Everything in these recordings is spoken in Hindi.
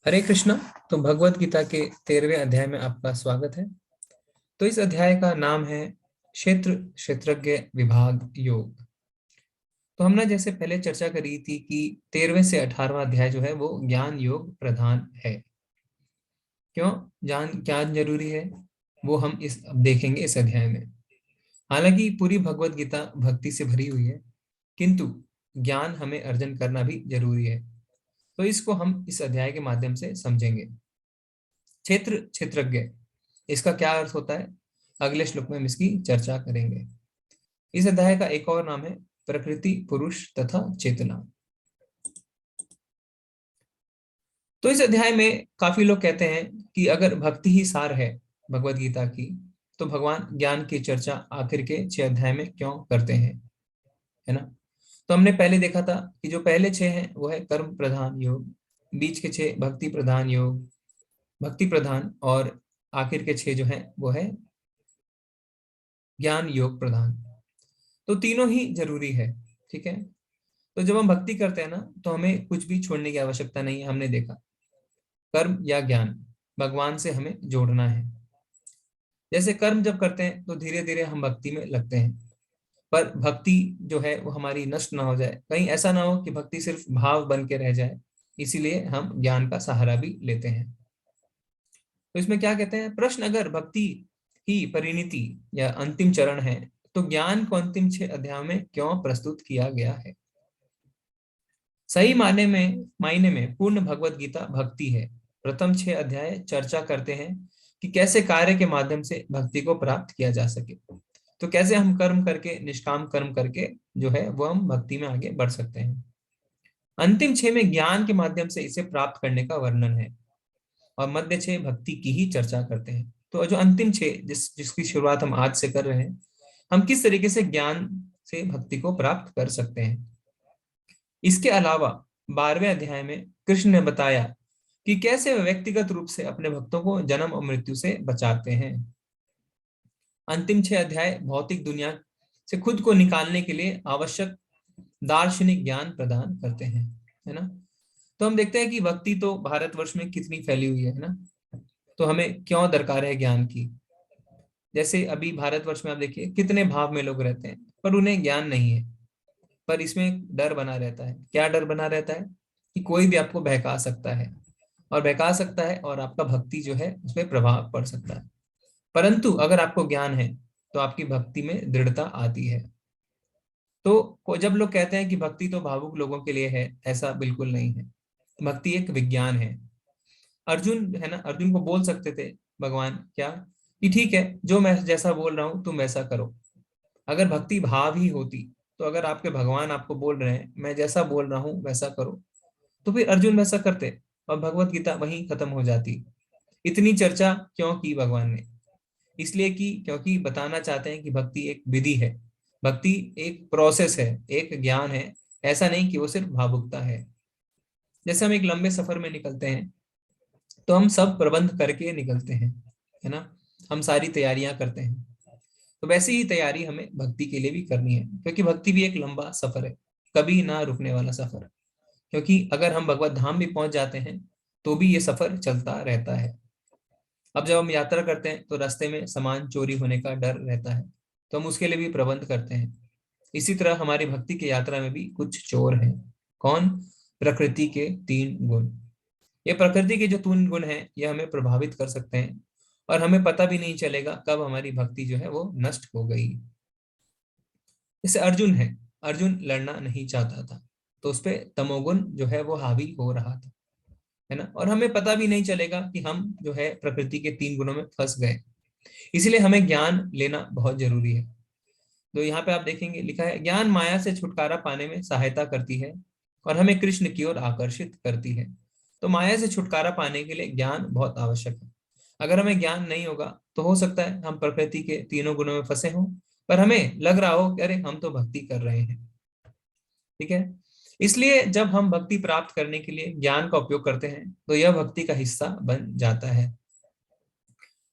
हरे कृष्णा। तो भगवत गीता के 13वें अध्याय में आपका स्वागत है। तो इस अध्याय का नाम है क्षेत्र क्षेत्रज्ञ विभाग योग। तो हमने जैसे पहले चर्चा करी थी कि 13वें से 18वां अध्याय जो है वो ज्ञान योग प्रधान है। क्यों ज्ञान जरूरी है वो हम इस अब देखेंगे इस अध्याय में। हालांकि पूरी भगवत गीता भक्ति से भरी हुई है, किंतु ज्ञान हमें अर्जन करना भी जरूरी है। तो इसको हम इस अध्याय के माध्यम से समझेंगे। क्षेत्र क्षेत्रज्ञ, इसका क्या अर्थ होता है, अगले श्लोक में हम इसकी चर्चा करेंगे। इस अध्याय का एक और नाम है प्रकृति पुरुष तथा चेतना। तो इस अध्याय में काफी लोग कहते हैं कि अगर भक्ति ही सार है भगवत गीता की, तो भगवान ज्ञान की चर्चा आखिर के 6 अध्याय में क्यों करते हैं, है ना। तो हमने पहले देखा था कि जो पहले 6 हैं वो है कर्म प्रधान योग, बीच के 6 भक्ति प्रधान योग, भक्ति प्रधान, और आखिर के 6 जो हैं वो है ज्ञान योग प्रधान। तो तीनों ही जरूरी है, ठीक है। तो जब हम भक्ति करते हैं ना, तो हमें कुछ भी छोड़ने की आवश्यकता नहीं है। हमने देखा कर्म या ज्ञान भगवान से हमें जोड़ना है। जैसे कर्म जब करते हैं तो धीरे धीरे हम भक्ति में लगते हैं, पर भक्ति जो है वो हमारी नष्ट ना हो जाए, कहीं ऐसा ना हो कि भक्ति सिर्फ भाव बन के रह जाए। इसीलिए हम ज्ञान का सहारा भी लेते हैं। तो इसमें क्या कहते हैं, प्रश्न, अगर भक्ति ही परिणति या अंतिम चरण है, तो ज्ञान को अंतिम 6 अध्यायों में क्यों प्रस्तुत किया गया है। सही मायने में पूर्ण भगवत गीता भक्ति है। प्रथम 6 अध्याय चर्चा करते हैं कि कैसे कार्य के माध्यम से भक्ति को प्राप्त किया जा सके। तो कैसे हम कर्म करके, निष्काम कर्म करके जो है वो हम भक्ति में आगे बढ़ सकते हैं। अंतिम 6 में ज्ञान के माध्यम से इसे प्राप्त करने का वर्णन है, और मध्य 6 भक्ति की ही चर्चा करते हैं। तो जो अंतिम 6 जिसकी शुरुआत हम आज से कर रहे हैं, हम किस तरीके से ज्ञान से भक्ति को प्राप्त कर सकते हैं। इसके अलावा 12वें अध्याय में कृष्ण ने बताया कि कैसे वे व्यक्तिगत रूप से अपने भक्तों को जन्म और मृत्यु से बचाते हैं। अंतिम 6 अध्याय भौतिक दुनिया से खुद को निकालने के लिए आवश्यक दार्शनिक ज्ञान प्रदान करते हैं, है ना। तो हम देखते हैं कि भक्ति तो भारतवर्ष में कितनी फैली हुई है ना। तो हमें क्यों दरकार है ज्ञान की। जैसे अभी भारतवर्ष में आप देखिए कितने भाव में लोग रहते हैं, पर उन्हें ज्ञान नहीं है। पर इसमें एक डर बना रहता है। क्या डर बना रहता है, कि कोई भी आपको बहका सकता है, और बहका सकता है और आपका भक्ति जो है उसमें प्रभाव पड़ सकता है। परंतु अगर आपको ज्ञान है तो आपकी भक्ति में दृढ़ता आती है। तो जब लोग कहते हैं कि भक्ति तो भावुक लोगों के लिए है, ऐसा बिल्कुल नहीं है। भक्ति एक विज्ञान है। अर्जुन है ना, अर्जुन को बोल सकते थे भगवान क्या, कि ठीक है, जो मैं जैसा बोल रहा हूं तुम वैसा करो। अगर भक्ति भाव ही होती, तो अगर आपके भगवान आपको बोल रहे हैं मैं जैसा बोल रहा हूं वैसा करो, तो फिर अर्जुन वैसा करते और भगवत गीता वहीं खत्म हो जाती। इतनी चर्चा क्यों की भगवान ने, इसलिए कि क्योंकि बताना चाहते हैं कि भक्ति एक विधि है, भक्ति एक प्रोसेस है, एक ज्ञान है। ऐसा नहीं कि वो सिर्फ भावुकता है। जैसे हम एक लंबे सफर में निकलते हैं, तो हम सब प्रबंध करके निकलते हैं, है ना। हम सारी तैयारियां करते हैं। तो वैसे ही तैयारी हमें भक्ति के लिए भी करनी है, क्योंकि भक्ति भी एक लंबा सफर है, कभी ना रुकने वाला सफर। क्योंकि अगर हम भगवत धाम भी पहुंच जाते हैं, तो भी ये सफर चलता रहता है। अब जब हम यात्रा करते हैं तो रास्ते में सामान चोरी होने का डर रहता है, तो हम उसके लिए भी प्रबंध करते हैं। इसी तरह हमारी भक्ति की यात्रा में भी कुछ चोर हैं। कौन? प्रकृति के 3 गुण। ये प्रकृति के जो 3 गुण हैं, ये हमें प्रभावित कर सकते हैं, और हमें पता भी नहीं चलेगा कब हमारी भक्ति जो है वो नष्ट हो गई। जैसे अर्जुन है, अर्जुन लड़ना नहीं चाहता था, तो उस पे तमोगुण जो है वो हावी हो रहा था, है ना। और हमें पता भी नहीं चलेगा कि हम जो है प्रकृति के 3 गुणों में फंस गए। इसलिए हमें ज्ञान लेना बहुत जरूरी है। तो यहाँ पे आप देखेंगे लिखा है, ज्ञान माया से छुटकारा पाने में सहायता करती है और हमें कृष्ण की ओर आकर्षित करती है। तो माया से छुटकारा पाने के लिए ज्ञान बहुत आवश्यक है। अगर हमें ज्ञान नहीं होगा, तो हो सकता है हम प्रकृति के 3 गुणों में फंसे हों, पर हमें लग रहा हो कि अरे हम तो भक्ति कर रहे हैं, ठीक है। इसलिए जब हम भक्ति प्राप्त करने के लिए ज्ञान का उपयोग करते हैं, तो यह भक्ति का हिस्सा बन जाता है।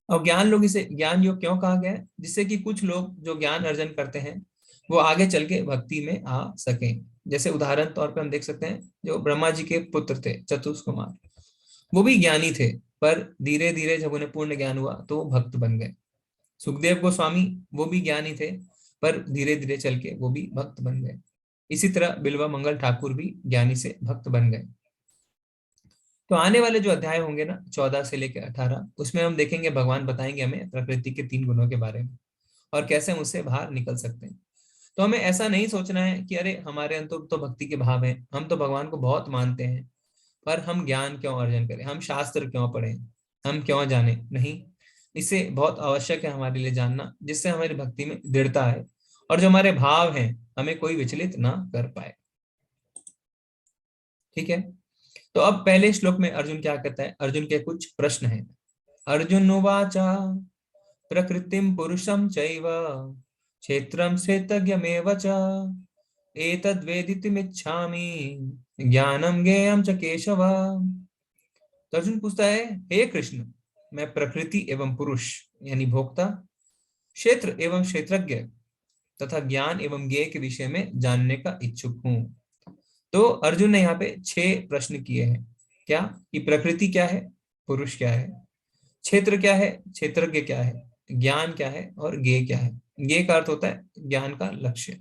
और ज्ञान लोग, इसे ज्ञान योग क्यों कहा गया है, जिससे कि कुछ लोग जो ज्ञान अर्जन करते हैं वो आगे चल के भक्ति में आ सकें। जैसे उदाहरण तौर पे हम देख सकते हैं, जो ब्रह्मा जी के पुत्र थे चतुष कुमार, वो भी ज्ञानी थे, पर धीरे धीरे जब उन्हें पूर्ण ज्ञान हुआ तो वो भक्त बन गए। सुखदेव गोस्वामी वो भी ज्ञानी थे, पर धीरे धीरे चल के वो भी भक्त बन गए। इसी तरह बिल्वा मंगल ठाकुर भी ज्ञानी से भक्त बन गए। तो आने वाले जो अध्याय होंगे ना, 14 से लेकर 18, उसमें हम देखेंगे भगवान बताएंगे हमें प्रकृति के 3 गुणों के बारे में और कैसे हम उससे बाहर निकल सकते हैं। तो हमें ऐसा नहीं सोचना है कि अरे हमारे अंदर तो भक्ति के भाव हैं, हम तो भगवान को बहुत मानते हैं, पर हम ज्ञान क्यों अर्जन करें, हम शास्त्र क्यों पढ़ें, हम क्यों जाने। नहीं, इसे बहुत आवश्यक है हमारे लिए जानना, जिससे हमारी भक्ति में दृढ़ता है और जो हमारे भाव हैं हमें कोई विचलित ना कर पाए। ठीक है। तो अब पहले श्लोक में अर्जुन क्या कहता है, अर्जुन के कुछ प्रश्न हैं। अर्जुन उवाच प्रकृतिम पुरुषम चैव क्षेत्रम श्वेतज्ञमेव च एतद्वेदितुमिच्छामि ज्ञानम ज्ञेयं च केशव। तो अर्जुन पूछता है, हे कृष्ण, मैं प्रकृति एवं पुरुष यानी भोक्ता, क्षेत्र एवं क्षेत्रज्ञ तथा ज्ञान एवं ज्ञेय के विषय में जानने का इच्छुक हूं। तो अर्जुन ने यहाँ पे 6 प्रश्न किए हैं। क्या? कि प्रकृति क्या है, पुरुष क्या है, क्षेत्र क्या है, क्षेत्रज्ञ क्या है, ज्ञान क्या है और ज्ञेय क्या है। ज्ञेय का अर्थ होता है ज्ञान का लक्ष्य।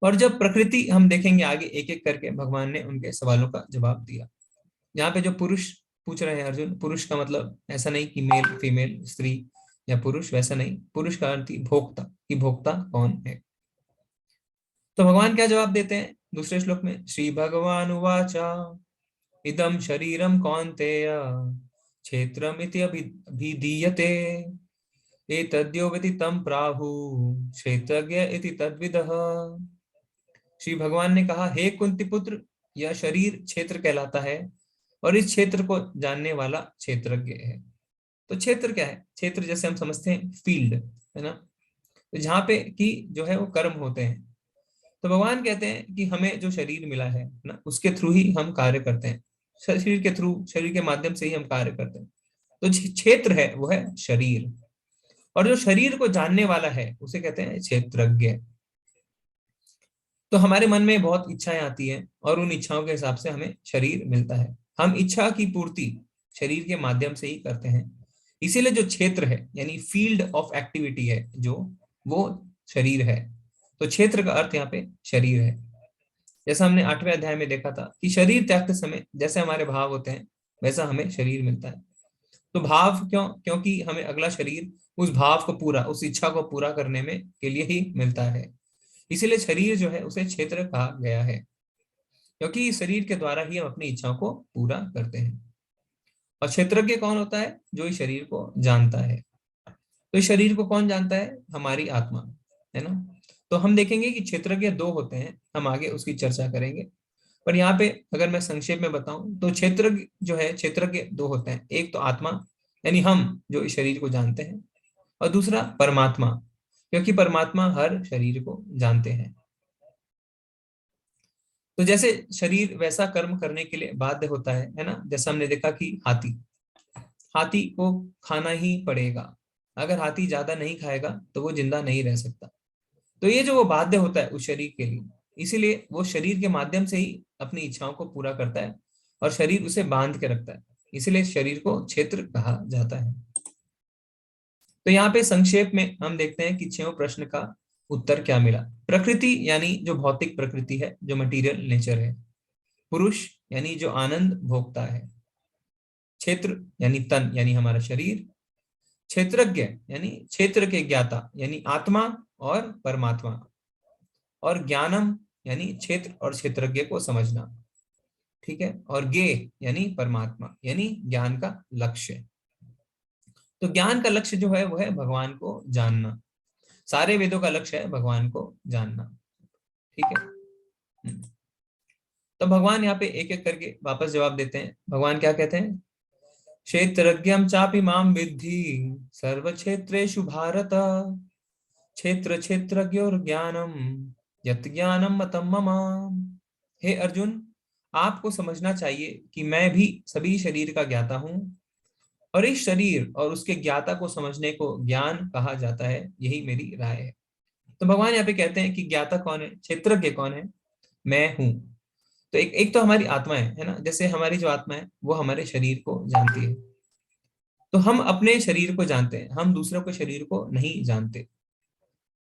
और जब प्रकृति हम देखेंगे आगे एक एक करके भगवान ने उनके सवालों का जवाब दिया। यहाँ पे जो पुरुष पूछ रहे हैं अर्जुन, पुरुष का मतलब ऐसा नहीं कि मेल फीमेल स्त्री या पुरुष, वैसा नहीं। पुरुष का अर्थ ही भोक्ता, कि भोक्ता कौन है। तो भगवान क्या जवाब देते हैं दूसरे श्लोक में, श्री भगवान उवाचा इदम शरीरम कौन्तेय क्षेत्रमिति अभिधीयते एतद्यो वेति तं प्राहु क्षेत्रज्ञ इति तद्विदः। श्री भगवान ने कहा, हे कुंती पुत्र, यह शरीर क्षेत्र कहलाता है और इस क्षेत्र को जानने वाला क्षेत्रज्ञ है। तो क्षेत्र क्या है? क्षेत्र जैसे हम समझते हैं फील्ड, है ना, तो जहाँ पे कि जो है वो कर्म होते हैं। तो भगवान कहते हैं कि हमें जो शरीर मिला है ना, उसके थ्रू ही हम कार्य करते हैं, शरीर के थ्रू, शरीर के माध्यम से ही हम कार्य करते हैं। तो क्षेत्र है वो है शरीर, और जो शरीर को जानने वाला है उसे कहते हैं क्षेत्रज्ञ। तो हमारे मन में बहुत इच्छाएं आती हैं और उन इच्छाओं के हिसाब से हमें शरीर मिलता है। हम इच्छा की पूर्ति शरीर के माध्यम से ही करते हैं। इसीलिए जो क्षेत्र है यानी फील्ड ऑफ एक्टिविटी है जो, वो शरीर है। तो क्षेत्र का अर्थ यहाँ पे शरीर है। जैसा हमने 8वें अध्याय में देखा था कि शरीर त्यागते समय जैसे हमारे भाव होते हैं वैसा हमें शरीर मिलता है। तो भाव क्यों? क्योंकि हमें अगला शरीर उस भाव को पूरा, उस इच्छा को पूरा करने में के लिए ही मिलता है। इसीलिए शरीर जो है उसे क्षेत्र कहा गया है, क्योंकि शरीर के द्वारा ही हम अपनी इच्छाओं को पूरा करते हैं। और क्षेत्रज्ञ कौन होता है? जो इस शरीर को जानता है। तो इस शरीर को कौन जानता है? हमारी आत्मा, है ना। तो हम देखेंगे कि क्षेत्रज्ञ 2 होते हैं, हम आगे उसकी चर्चा करेंगे। पर यहाँ पे अगर मैं संक्षेप में बताऊं तो क्षेत्रज्ञ जो है, क्षेत्रज्ञ 2 होते हैं। एक तो आत्मा यानी हम जो इस शरीर को जानते हैं, और दूसरा परमात्मा, क्योंकि परमात्मा हर शरीर को जानते हैं। तो जैसे शरीर वैसा कर्म करने के लिए बाध्य होता है ना। जैसा हमने देखा कि हाथी, हाथी को खाना ही पड़ेगा, अगर हाथी ज्यादा नहीं खाएगा तो वो जिंदा नहीं रह सकता। तो ये जो वो बाध्य होता है उस शरीर के लिए, इसीलिए वो शरीर के माध्यम से ही अपनी इच्छाओं को पूरा करता है और शरीर उसे बांध के रखता है, इसीलिए शरीर को क्षेत्र कहा जाता है। तो यहाँ पे संक्षेप में हम देखते हैं कि 6 प्रश्न का उत्तर क्या मिला। प्रकृति यानी जो भौतिक प्रकृति है, जो मटेरियल नेचर है। पुरुष यानी जो आनंद भोगता है। क्षेत्र यानी तन यानी हमारा शरीर। क्षेत्रज्ञ यानी क्षेत्र के ज्ञाता यानी आत्मा और परमात्मा। और ज्ञानम यानी क्षेत्र और क्षेत्रज्ञ को समझना। ठीक है। और ज्ञेय यानी परमात्मा यानी ज्ञान का लक्ष्य। तो ज्ञान का लक्ष्य जो है वो है भगवान को जानना। सारे वेदों का लक्ष्य है भगवान को जानना। ठीक है। तो भगवान यहाँ पे एक एक करके वापस जवाब देते हैं। भगवान क्या कहते हैं, क्षेत्रज्ञम चापि माम विद्धि सर्व क्षेत्रेषु भारत क्षेत्र क्षेत्रज्ञोर ज्ञानम यत् ज्ञानम मतम मम। हे अर्जुन, आपको समझना चाहिए कि मैं भी सभी शरीर का ज्ञाता हूँ, और इस शरीर और उसके ज्ञाता को समझने को ज्ञान कहा जाता है, यही मेरी राय है। तो भगवान यहाँ पे कहते हैं कि ज्ञाता कौन है, क्षेत्रज्ञ कौन है? मैं हूँ। तो एक एक तो हमारी आत्मा है ना, जैसे हमारी जो आत्मा है वो हमारे शरीर को जानती है। तो हम अपने शरीर को जानते हैं, हम दूसरों के शरीर को नहीं जानते।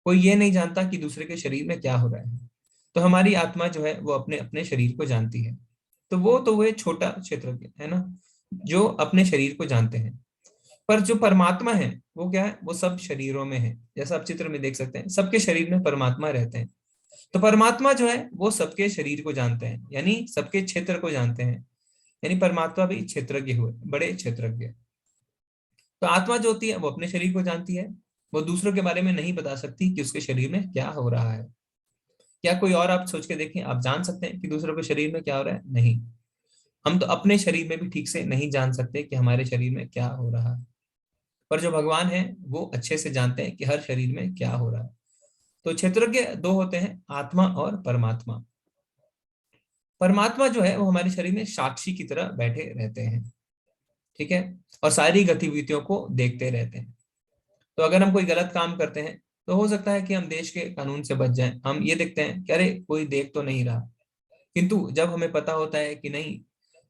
कोई ये नहीं जानता कि दूसरे के शरीर में क्या हो रहा है। तो हमारी आत्मा जो है वो अपने अपने शरीर को जानती है। तो वो छोटा क्षेत्र है ना, जो अपने शरीर को जानते हैं। पर जो परमात्मा है वो क्या है, वो सब शरीरों में है। जैसा आप चित्र में देख सकते हैं, सबके शरीर में परमात्मा रहते हैं। तो परमात्मा जो है वो सबके शरीर को जानते हैं, यानी सबके क्षेत्र को जानते हैं। यानी परमात्मा भी क्षेत्रज्ञ हुए, बड़े क्षेत्रज्ञ। तो आत्मा जो होती है वो अपने शरीर को जानती है। वो दूसरों के बारे में नहीं बता सकती कि उसके शरीर में क्या हो रहा है। क्या कोई और आप सोच के देखें, आप जान सकते हैं कि दूसरों के शरीर में क्या हो रहा है? नहीं। हम तो अपने शरीर में भी ठीक से नहीं जान सकते कि हमारे शरीर में क्या हो रहा है। पर जो भगवान है वो अच्छे से जानते हैं कि हर शरीर में क्या हो रहा है। तो क्षेत्रज्ञ दो होते हैं, आत्मा और परमात्मा। परमात्मा जो है वो हमारे शरीर में साक्षी की तरह बैठे रहते हैं, ठीक है, और सारी गतिविधियों को देखते रहते हैं। तो अगर हम कोई गलत काम करते हैं तो हो सकता है कि हम देश के कानून से बच जाएं। हम ये देखते हैं कि अरे कोई देख तो नहीं रहा, किंतु जब हमें पता होता है कि नहीं,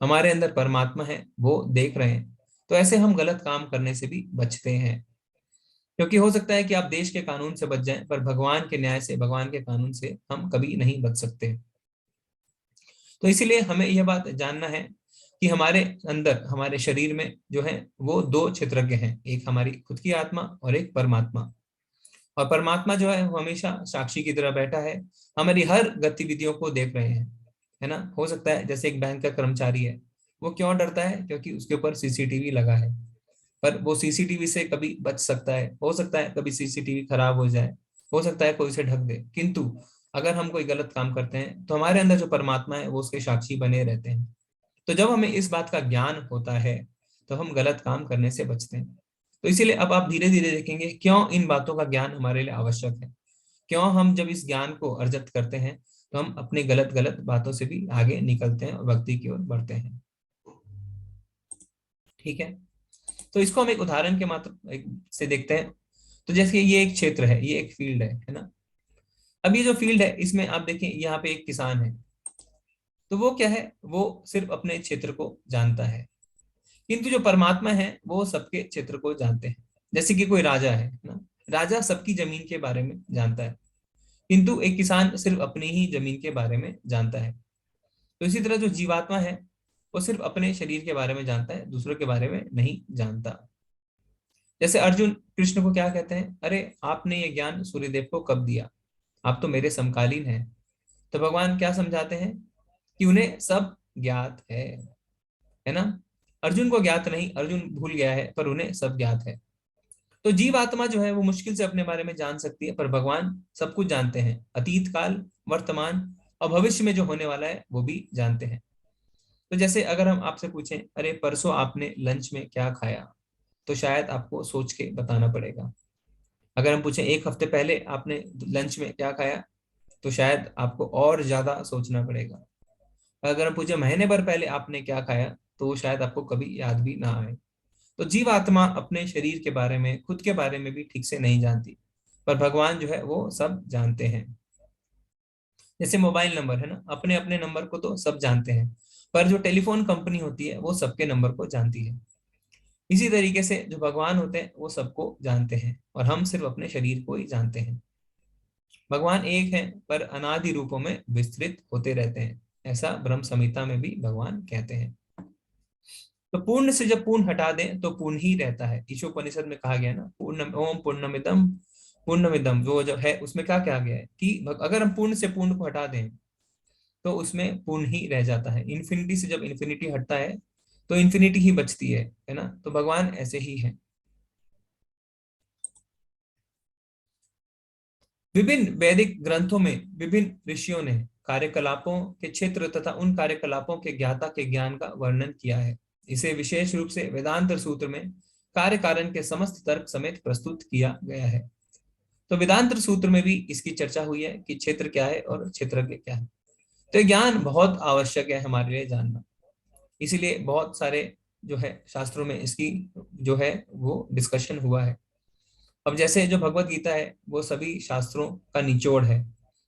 हमारे अंदर परमात्मा है, वो देख रहे हैं, तो ऐसे हम गलत काम करने से भी बचते हैं। क्योंकि हो सकता है कि आप देश के कानून से बच जाएं, पर भगवान के न्याय से, भगवान के कानून से हम कभी नहीं बच सकते। तो इसीलिए हमें यह बात जानना है कि हमारे अंदर, हमारे शरीर में जो है वो दो क्षेत्रज्ञ हैं, एक हमारी खुद की आत्मा और एक परमात्मा। और परमात्मा जो है वो हमेशा साक्षी की तरह बैठा है, हमारी हर गतिविधियों को देख रहे हैं, है ना। हो सकता है जैसे एक बैंक का कर्मचारी है, वो क्यों डरता है? क्योंकि उसके ऊपर सीसीटीवी लगा है। पर वो सीसीटीवी से कभी बच सकता है, हो सकता है कभी सीसीटीवी खराब हो जाए, हो सकता है कोई उसे ढक दे, किंतु अगर हम कोई गलत काम करते हैं तो हमारे अंदर जो परमात्मा है वो उसके साक्षी बने रहते हैं। तो जब हमें इस बात का ज्ञान होता है तो हम गलत काम करने से बचते हैं। तो इसीलिए अब आप धीरे धीरे देखेंगे क्यों इन बातों का ज्ञान हमारे लिए आवश्यक है। क्यों हम जब इस ज्ञान को अर्जित करते हैं तो हम अपने गलत गलत बातों से भी आगे निकलते हैं और भक्ति की ओर बढ़ते हैं, ठीक है। तो इसको हम एक उदाहरण के मात्र से देखते हैं। तो जैसे ये एक क्षेत्र है, ये एक फील्ड है ना। अब ये जो फील्ड है इसमें आप देखें, यहाँ पे एक किसान है। तो वो क्या है, वो सिर्फ अपने क्षेत्र को जानता है। किंतु जो परमात्मा है वो सबके क्षेत्र को जानते हैं। जैसे कि कोई राजा है ना, राजा सबकी जमीन के बारे में जानता है, किंतु एक किसान सिर्फ अपनी ही जमीन के बारे में जानता है। तो इसी तरह जो जीवात्मा है वो सिर्फ अपने शरीर के बारे में जानता है, दूसरों के बारे में नहीं जानता। जैसे अर्जुन कृष्ण को क्या कहते हैं, अरे आपने ये ज्ञान सूर्यदेव को कब दिया? आप तो मेरे समकालीन हैं। तो भगवान क्या समझाते हैं कि उन्हें सब ज्ञात है ना। अर्जुन को ज्ञात नहीं, अर्जुन भूल गया है, पर उन्हें सब ज्ञात है। तो जीव आत्मा जो है वो मुश्किल से अपने बारे में जान सकती है, पर भगवान सब कुछ जानते हैं, अतीत काल, वर्तमान और भविष्य में जो होने वाला है वो भी जानते हैं। तो जैसे अगर हम आपसे पूछें, अरे परसों आपने लंच में क्या खाया, तो शायद आपको सोच के बताना पड़ेगा। अगर हम पूछें एक हफ्ते पहले आपने लंच में क्या खाया, तो शायद आपको और ज्यादा सोचना पड़ेगा। अगर हम पूछे महीने भर पहले आपने क्या खाया, तो वो शायद आपको कभी याद भी ना आए। तो जीव आत्मा अपने शरीर के बारे में, खुद के बारे में भी ठीक से नहीं जानती, पर भगवान जो है वो सब जानते हैं। जैसे मोबाइल नंबर है ना, अपने अपने नंबर को तो सब जानते हैं, पर जो टेलीफोन कंपनी होती है वो सबके नंबर को जानती है। इसी तरीके से जो भगवान होते हैं वो सबको जानते हैं, और हम सिर्फ अपने शरीर को ही जानते हैं। भगवान एक है, पर अनादि रूपों में विस्तृत होते रहते हैं, ऐसा ब्रह्म संहिता में भी भगवान कहते हैं। तो पूर्ण से जब पूर्ण हटा दें तो पूर्ण ही रहता है। ईशोपनिषद में कहा गया ना, पूर्ण ओम पूर्णमिदम पूर्णमिदम, वो जो है उसमें क्या कहा गया है कि अगर हम पूर्ण से पूर्ण को हटा दें तो उसमें पूर्ण ही रह जाता है। इन्फिनिटी से जब इन्फिनिटी हटता है तो इन्फिनिटी ही बचती है ना। तो भगवान ऐसे ही है। विभिन्न वैदिक ग्रंथों में विभिन्न ऋषियों ने कार्यकलापों के क्षेत्र तथा उन कार्यकलापों के ज्ञाता के ज्ञान का वर्णन किया है। इसे विशेष रूप से वेदांत सूत्र में कार्य कारण के समस्त तर्क समेत प्रस्तुत किया गया है। तो वेदांत सूत्र में भी इसकी चर्चा हुई है कि क्षेत्र क्या है और क्षेत्रज्ञ क्या है। तो ये ज्ञान बहुत आवश्यक है हमारे लिए जानना। इसीलिए बहुत सारे जो है शास्त्रों में इसकी जो है वो डिस्कशन हुआ है। अब जैसे जो भगवत गीता है वो सभी शास्त्रों का निचोड़ है।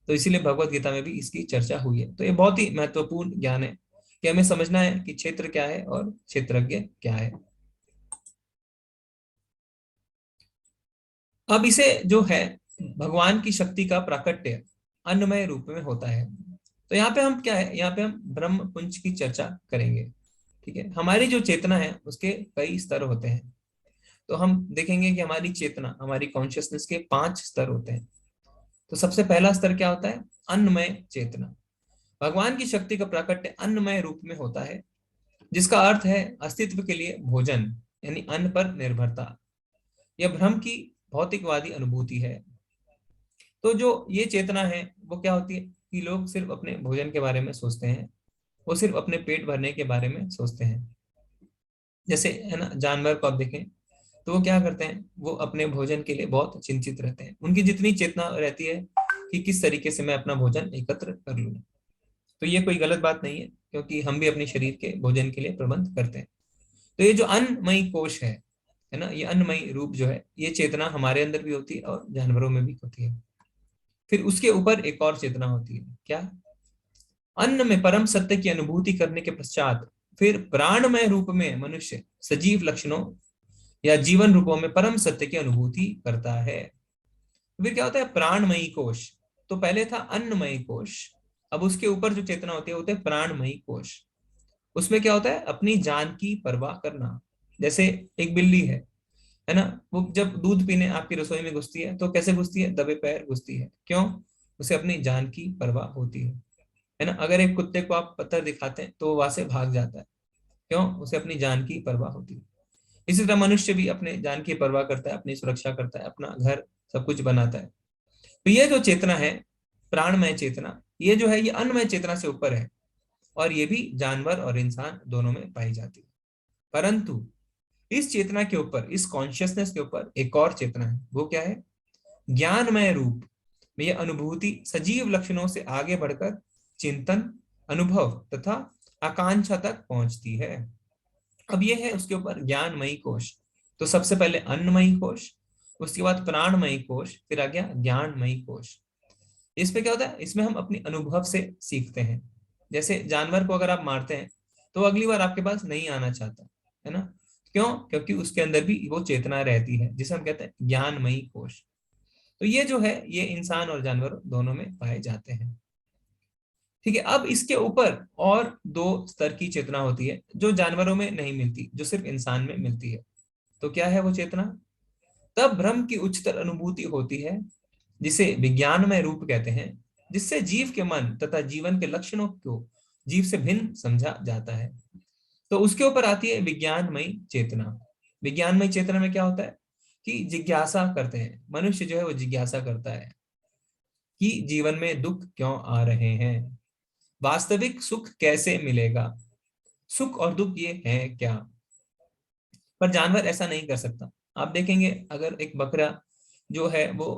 तो इसीलिए भगवत गीता में भी इसकी चर्चा हुई है। तो ये बहुत ही महत्वपूर्ण ज्ञान है कि हमें समझना है कि क्षेत्र क्या है और क्षेत्रज्ञ क्या है। अब इसे जो है भगवान की शक्ति का प्राकट्य अन्नमय रूप में होता है। तो यहाँ पे हम क्या है, यहाँ पे हम ब्रह्म पुंज की चर्चा करेंगे। ठीक है, हमारी जो चेतना है उसके कई स्तर होते हैं। तो हम देखेंगे कि हमारी चेतना, हमारी कॉन्शियसनेस के 5 स्तर होते हैं। तो सबसे पहला स्तर क्या होता है? अन्नमय चेतना। भगवान की शक्ति का प्राकट्य अन्नमय रूप में होता है, जिसका अर्थ है अस्तित्व के लिए भोजन, यानी अन्न पर निर्भरता। यह भ्रम की भौतिकवादी अनुभूति है। तो जो ये चेतना है वो क्या होती है कि लोग सिर्फ अपने भोजन के बारे में सोचते हैं, वो सिर्फ अपने पेट भरने के बारे में सोचते हैं। जैसे है ना, जानवर को आप देखें तो वो क्या करते हैं, वो अपने भोजन के लिए बहुत चिंतित रहते हैं। उनकी जितनी चेतना रहती है कि किस तरीके से मैं अपना भोजन एकत्र कर लूं। तो ये कोई गलत बात नहीं है, क्योंकि हम भी अपने शरीर के भोजन के लिए प्रबंध करते हैं। तो ये जो अन्नमयी कोश है ना, ये अन्नमयी रूप जो है, ये चेतना हमारे अंदर भी होती है और जानवरों में भी होती है। फिर उसके ऊपर एक और चेतना होती है, क्या? अन्न में परम सत्य की अनुभूति करने के पश्चात फिर प्राणमय रूप में मनुष्य सजीव लक्षणों या जीवन रूपों में परम सत्य की अनुभूति करता है। फिर क्या होता है? प्राणमयी कोश। तो पहले था अन्नमयी कोश, अब उसके ऊपर जो चेतना होती है होते है प्राणमयी कोश। उसमें क्या होता है? अपनी जान की परवाह करना। जैसे एक बिल्ली है ना, वो जब दूध पीने आपकी रसोई में घुसती है तो कैसे घुसती है? दबे पैर घुसती है। क्यों? उसे अपनी जान की परवाह होती है ना। अगर एक कुत्ते को आप पत्थर दिखाते हैं तो वो वहां से भाग जाता है। क्यों? उसे अपनी जान की परवाह होती है। इसी तरह मनुष्य भी अपने जान की परवाह करता है, अपनी सुरक्षा करता है, अपना घर सब कुछ बनाता है। तो ये जो चेतना है, प्राणमय चेतना, ये जो है ये अन्नमय चेतना से ऊपर है, और ये भी जानवर और इंसान दोनों में पाई जाती है। परंतु इस चेतना के ऊपर, इस कॉन्शियसनेस के ऊपर एक और चेतना है। वो क्या है? ज्ञानमय रूप में यह अनुभूति सजीव लक्षणों से आगे बढ़कर चिंतन, अनुभव तथा आकांक्षा तक पहुंचती है। अब यह है उसके ऊपर ज्ञानमयी कोश। तो सबसे पहले अन्नमयी कोश, उसके बाद प्राणमयी कोश, फिर आ गया ज्ञानमयी कोश। इसमें क्या होता है? इसमें हम अपनी अनुभव से सीखते हैं। जैसे जानवर को अगर आप मारते हैं तो अगली बार आपके पास नहीं आना चाहता, है ना। क्यों? क्योंकि उसके अंदर भी वो चेतना रहती है, जिसे हम कहते हैं ज्ञानमयी कोश। तो ये जो है ये इंसान और जानवर दोनों में पाए जाते हैं। ठीक है, अब इसके ऊपर और 2 स्तर की चेतना होती है जो जानवरों में नहीं मिलती, जो सिर्फ इंसान में मिलती है। तो क्या है वो चेतना? तब ब्रह्म की उच्चतर अनुभूति होती है, जिसे विज्ञानमय रूप कहते हैं, जिससे जीव के मन तथा जीवन के लक्षणों को जीव से भिन्न समझा जाता है। तो उसके ऊपर आती है विज्ञानमयी चेतना। विज्ञानमयी चेतना में क्या होता है कि जिज्ञासा करते हैं, मनुष्य जो है वो जिज्ञासा करता है कि जीवन में दुख क्यों आ रहे हैं, वास्तविक सुख कैसे मिलेगा, सुख और दुख ये है क्या। पर जानवर ऐसा नहीं कर सकता। आप देखेंगे अगर एक बकरा जो है वो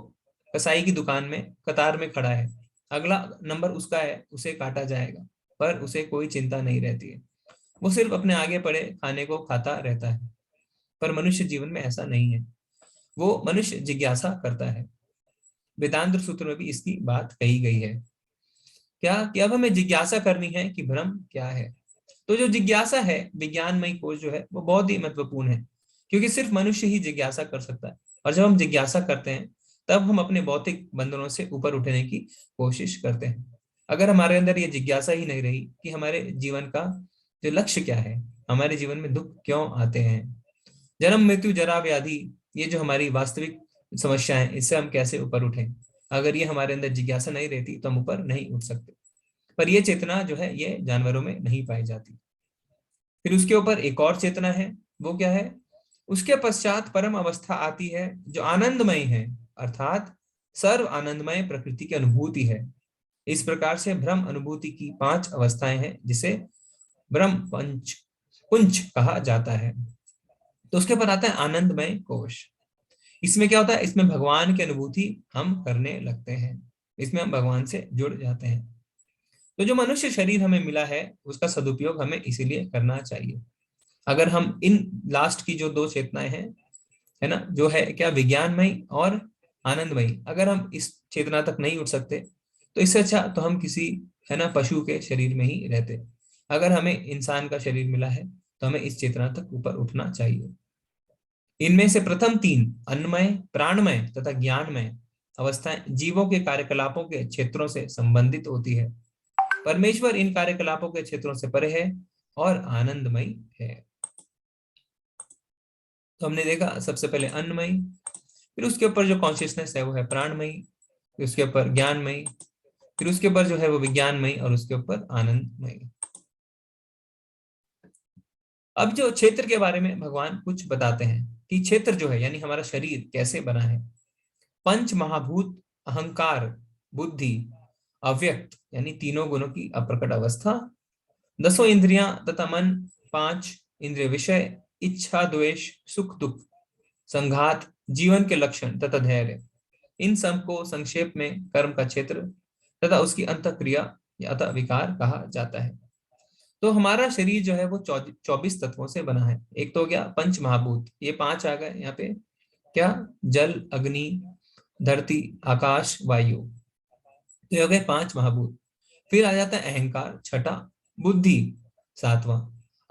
कसाई की दुकान में कतार में खड़ा है, अगला नंबर उसका है, उसे काटा जाएगा, पर उसे कोई चिंता नहीं रहती है। वो सिर्फ अपने आगे पड़े खाने को खाता रहता है। पर मनुष्य जीवन में ऐसा नहीं है, वो मनुष्य जिज्ञासा करता है। वेदांत सूत्र में भी इसकी बात कही गई है, क्या कि अब हमें जिज्ञासा करनी है कि भ्रम क्या है। तो जो जिज्ञासा है, विज्ञानमय खोज जो है वो बहुत ही महत्वपूर्ण है, क्योंकि सिर्फ मनुष्य ही जिज्ञासा कर सकता है। और जब हम जिज्ञासा करते हैं तब हम अपने भौतिक बंधनों से ऊपर उठने की कोशिश करते हैं। अगर हमारे अंदर ये जिज्ञासा ही नहीं रही कि हमारे जीवन का जो लक्ष्य क्या है, हमारे जीवन में दुख क्यों आते हैं, जन्म मृत्यु जरा व्याधि, ये जो हमारी वास्तविक समस्याएं, इससे हम कैसे ऊपर उठें, अगर ये हमारे अंदर जिज्ञासा नहीं रहती तो हम ऊपर नहीं उठ सकते। पर ये चेतना जो है ये जानवरों में नहीं पाई जाती। फिर उसके ऊपर एक और चेतना है, वो क्या है? उसके पश्चात परम अवस्था आती है जो आनंदमय है, अर्थात सर्व आनंदमय प्रकृति की अनुभूति है। इस प्रकार से ब्रह्म अनुभूति की 5 अवस्थाएं हैं, जिसे ब्रह्म पंच पुंज कहा जाता है। तो उसके बाद आता है आनंदमय कोश। इसमें क्या होता है? इसमें भगवान की अनुभूति हम करने लगते हैं, इसमें हम भगवान से जुड़ जाते हैं। तो जो मनुष्य शरीर हमें मिला है उसका सदुपयोग हमें इसीलिए करना चाहिए। अगर हम इन लास्ट की जो 2 चेतनाएं हैं, है ना, जो है क्या, विज्ञानमयी और आनंदमयी, अगर हम इस चेतना तक नहीं उठ सकते तो इससे अच्छा तो हम किसी, है ना, पशु के शरीर में ही रहते। अगर हमें इंसान का शरीर मिला है तो हमें इस चेतना तक ऊपर उठना चाहिए। इनमें से प्रथम तीन, अन्नमय, प्राणमय तथा ज्ञानमय अवस्थाएं जीवों के कार्यकलापों के क्षेत्रों से संबंधित होती है। परमेश्वर इन कार्यकलापों के क्षेत्रों से परे है और आनंदमय है। तो हमने देखा सबसे पहले अन्नमयी, फिर उसके ऊपर जो कॉन्शियसनेस है वो है प्राणमयी, फिर उसके ऊपर ज्ञानमयी, फिर उसके ऊपर जो है वो विज्ञानमयी, और उसके ऊपर आनंदमयी। अब जो क्षेत्र के बारे में भगवान कुछ बताते हैं कि क्षेत्र जो है यानी हमारा शरीर कैसे बना है। पंच महाभूत, अहंकार, बुद्धि, अव्यक्त यानी तीनों गुणों की अप्रकट अवस्था, दसों इंद्रियां तथा मन, पांच इंद्रिय विषय, इच्छा, द्वेष, सुख दुख, संघात, जीवन के लक्षण तथा धैर्य, इन सब को संक्षेप में कर्म का क्षेत्र तथा उसकी अंतःक्रिया या अतः विकार कहा जाता है। तो हमारा शरीर जो है वो 24 तत्वों से बना है। एक तो हो गया पंच महाभूत, ये पांच आ गए यहाँ पे, क्या, जल, अग्नि, धरती, आकाश, वायु, तो ये हो गए पांच महाभूत। फिर आ जाता है अहंकार, छठा, बुद्धि, सातवां,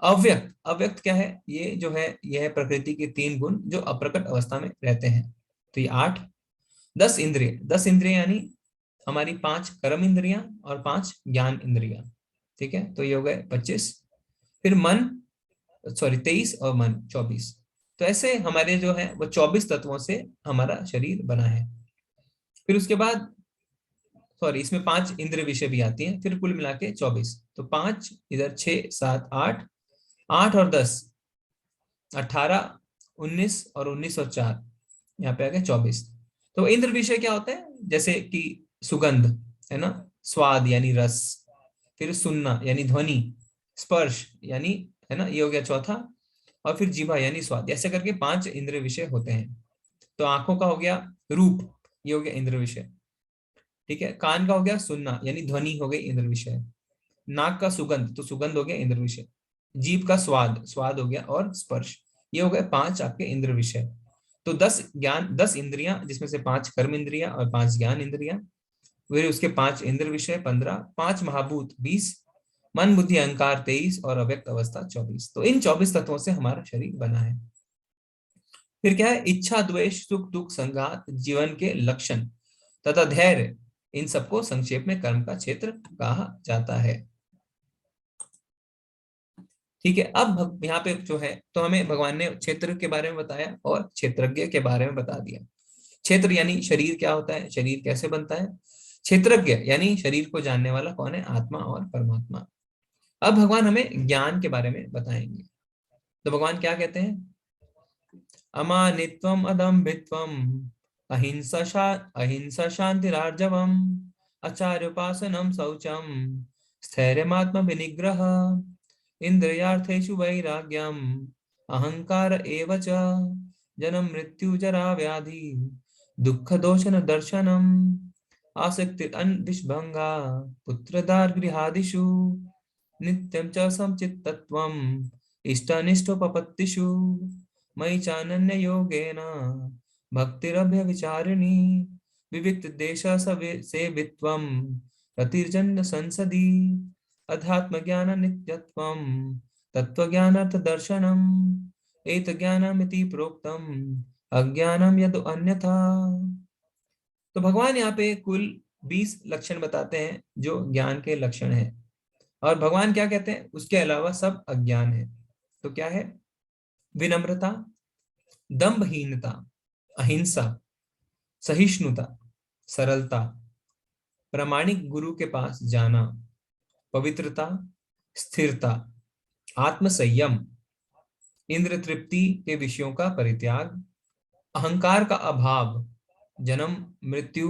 अव्यक्त, अव्यक्त क्या है, ये जो है यह है प्रकृति के तीन गुण जो अप्रकट अवस्था में रहते हैं, तो ये आठ। दस इंद्रिय, दस इंद्रिय यानी हमारी पांच कर्म इंद्रियां और पांच ज्ञान इंद्रियां, ठीक है, तो ये हो गए 25। फिर मन, सॉरी 23, और मन 24। तो ऐसे हमारे जो है वो 24 तत्वों से हमारा शरीर बना है। फिर उसके बाद, सॉरी इसमें पांच इंद्रिय विषय भी आती हैं, फिर कुल मिला के 24। तो पांच इधर, 6, 7, 8, 8 और 10, 18, 19, और 19 और 4, यहाँ पे आ गए 24। तो इंद्र विषय क्या होता है, जैसे कि सुगंध, है ना, स्वाद यानी रस, फिर सुनना यानी ध्वनि, स्पर्श यानी, है ना, ये हो गया चौथा, और फिर जीवा यानी स्वाद, ऐसे करके पांच इंद्रिय विषय होते हैं। तो आंखों का हो गया रूप, ये हो गया इंद्र विषय, ठीक है। कान का हो गया सुनना यानी ध्वनि, हो गई इंद्र विषय। नाक का सुगंध, तो सुगंध हो गया इंद्र विषय। जीभ का स्वाद, स्वाद हो गया, और स्पर्श, ये हो गए पांच आपके इंद्र विषय। तो 10 ज्ञान, 10 इंद्रियां, जिसमें से पांच कर्म इंद्रियां और पांच ज्ञान इंद्रियां, फिर उसके पांच इंद्र विषय 15, पांच महाभूत 20, मन बुद्धि अहंकार 23, और अव्यक्त अवस्था 24। तो इन 24 तत्वों से हमारा शरीर बना है। फिर क्या है, इच्छा, द्वेष, सुख दुख, संघात, जीवन के लक्षण तथा धैर्य, इन सबको संक्षेप में कर्म का क्षेत्र कहा जाता है। ठीक है, अब यहाँ पे जो है तो हमें भगवान ने क्षेत्र के बारे में बताया और क्षेत्रज्ञ के बारे में बता दिया। क्षेत्र यानी शरीर क्या होता है, शरीर कैसे बनता है। क्षेत्रज्ञ यानी शरीर को जानने वाला कौन है, आत्मा और परमात्मा। अब भगवान हमें ज्ञान के बारे में बताएंगे। तो भगवान क्या कहते हैं, अमानित्वम अदम्भित्वम, अहिंसा शांतिरार्जवम, आचार्योपासनम शौचम, स्थैर्यमात्म विनिग्रह, इंद्रियार्थेषु वैराग्यम, अहंकार एव च, जन्म मृत्यु जरा व्याधि, दुख दोषन दर्शनम, आसक्ति विषभंगा, पुत्रदार गृहादिषु, नित्यं च समचित्तत्वम्, इष्टानिष्टोपपत्तिषु, मयि चानन्य योगेन भक्तिरभ्यविचारिणी, विविक्त देश सेवित्वम्, रतिर्जन्य संसदि, अध्यात्म ज्ञान नित्यत्वम्, तत्त्वज्ञानार्थ दर्शनम्, एतज्ज्ञानमिति प्रोक्तम्, अज्ञानम यद् अन्यथा। तो भगवान यहाँ पे कुल 20 लक्षण बताते हैं जो ज्ञान के लक्षण हैं, और भगवान क्या कहते हैं, उसके अलावा सब अज्ञान है। तो क्या है, विनम्रता, दंभहीनता, अहिंसा, सहिष्णुता, सरलता, प्रामाणिक गुरु के पास जाना, पवित्रता, स्थिरता, आत्म संयम, इंद्र तृप्ति के विषयों का परित्याग, अहंकार का अभाव, जन्म मृत्यु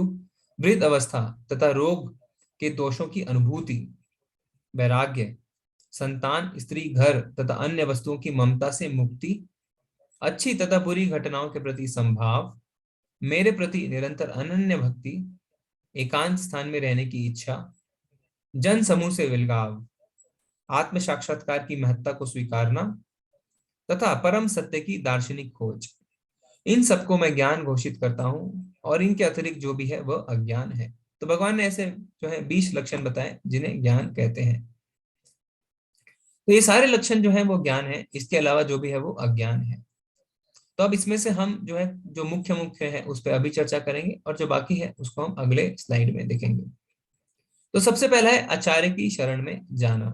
वृद्ध अवस्था तथा रोग के दोषों की अनुभूति, वैराग्य, संतान, स्त्री, घर तथा अन्य वस्तुओं की ममता से मुक्ति, अच्छी तथा बुरी घटनाओं के प्रति संभाव, मेरे प्रति निरंतर अनन्य भक्ति, एकांत स्थान में रहने की इच्छा, जन समूह से विलगाव, आत्म साक्षात्कार की महत्ता को स्वीकारना तथा परम सत्य की दार्शनिक खोज। इन सबको मैं ज्ञान घोषित करता हूं, और इनके अतिरिक्त जो भी है वह अज्ञान है। तो भगवान ने ऐसे जो है 20 लक्षण बताए जिन्हें ज्ञान कहते हैं। तो ये सारे लक्षण जो है वो ज्ञान है, इसके अलावा जो भी है वो अज्ञान है। तो अब इसमें से हम जो है जो मुख्य मुख्य है उस पर अभी चर्चा करेंगे, और जो बाकी है उसको हम अगले स्लाइड में देखेंगे। तो सबसे पहला है आचार्य की शरण में जाना।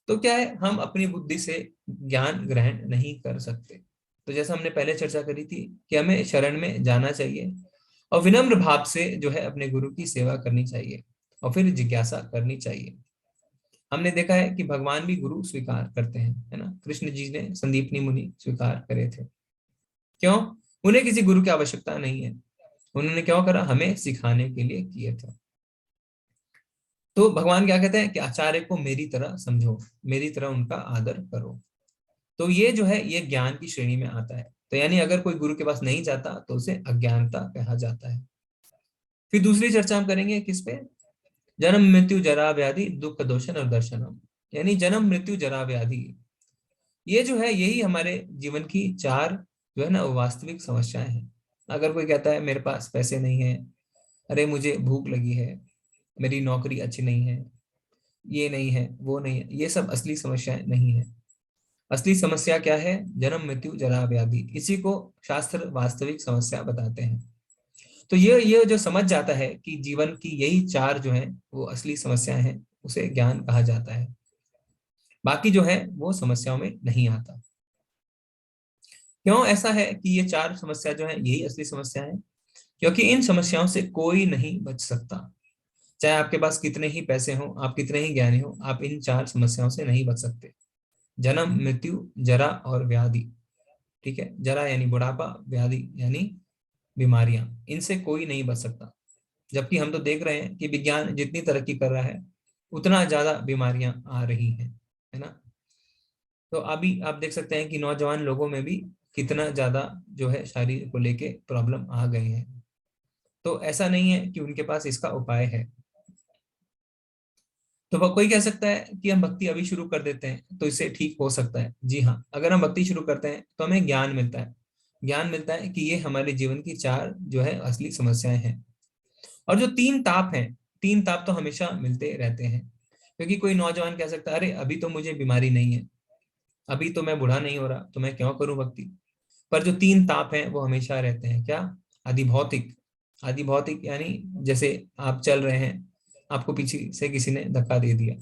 तो क्या है, हम अपनी बुद्धि से ज्ञान ग्रहण नहीं कर सकते। तो जैसा हमने पहले चर्चा करी थी कि हमें शरण में जाना चाहिए और विनम्र भाव से जो है अपने गुरु की सेवा करनी चाहिए और फिर जिज्ञासा करनी चाहिए। हमने देखा है कि भगवान भी गुरु स्वीकार करते हैं, है ना। कृष्ण जी ने संदीपनी मुनि स्वीकार करे थे। क्यों? उन्हें किसी गुरु की आवश्यकता नहीं है। उन्होंने क्यों करा? हमें सिखाने के लिए किए थे। तो भगवान क्या कहते हैं कि आचार्य को मेरी तरह समझो, मेरी तरह उनका आदर करो। तो ये जो है ये ज्ञान की श्रेणी में आता है। तो यानी अगर कोई गुरु के पास नहीं जाता तो उसे अज्ञानता कहा जाता है। फिर दूसरी चर्चा हम करेंगे किस पे? जन्म मृत्यु जरा व्याधि दुख दोषन और दर्शनम। यानी जन्म मृत्यु जरा व्याधि, ये जो है यही हमारे जीवन की चार जो है ना वो वास्तविक समस्याएं हैं। अगर कोई कहता है मेरे पास पैसे नहीं है, अरे मुझे भूख लगी है, मेरी नौकरी अच्छी नहीं है, ये नहीं है, वो नहीं है, ये सब असली समस्याएं नहीं है। असली समस्या क्या है? जन्म मृत्यु जरा व्याधि। इसी को शास्त्र वास्तविक समस्या बताते हैं। तो ये जो समझ जाता है कि जीवन की यही चार जो है वो असली समस्याएं हैं, उसे ज्ञान कहा जाता है। बाकी जो है वो समस्याओं में नहीं आता। क्यों ऐसा है कि ये चार समस्या जो है यही असली समस्या है? क्योंकि इन समस्याओं से कोई नहीं बच सकता। चाहे आपके पास कितने ही पैसे हो, आप कितने ही ज्ञानी हो, आप इन चार समस्याओं से नहीं बच सकते। जन्म मृत्यु जरा और व्याधि। ठीक है, जरा यानी बुढ़ापा, व्याधि यानी बीमारियां, इनसे कोई नहीं बच सकता। जबकि हम तो देख रहे हैं कि विज्ञान जितनी तरक्की कर रहा है उतना ज्यादा बीमारियां आ रही हैं, है ना। तो अभी आप देख सकते हैं कि नौजवान लोगों में भी कितना ज्यादा जो है शरीर को लेके प्रॉब्लम आ गए हैं। तो ऐसा नहीं है कि उनके पास इसका उपाय है। तो वह कोई कह सकता है कि हम भक्ति अभी शुरू कर देते हैं तो इससे ठीक हो सकता है। जी हाँ, अगर हम भक्ति शुरू करते हैं तो हमें ज्ञान मिलता है। ज्ञान मिलता है कि ये हमारे जीवन की चार जो है असली समस्याएं हैं। और जो तीन ताप हैं, तीन ताप तो हमेशा मिलते रहते हैं। क्योंकि कोई नौजवान कह सकता है अरे अभी तो मुझे बीमारी नहीं है, अभी तो मैं बूढ़ा नहीं हो रहा, तो मैं क्यों करूं भक्ति। पर जो तीन ताप हैं वो हमेशा रहते हैं। क्या? आदि भौतिक। आदि भौतिक यानी जैसे आप चल रहे हैं, आपको पीछे से किसी ने धक्का दे दिया,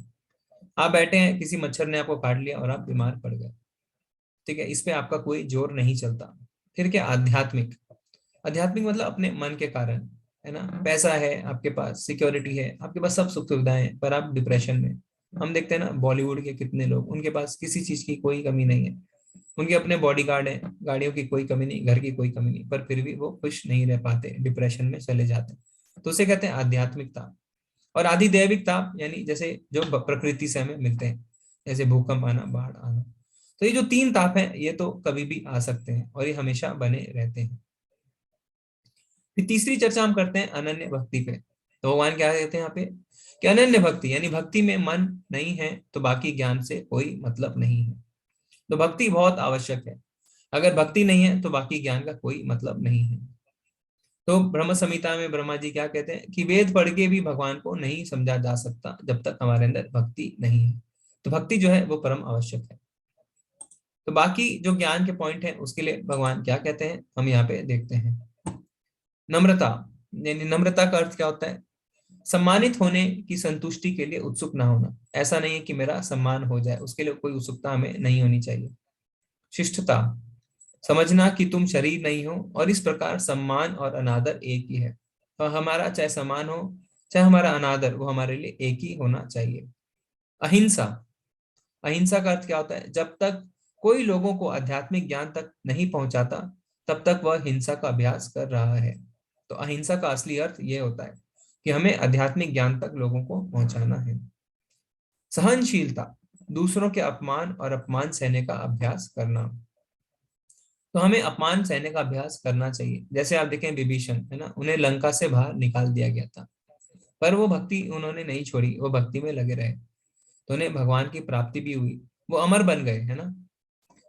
आप बैठे हैं, किसी मच्छर ने आपको काट लिया और आप बीमार पड़ गए। ठीक है, इस पे आपका कोई जोर नहीं चलता। फिर क्या? आध्यात्मिक। आध्यात्मिक मतलब अपने मन के कारण, है ना। पैसा है आपके पास, सिक्योरिटी है आपके पास, सब सुख सुविधाएं हैं, पर आप डिप्रेशन में। हम देखते हैं ना बॉलीवुड के कितने लोग, उनके पास किसी चीज की कोई कमी नहीं है, उनके अपने बॉडीगार्ड हैं, गाड़ियों की कोई कमी नहीं, घर की कोई कमी नहीं, पर फिर भी वो खुश नहीं रह पाते, डिप्रेशन में चले जाते हैं। तो उसे कहते हैं आध्यात्मिकता। और आदि दैविक ताप यानी जैसे जो प्रकृति से हमें मिलते हैं, जैसे भूकंप आना, बाढ़ आना। तो ये जो तीन ताप हैं ये तो कभी भी आ सकते हैं और ये हमेशा बने रहते हैं। फिर तीसरी चर्चा हम करते हैं अनन्य भक्ति पे। तो भगवान क्या कहते हैं यहाँ पे कि अनन्य भक्ति यानी भक्ति में मन नहीं है तो बाकी ज्ञान से कोई मतलब नहीं है। तो भक्ति बहुत आवश्यक है। अगर भक्ति नहीं है तो बाकी ज्ञान का कोई मतलब नहीं है। तो ब्रह्म संहिता में ब्रह्मा जी क्या कहते हैं कि वेद पढ़ के भी भगवान को नहीं समझा जा सकता जब तक हमारे अंदर भक्ति नहीं है। तो भक्ति जो है वो परम आवश्यक है। तो बाकी जो ज्ञान के पॉइंट है उसके लिए भगवान क्या कहते हैं हम यहाँ पे देखते हैं। नम्रता, यानी नम्रता का अर्थ क्या होता है? सम्मानित होने की संतुष्टि के लिए उत्सुक ना होना। ऐसा नहीं है कि मेरा सम्मान हो जाए, उसके लिए कोई उत्सुकता हमें नहीं होनी चाहिए। शिष्टता, समझना कि तुम शरीर नहीं हो और इस प्रकार सम्मान और अनादर एक ही है। तो हमारा चाहे सम्मान हो चाहे हमारा अनादर, वो हमारे लिए एक ही होना चाहिए। अहिंसा, अहिंसा का अर्थ क्या होता है? जब तक कोई लोगों को आध्यात्मिक ज्ञान तक नहीं पहुंचाता तब तक वह हिंसा का अभ्यास कर रहा है। तो अहिंसा का असली अर्थ यह होता है कि हमें आध्यात्मिक ज्ञान तक लोगों को पहुंचाना है। सहनशीलता, दूसरों के अपमान और अपमान सहने का अभ्यास करना। तो हमें अपमान सहने का अभ्यास करना चाहिए। जैसे आप देखें विभीषण, है ना, उन्हें लंका से बाहर निकाल दिया गया था, पर वो भक्ति उन्होंने नहीं छोड़ी, वो भक्ति में लगे रहे, तो उन्हें भगवान की प्राप्ति भी हुई, वो अमर बन गए, है ना।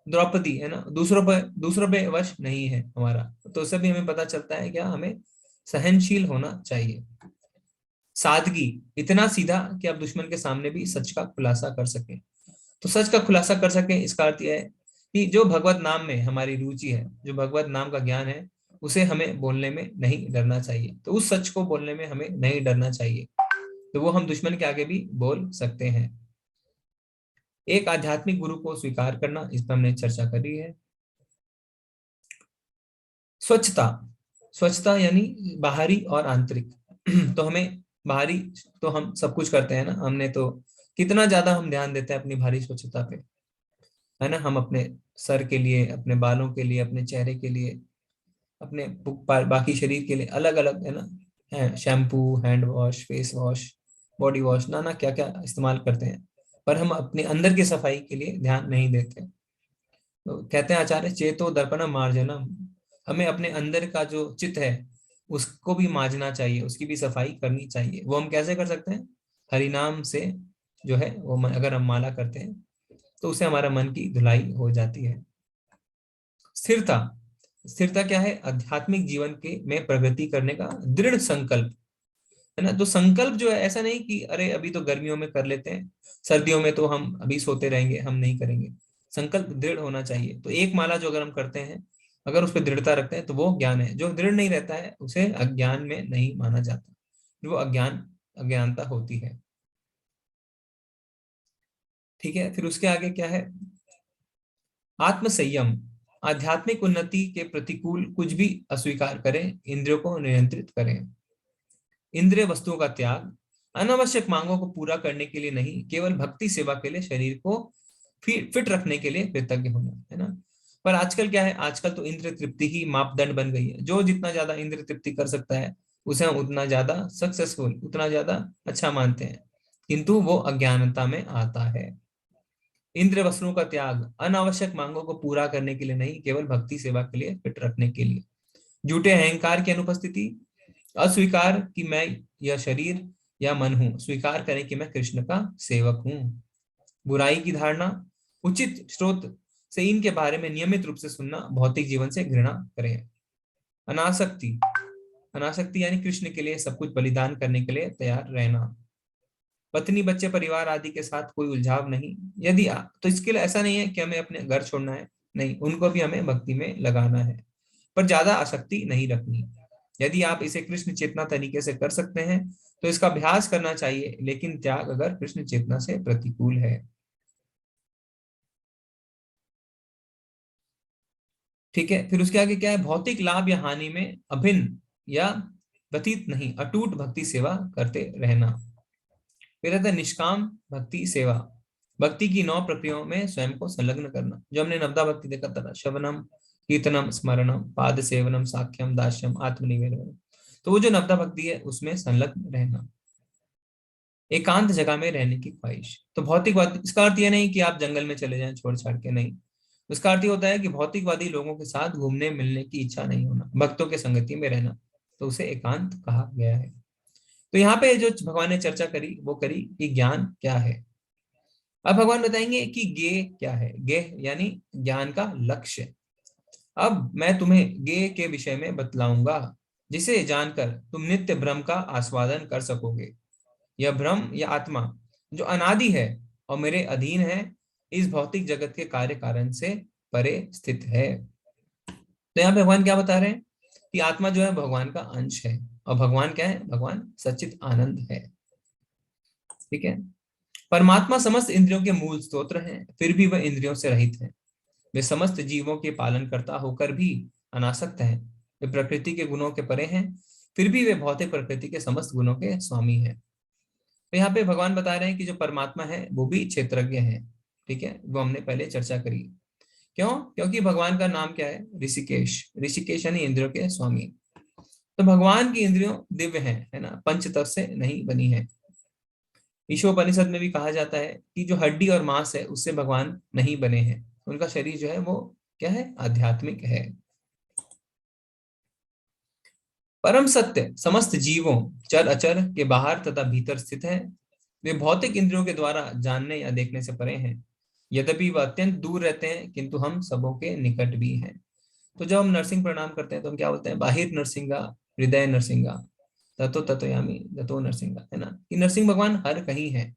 द्रौपदी, है ना, दूसरों पे वश नहीं है हमारा। तो उससे भी हमें पता चलता है क्या हमें सहनशील होना चाहिए। सादगी, इतना सीधा कि आप दुश्मन के सामने भी सच का खुलासा कर सके। तो सच का खुलासा कर सके इसका अर्थ यह है कि जो भगवत नाम में हमारी रुचि है, जो भगवत नाम का ज्ञान है, उसे हमें बोलने में नहीं डरना चाहिए। तो उस सच को बोलने में हमें नहीं डरना चाहिए, तो वो हम दुश्मन के आगे भी बोल सकते हैं। एक आध्यात्मिक गुरु को स्वीकार करना, इस पर हमने चर्चा करी है। स्वच्छता, स्वच्छता यानी बाहरी और आंतरिक। तो हमें बाहरी, तो हम सब कुछ करते हैं ना, हमने तो कितना ज्यादा हम ध्यान देते हैं अपनी बाहरी स्वच्छता पे, है ना। हम अपने सर के लिए, अपने बालों के लिए, अपने चेहरे के लिए, अपने बाकी शरीर के लिए अलग अलग, है ना, है shampoo, hand wash, face wash, body wash, ना ना क्या क्या इस्तेमाल करते हैं, पर हम अपने अंदर की सफाई के लिए ध्यान नहीं देते। तो कहते हैं आचार्य, चेतो दर्पणम मार्जनम, हमें अपने अंदर का जो चित्त है उसको भी मांजना चाहिए, उसकी भी सफाई करनी चाहिए। वो हम कैसे कर सकते हैं? हरि नाम से जो है वो अगर हम माला करते हैं तो उससे हमारा मन की धुलाई हो जाती है। स्थिरता, स्थिरता क्या है? आध्यात्मिक जीवन के में प्रगति करने का दृढ़ संकल्प, है ना। तो संकल्प जो है, ऐसा नहीं कि अरे अभी तो गर्मियों में कर लेते हैं, सर्दियों में तो हम अभी सोते रहेंगे, हम नहीं करेंगे। संकल्प दृढ़ होना चाहिए। तो एक माला जो अगर हम करते हैं, अगर उस पर दृढ़ता रखते हैं तो वो ज्ञान है। जो दृढ़ नहीं रहता है उसे अज्ञान में नहीं माना जाता, वो अज्ञान, अज्ञानता होती है। ठीक है, फिर उसके आगे क्या है? आत्म संयम, आध्यात्मिक उन्नति के प्रतिकूल कुछ भी अस्वीकार करें, इंद्रियों को नियंत्रित करें। इंद्रिय वस्तुओं का त्याग, अनावश्यक मांगों को पूरा करने के लिए नहीं, केवल भक्ति सेवा के लिए, शरीर को फिट रखने के लिए कृतज्ञ होना, है ना। पर आजकल क्या है? आजकल तो इंद्र तृप्ति ही मापदंड बन गई है। जो जितना ज्यादा इंद्र तृप्ति कर सकता है उसे हम उतना ज्यादा सक्सेसफुल, उतना ज्यादा अच्छा मानते हैं, किंतु वो अज्ञानता में आता है। इंद्र वस्त्रों का त्याग, अनावश्यक मांगों को पूरा करने के लिए नहीं, केवल भक्ति सेवा के लिए, फिट रखने के लिए। झूठे अहंकार की अनुपस्थिति, अस्वीकार कि मैं यह शरीर या मन हूं, स्वीकार करें कि मैं कृष्ण का सेवक हूं। बुराई की धारणा, उचित स्रोत से इनके बारे में नियमित रूप से सुनना, भौतिक जीवन से घृणा करें। अनासक्ति, अनासक्ति यानी कृष्ण के लिए सब कुछ बलिदान करने के लिए तैयार रहना। पत्नी, बच्चे, परिवार आदि के साथ कोई उलझाव नहीं। यदि तो इसके लिए ऐसा नहीं है कि हमें अपने घर छोड़ना है, नहीं, उनको भी हमें भक्ति में लगाना है, पर ज्यादा आसक्ति नहीं रखनी। यदि आप इसे कृष्ण चेतना तरीके से कर सकते हैं तो इसका अभ्यास करना चाहिए, लेकिन त्याग अगर कृष्ण चेतना से प्रतिकूल है। ठीक है, फिर उसके आगे क्या है? भौतिक लाभ या हानि में अभिन्न या व्यतीत नहीं, अटूट भक्ति सेवा करते रहना। फिर रहता है निष्काम भक्ति सेवा, भक्ति की 9 प्रक्रियाओं में स्वयं को संलग्न करना। जो हमने नवदा भक्ति देखा था, श्रवणम, कीर्तनम, स्मरणम, पाद सेवनम, साख्यम, दास्यम, आत्मनिवेदनम, तो वो जो नवदा भक्ति है उसमें संलग्न रहना। एकांत जगह में रहने की ख्वाहिश, तो भौतिकवादी, इसका अर्थ यह नहीं कि आप जंगल में चले जाएं छोड़ छाड़ के, नहीं। उसका अर्थ ये होता है कि भौतिकवादी लोगों के साथ घूमने मिलने की इच्छा नहीं होना, भक्तों के संगति में रहना, तो उसे एकांत कहा गया है। तो यहाँ पे जो भगवान ने चर्चा करी वो करी कि ज्ञान क्या है। अब भगवान बताएंगे कि ज्ञेय क्या है। ज्ञेय यानी ज्ञान का लक्ष्य। अब मैं तुम्हें ज्ञेय के विषय में बतलाऊंगा, जिसे जानकर तुम नित्य ब्रह्म का आस्वादन कर सकोगे। यह ब्रह्म या आत्मा जो अनादि है और मेरे अधीन है, इस भौतिक जगत के कार्य कारण से परे स्थित है। तो यहाँ पे भगवान क्या बता रहे हैं कि आत्मा जो है भगवान का अंश है, और भगवान क्या है? भगवान सच्चित आनंद है। ठीक है, परमात्मा समस्त इंद्रियों के मूल स्तोत्र हैं, फिर भी वह इंद्रियों से रहित है। वे समस्त जीवों के पालन करता होकर भी अनासक्त हैं। वे प्रकृति के गुणों के परे हैं, फिर भी वे भौतिक प्रकृति के समस्त गुणों के स्वामी हैं। तो यहाँ पे भगवान बता रहे हैं कि जो परमात्मा है वो भी क्षेत्रज्ञ है। ठीक है, वो हमने पहले चर्चा करी। क्यों? क्योंकि भगवान का नाम क्या है? ऋषिकेश। ऋषिकेश यानी इंद्रियों के स्वामी। तो भगवान की इंद्रियों दिव्य है ना, पंच तत्व से नहीं बनी है। ईशोपनिषद में भी कहा जाता है कि जो हड्डी और मांस है उससे भगवान नहीं बने हैं, उनका शरीर जो है वो क्या है? आध्यात्मिक है। परम सत्य समस्त जीवों, चर अचर के बाहर तथा भीतर स्थित है। वे भौतिक इंद्रियों के द्वारा जानने या देखने से परे हैं। यद्यपि वह अत्यंत दूर रहते हैं, किंतु हम सबों के निकट भी हैं। तो जब हम नरसिंह प्रणाम करते हैं तो हम क्या बोलते हैं? बाहिर नरसिंगा, हृदय नरसिंगा। ततो ततोयामी ततो नरसिंह, है ना, कि नरसिंह भगवान हर कहीं है।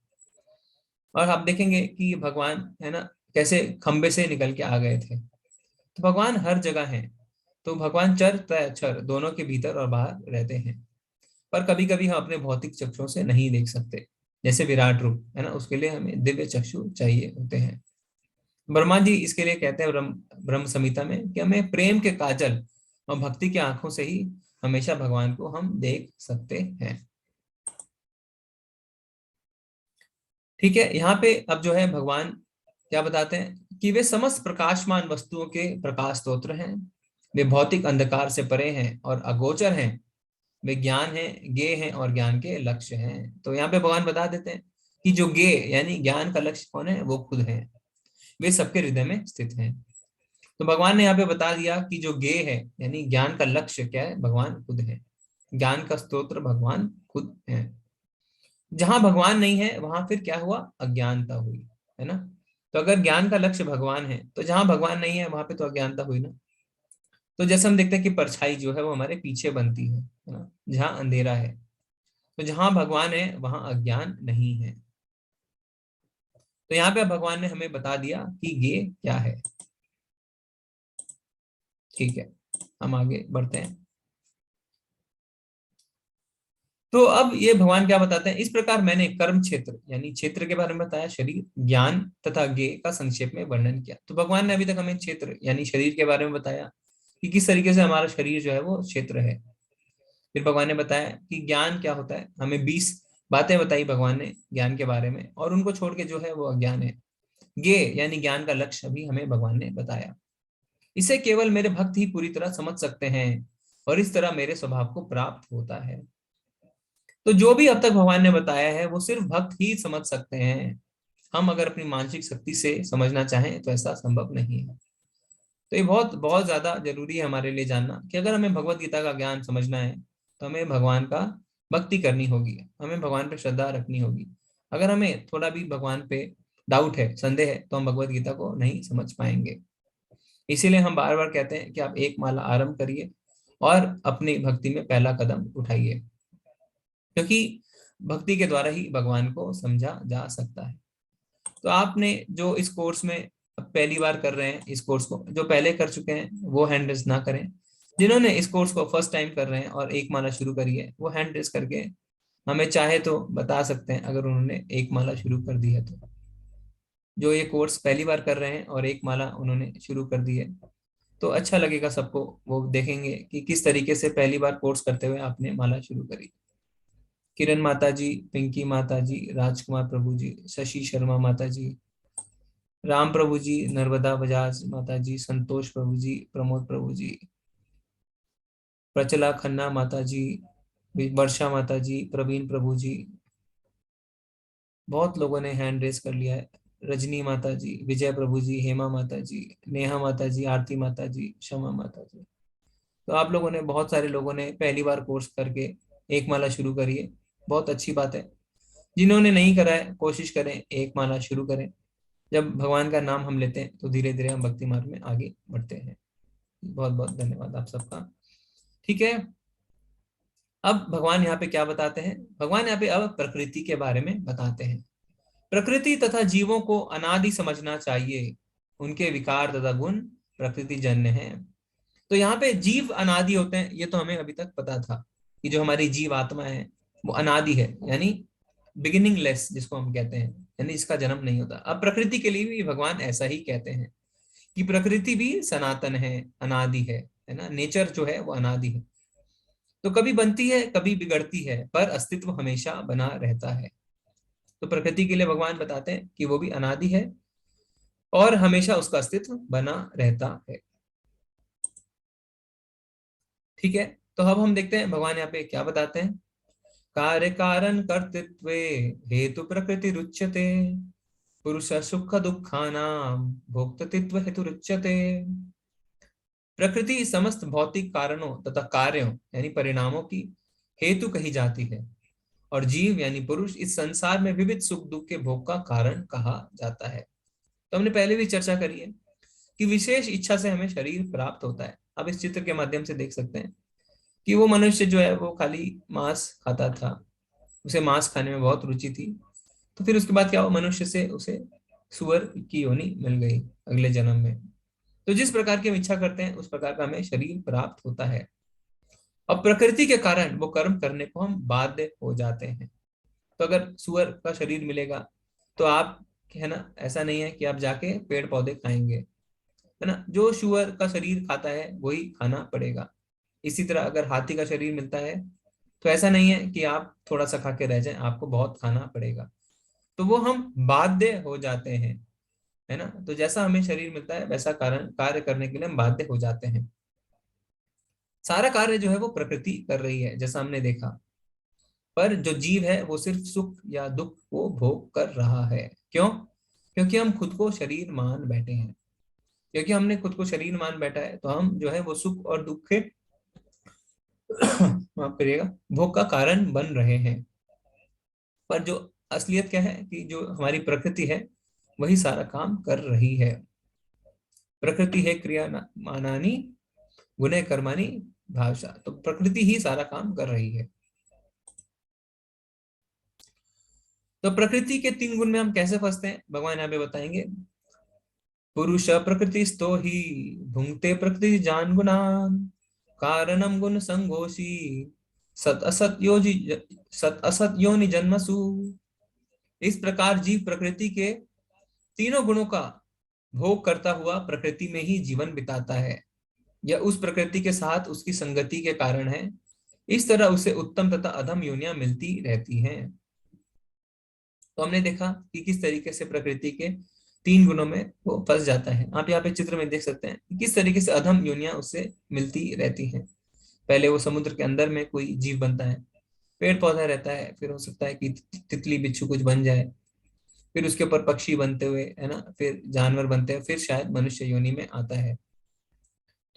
और आप देखेंगे कि भगवान, है ना, कैसे खंबे से निकल के आ गए थे। तो भगवान हर जगह है। तो भगवान चर तय अक्षर दोनों के भीतर और बाहर रहते हैं। पर कभी कभी हम अपने भौतिक चक्षुओं से नहीं देख सकते, जैसे विराट रूप, है ना, उसके लिए हमें दिव्य चक्षु चाहिए होते हैं। ब्रह्मा जी इसके लिए कहते हैं ब्रह्म ब्रह्म संहिता में कि हमें प्रेम के काजल और भक्ति की आंखों से ही हमेशा भगवान को हम देख सकते हैं। ठीक है, यहाँ पे अब जो है भगवान क्या बताते हैं कि वे समस्त प्रकाशमान वस्तुओं के प्रकाश स्तोत्र हैं। वे भौतिक अंधकार से परे हैं और अगोचर हैं। वे ज्ञान है, गे हैं और ज्ञान के लक्ष्य हैं। तो यहाँ पे भगवान बता देते हैं कि जो गे यानी ज्ञान का लक्ष्य कौन है, वो खुद है। वे सबके हृदय में स्थित हैं। तो भगवान ने यहाँ पे बता दिया कि जो गे है यानी ज्ञान का लक्ष्य क्या है, भगवान खुद है। ज्ञान का स्तोत्र भगवान खुद है। जहां भगवान नहीं है वहां फिर क्या हुआ, अज्ञानता हुई, है ना। तो अगर ज्ञान का लक्ष्य भगवान है तो जहां भगवान नहीं है वहां पे तो अज्ञानता हुई ना। तो जैसे हम देखते हैं कि परछाई जो है वो हमारे पीछे बनती है ना, जहां अंधेरा है। तो जहां भगवान है वहां अज्ञान नहीं है। तो यहाँ पे भगवान ने हमें बता दिया कि ये क्या है। ठीक है, हम आगे बढ़ते हैं। तो अब ये भगवान क्या बताते हैं, इस प्रकार मैंने कर्म क्षेत्र यानी क्षेत्र के बारे में बताया, शरीर, ज्ञान तथा ज्ञे का संक्षेप में वर्णन किया। तो भगवान ने अभी तक हमें क्षेत्र यानी शरीर के बारे में बताया कि किस तरीके से हमारा शरीर जो है वो क्षेत्र है। फिर भगवान ने बताया कि ज्ञान क्या होता है, हमें 20 बातें बताई भगवान ने ज्ञान के बारे में, और उनको छोड़ के जो है वो अज्ञान है। ज्ञे यानी ज्ञान का लक्ष्य भी हमें भगवान ने बताया। इसे केवल मेरे भक्त ही पूरी तरह समझ सकते हैं और इस तरह मेरे स्वभाव को प्राप्त होता है। तो जो भी अब तक भगवान ने बताया है वो सिर्फ भक्त ही समझ सकते हैं। हम अगर अपनी मानसिक शक्ति से समझना चाहें तो ऐसा संभव नहीं है। तो ये बहुत बहुत ज्यादा जरूरी है हमारे लिए जानना कि अगर हमें भगवत गीता का ज्ञान समझना है तो हमें भगवान का भक्ति करनी होगी, हमें भगवान पे श्रद्धा रखनी होगी। अगर हमें थोड़ा भी भगवान पे डाउट है, संदेह है, तो हम भगवत गीता को नहीं समझ पाएंगे। इसीलिए हम बार बार कहते हैं कि आप एक माला आरंभ करिए और अपनी भक्ति में पहला कदम उठाइए, क्योंकि भक्ति के द्वारा ही भगवान को समझा जा सकता है। तो आपने जो इस कोर्स में पहली बार कर रहे हैं, इस कोर्स को जो पहले कर चुके हैं वो हैंड रेस ना करें। जिन्होंने इस कोर्स को फर्स्ट टाइम कर रहे हैं और एक माला शुरू करी है वो हैंड रेस करके हमें चाहे तो बता सकते हैं, अगर उन्होंने एक माला शुरू कर दी है तो। जो ये कोर्स पहली बार कर रहे हैं और एक माला उन्होंने शुरू कर दी है, तो अच्छा लगेगा सबको। वो देखेंगे कि किस तरीके से पहली बार कोर्स करते हुए आपने माला शुरू करी। किरण माता जी, पिंकी माता जी, राजकुमार प्रभु जी, शशि शर्मा माता जी, राम प्रभु जी, नर्मदा बजाज माता जी, संतोष प्रभु जी, प्रमोद प्रभु जी, प्रचला खन्ना माता जी, वर्षा माता जी, प्रवीण प्रभु जी, बहुत लोगों ने हैंड रेस कर लिया है। रजनी माता जी, विजय प्रभु जी, हेमा माता जी, नेहा माता जी, आरती माता जी, क्षमा माता जी। तो आप लोगों ने, बहुत सारे लोगों ने पहली बार कोर्स करके एक माला शुरू करी है, बहुत अच्छी बात है। जिन्होंने नहीं करा है कोशिश करें, एक माला शुरू करें। जब भगवान का नाम हम लेते हैं तो धीरे धीरे हम भक्ति मार्ग में आगे बढ़ते हैं। बहुत बहुत धन्यवाद आप सबका। ठीक है, अब भगवान यहाँ पे क्या बताते हैं, भगवान यहाँ पे अब प्रकृति के बारे में बताते हैं। प्रकृति तथा जीवों को अनादि समझना चाहिए, उनके विकार तथा गुण प्रकृति जन्य हैं। तो यहाँ पे जीव अनादि होते हैं, ये तो हमें अभी तक पता था कि जो हमारी जीव आत्मा है वो अनादि है, यानी बिगिनिंग लेस जिसको हम कहते हैं, यानी इसका जन्म नहीं होता। अब प्रकृति के लिए भी भगवान ऐसा ही कहते हैं कि प्रकृति भी सनातन है, अनादि है ना, नेचर जो है वो अनादि है। तो कभी बनती है कभी बिगड़ती है, पर अस्तित्व हमेशा बना रहता है। तो प्रकृति के लिए भगवान बताते हैं कि वो भी अनादि है और हमेशा उसका अस्तित्व बना रहता है। ठीक है, तो अब हम देखते हैं भगवान यहाँ पे क्या बताते हैं। कार्य कारण कर्तृत्व हेतु प्रकृति रुच्यते, पुरुष सुख दुखानाम भोक्तृत्व हेतु रुच्यते। प्रकृति समस्त भौतिक कारणों तथा कार्यों यानी परिणामों की हेतु कही जाती है, और जीव यानी पुरुष इस संसार में विविध सुख दुख के भोग का कारण कहा जाता है। तो हमने पहले भी चर्चा करी है कि विशेष इच्छा से हमें शरीर प्राप्त होता है। अब इस चित्र के माध्यम से देख सकते हैं कि वो मनुष्य जो है वो खाली मांस खाता था, उसे मांस खाने में बहुत रुचि थी। तो फिर उसके बाद क्या हुआ, मनुष्य से उसे सुअर की योनि मिल गई अगले जन्म में। तो जिस प्रकार की हम इच्छा करते हैं उस प्रकार का हमें शरीर प्राप्त होता है। अब प्रकृति के कारण वो कर्म करने को हम बाध्य हो जाते हैं। तो अगर सुअर का शरीर मिलेगा तो आप, है ना, ऐसा नहीं है कि आप जाके पेड़ पौधे खाएंगे, है ना, जो सुअर का शरीर खाता है वही खाना पड़ेगा। इसी तरह अगर हाथी का शरीर मिलता है तो ऐसा नहीं है कि आप थोड़ा सा खा के रह जाएं, आपको बहुत खाना पड़ेगा। तो वो हम बाध्य हो जाते हैं, है ना। तो जैसा हमें शरीर मिलता है वैसा कारण कार्य करने के लिए हम बाध्य हो जाते हैं। सारा कार्य जो है वो प्रकृति कर रही है जैसा हमने देखा, पर जो जीव है वो सिर्फ सुख या दुख को भोग कर रहा है। क्यों? क्योंकि हम खुद को शरीर मान बैठे हैं। क्योंकि हमने खुद को शरीर मान बैठा है तो हम जो है वो सुख और दुख के माफ करिएगा, भोग का कारण बन रहे हैं। पर जो असलियत क्या है कि जो हमारी प्रकृति है वही सारा काम कर रही है। प्रकृति है क्रिया मानानी गुणे कर्मानी भाषा, तो प्रकृति ही सारा काम कर रही है। तो प्रकृति के 3 गुण में हम कैसे फंसते हैं भगवान यहाँ पे बताएंगे। पुरुष प्रकृतिस्थो ही भुंक्ते प्रकृति जान गुणान कारणम गुण संगोषी सत असत योनि सत असत योनि जन्मसु। इस प्रकार जीव प्रकृति के तीनों गुणों का भोग करता हुआ प्रकृति में ही जीवन बिताता है। यह उस प्रकृति के साथ उसकी संगति के कारण है। इस तरह उसे उत्तम तथा अधम योनियां मिलती रहती हैं। तो हमने देखा कि किस तरीके से प्रकृति के 3 गुणों में वो फंस जाता है। आप यहाँ पे चित्र में देख सकते हैं कि किस तरीके से अधम योनियां उससे मिलती रहती हैं। पहले वो समुद्र के अंदर में कोई जीव बनता है, पेड़ पौधा रहता है, फिर हो सकता है कि तितली बिच्छू कुछ बन जाए, फिर उसके ऊपर पक्षी बनते हुए, है ना, फिर जानवर बनते हैं, फिर शायद मनुष्य योनि में आता है।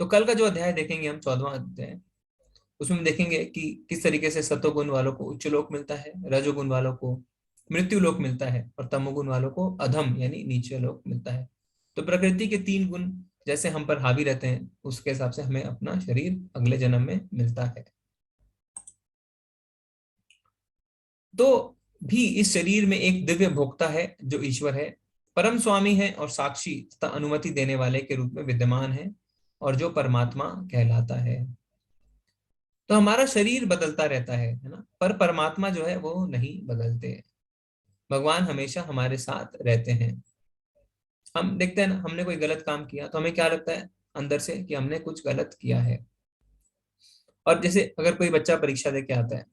तो कल का जो अध्याय देखेंगे हम, 14वां अध्याय, उसमें देखेंगे कि किस तरीके से सतोगुण वालों को उच्च लोक मिलता है, रजोगुण वालों को मृत्यु लोक मिलता है और तमोगुण वालों को अधम यानी नीचे लोक मिलता है। तो प्रकृति के 3 गुण जैसे हम पर हावी रहते हैं उसके हिसाब से हमें अपना शरीर अगले जन्म में मिलता है। तो भी इस शरीर में एक दिव्य भोक्ता है जो ईश्वर है, परम स्वामी है और साक्षी तथा अनुमति देने वाले के रूप में विद्यमान है और जो परमात्मा कहलाता है। तो हमारा शरीर बदलता रहता है ना, पर परमात्मा जो है वो नहीं बदलते। भगवान हमेशा हमारे साथ रहते हैं। हम देखते हैं ना, हमने कोई गलत काम किया तो हमें क्या लगता है अंदर से कि हमने कुछ गलत किया है। और जैसे अगर कोई बच्चा परीक्षा दे के आता है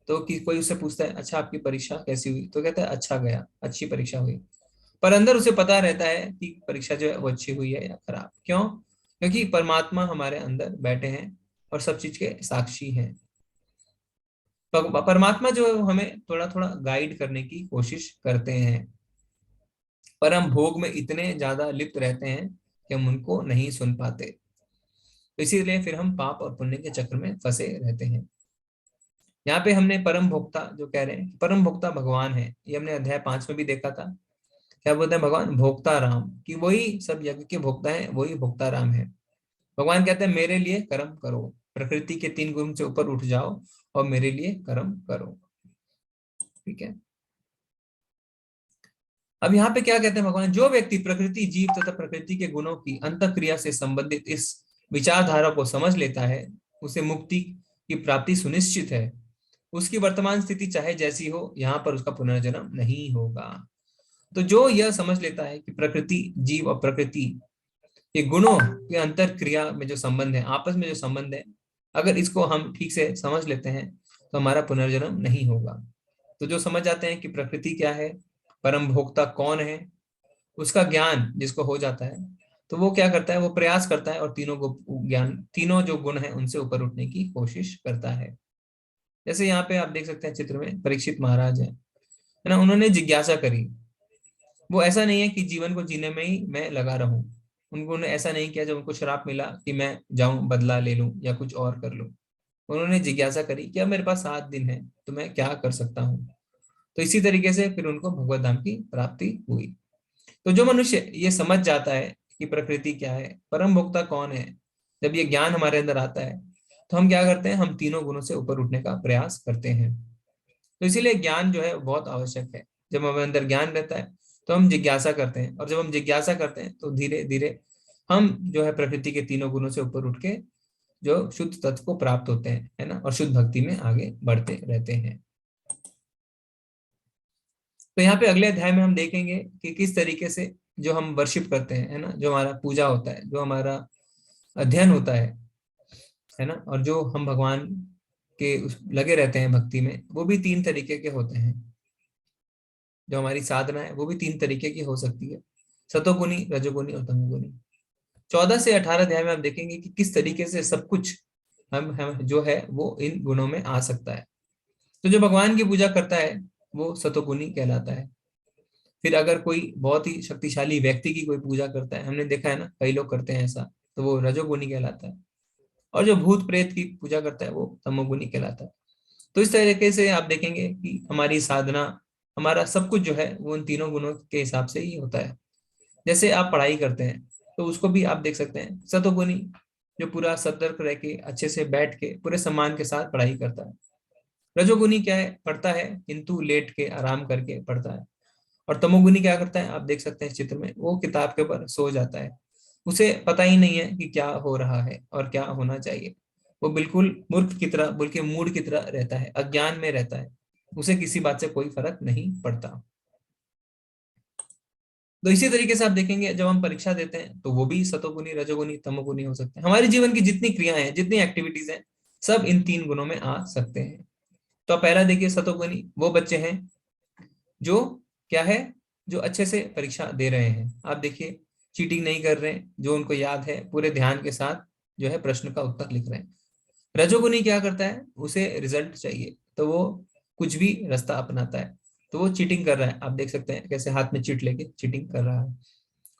तो कि कोई उससे पूछता है अच्छा आपकी परीक्षा कैसी हुई, तो कहता है अच्छा गया, अच्छी परीक्षा हुई। पर अंदर उसे पता रहता है कि परीक्षा जो है वो अच्छी हुई है या खराब। क्यों? क्योंकि परमात्मा हमारे अंदर बैठे हैं और सब चीज के साक्षी हैं। परमात्मा जो है वो हमें थोड़ा थोड़ा गाइड करने की कोशिश करते हैं, पर हम भोग में इतने ज्यादा लिप्त रहते हैं कि हम उनको नहीं सुन पाते। इसीलिए फिर हम पाप और पुण्य के चक्र में फंसे रहते हैं। यहाँ पे हमने परम भोक्ता जो कह रहे हैं, परम भोक्ता भगवान है, ये हमने अध्याय 5 में भी देखा था। क्या बोलते हैं भगवान? भोक्ता राम, कि वही सब यज्ञ के भोक्ता है, वही भोक्ता राम है। भगवान कहते हैं मेरे लिए कर्म करो, प्रकृति के 3 गुण से ऊपर उठ जाओ और मेरे लिए कर्म करो। ठीक है। अब यहाँ पे क्या कहते हैं भगवान, जो व्यक्ति प्रकृति जीव तथा प्रकृति के गुणों की अंतःक्रिया से संबंधित इस विचारधारा को समझ लेता है उसे मुक्ति की प्राप्ति सुनिश्चित है। उसकी वर्तमान स्थिति चाहे जैसी हो, यहाँ पर उसका पुनर्जन्म नहीं होगा। तो जो यह समझ लेता है कि प्रकृति जीव और प्रकृति के गुणों के अंतर क्रिया में जो संबंध है, आपस में जो संबंध है, अगर इसको हम ठीक से समझ लेते हैं तो हमारा पुनर्जन्म नहीं होगा। तो जो समझ जाते हैं कि प्रकृति क्या है, परम भोक्ता कौन है, उसका ज्ञान जिसको हो जाता है, तो वो क्या करता है, वो प्रयास करता है और तीनों जो गुण है उनसे ऊपर उठने की कोशिश करता है। जैसे यहाँ पे आप देख सकते हैं चित्र में परीक्षित महाराज है ना, उन्होंने जिज्ञासा करी। वो ऐसा नहीं है कि जीवन को जीने में ही मैं लगा रहूं। उन्होंने ऐसा नहीं किया जब उनको श्राप मिला कि मैं जाऊं बदला ले लूं या कुछ और कर लूं। उन्होंने जिज्ञासा करी कि अब मेरे पास 7 दिन है तो मैं क्या कर सकता हूँ। तो इसी तरीके से फिर उनको भगवत धाम की प्राप्ति हुई। तो जो मनुष्य ये समझ जाता है कि प्रकृति क्या है, परम भोक्ता कौन है, जब ये ज्ञान हमारे अंदर आता है तो हम क्या करते हैं, हम तीनों गुणों से ऊपर उठने का प्रयास करते हैं। तो इसीलिए ज्ञान जो है बहुत आवश्यक है। जब हमारे अंदर ज्ञान रहता है तो हम जिज्ञासा करते हैं, और जब हम जिज्ञासा करते हैं तो धीरे धीरे हम जो है प्रकृति के तीनों गुणों से ऊपर उठ के जो शुद्ध तत्व को प्राप्त होते हैं, है ना, और शुद्ध भक्ति में आगे बढ़ते रहते हैं। तो यहाँ पे अगले अध्याय में हम देखेंगे कि किस तरीके से जो हम वर्शिप करते हैं, है ना, जो हमारा पूजा होता है, जो हमारा अध्ययन होता है ना, और जो हम भगवान के लगे रहते हैं भक्ति में, वो भी तीन तरीके के होते हैं। जो हमारी साधना है वो भी तीन तरीके की हो सकती है, सतोगुनी, रजोगुनी और तमोगुनी। 14 से 18 अध्याय में आप देखेंगे कि किस तरीके से सब कुछ हम जो है वो इन गुणों में आ सकता है। तो जो भगवान की पूजा करता है वो सतोगुनी कहलाता है। फिर अगर कोई बहुत ही शक्तिशाली व्यक्ति की कोई पूजा करता है, हमने देखा है ना, कई लोग करते हैं ऐसा, तो वो रजोगुनी कहलाता है। और जो भूत प्रेत की पूजा करता है वो तमोगुनी कहलाता है। तो इस तरीके से आप देखेंगे कि हमारी साधना, हमारा सब कुछ जो है वो इन तीनों गुणों के हिसाब से ही होता है। जैसे आप पढ़ाई करते हैं तो उसको भी आप देख सकते हैं, सतोगुनी जो पूरा सतर्क रह के अच्छे से बैठ के पूरे सम्मान के साथ पढ़ाई करता है। रजोगुनी क्या है, पढ़ता है किंतु लेट के आराम करके पढ़ता है। और तमोगुनी क्या करता है, आप देख सकते हैं इस चित्र में, वो किताब के ऊपर सो जाता है। उसे पता ही नहीं है कि क्या हो रहा है और क्या होना चाहिए। वो बिल्कुल मूर्ख की तरह, बल्कि मूड की तरह रहता है, अज्ञान में रहता है। उसे किसी बात से कोई फर्क नहीं पड़ता। तो इसी तरीके से आप देखेंगे जब हम परीक्षा देते हैं तो वो भी सतोगुनी, रजोगुनी, तमोगुनी हो सकते हैं। हमारे जीवन की जितनी क्रियाएं हैं, जितनी एक्टिविटीज हैं, सब इन तीन गुणों में आ सकते हैं। तो आप पहला देखिए, सतोगुनी वो बच्चे हैं जो क्या है, जो अच्छे से परीक्षा दे रहे हैं। आप देखिए, चीटिंग नहीं कर रहे हैं, जो उनको याद है पूरे ध्यान के साथ जो है प्रश्न का उत्तर लिख रहे हैं। रजोगुनी क्या करता है, उसे रिजल्ट चाहिए तो वो कुछ भी रास्ता अपनाता है, तो वो चीटिंग कर रहा है। आप देख सकते हैं कैसे हाथ में चीट लेके चीटिंग कर रहा है।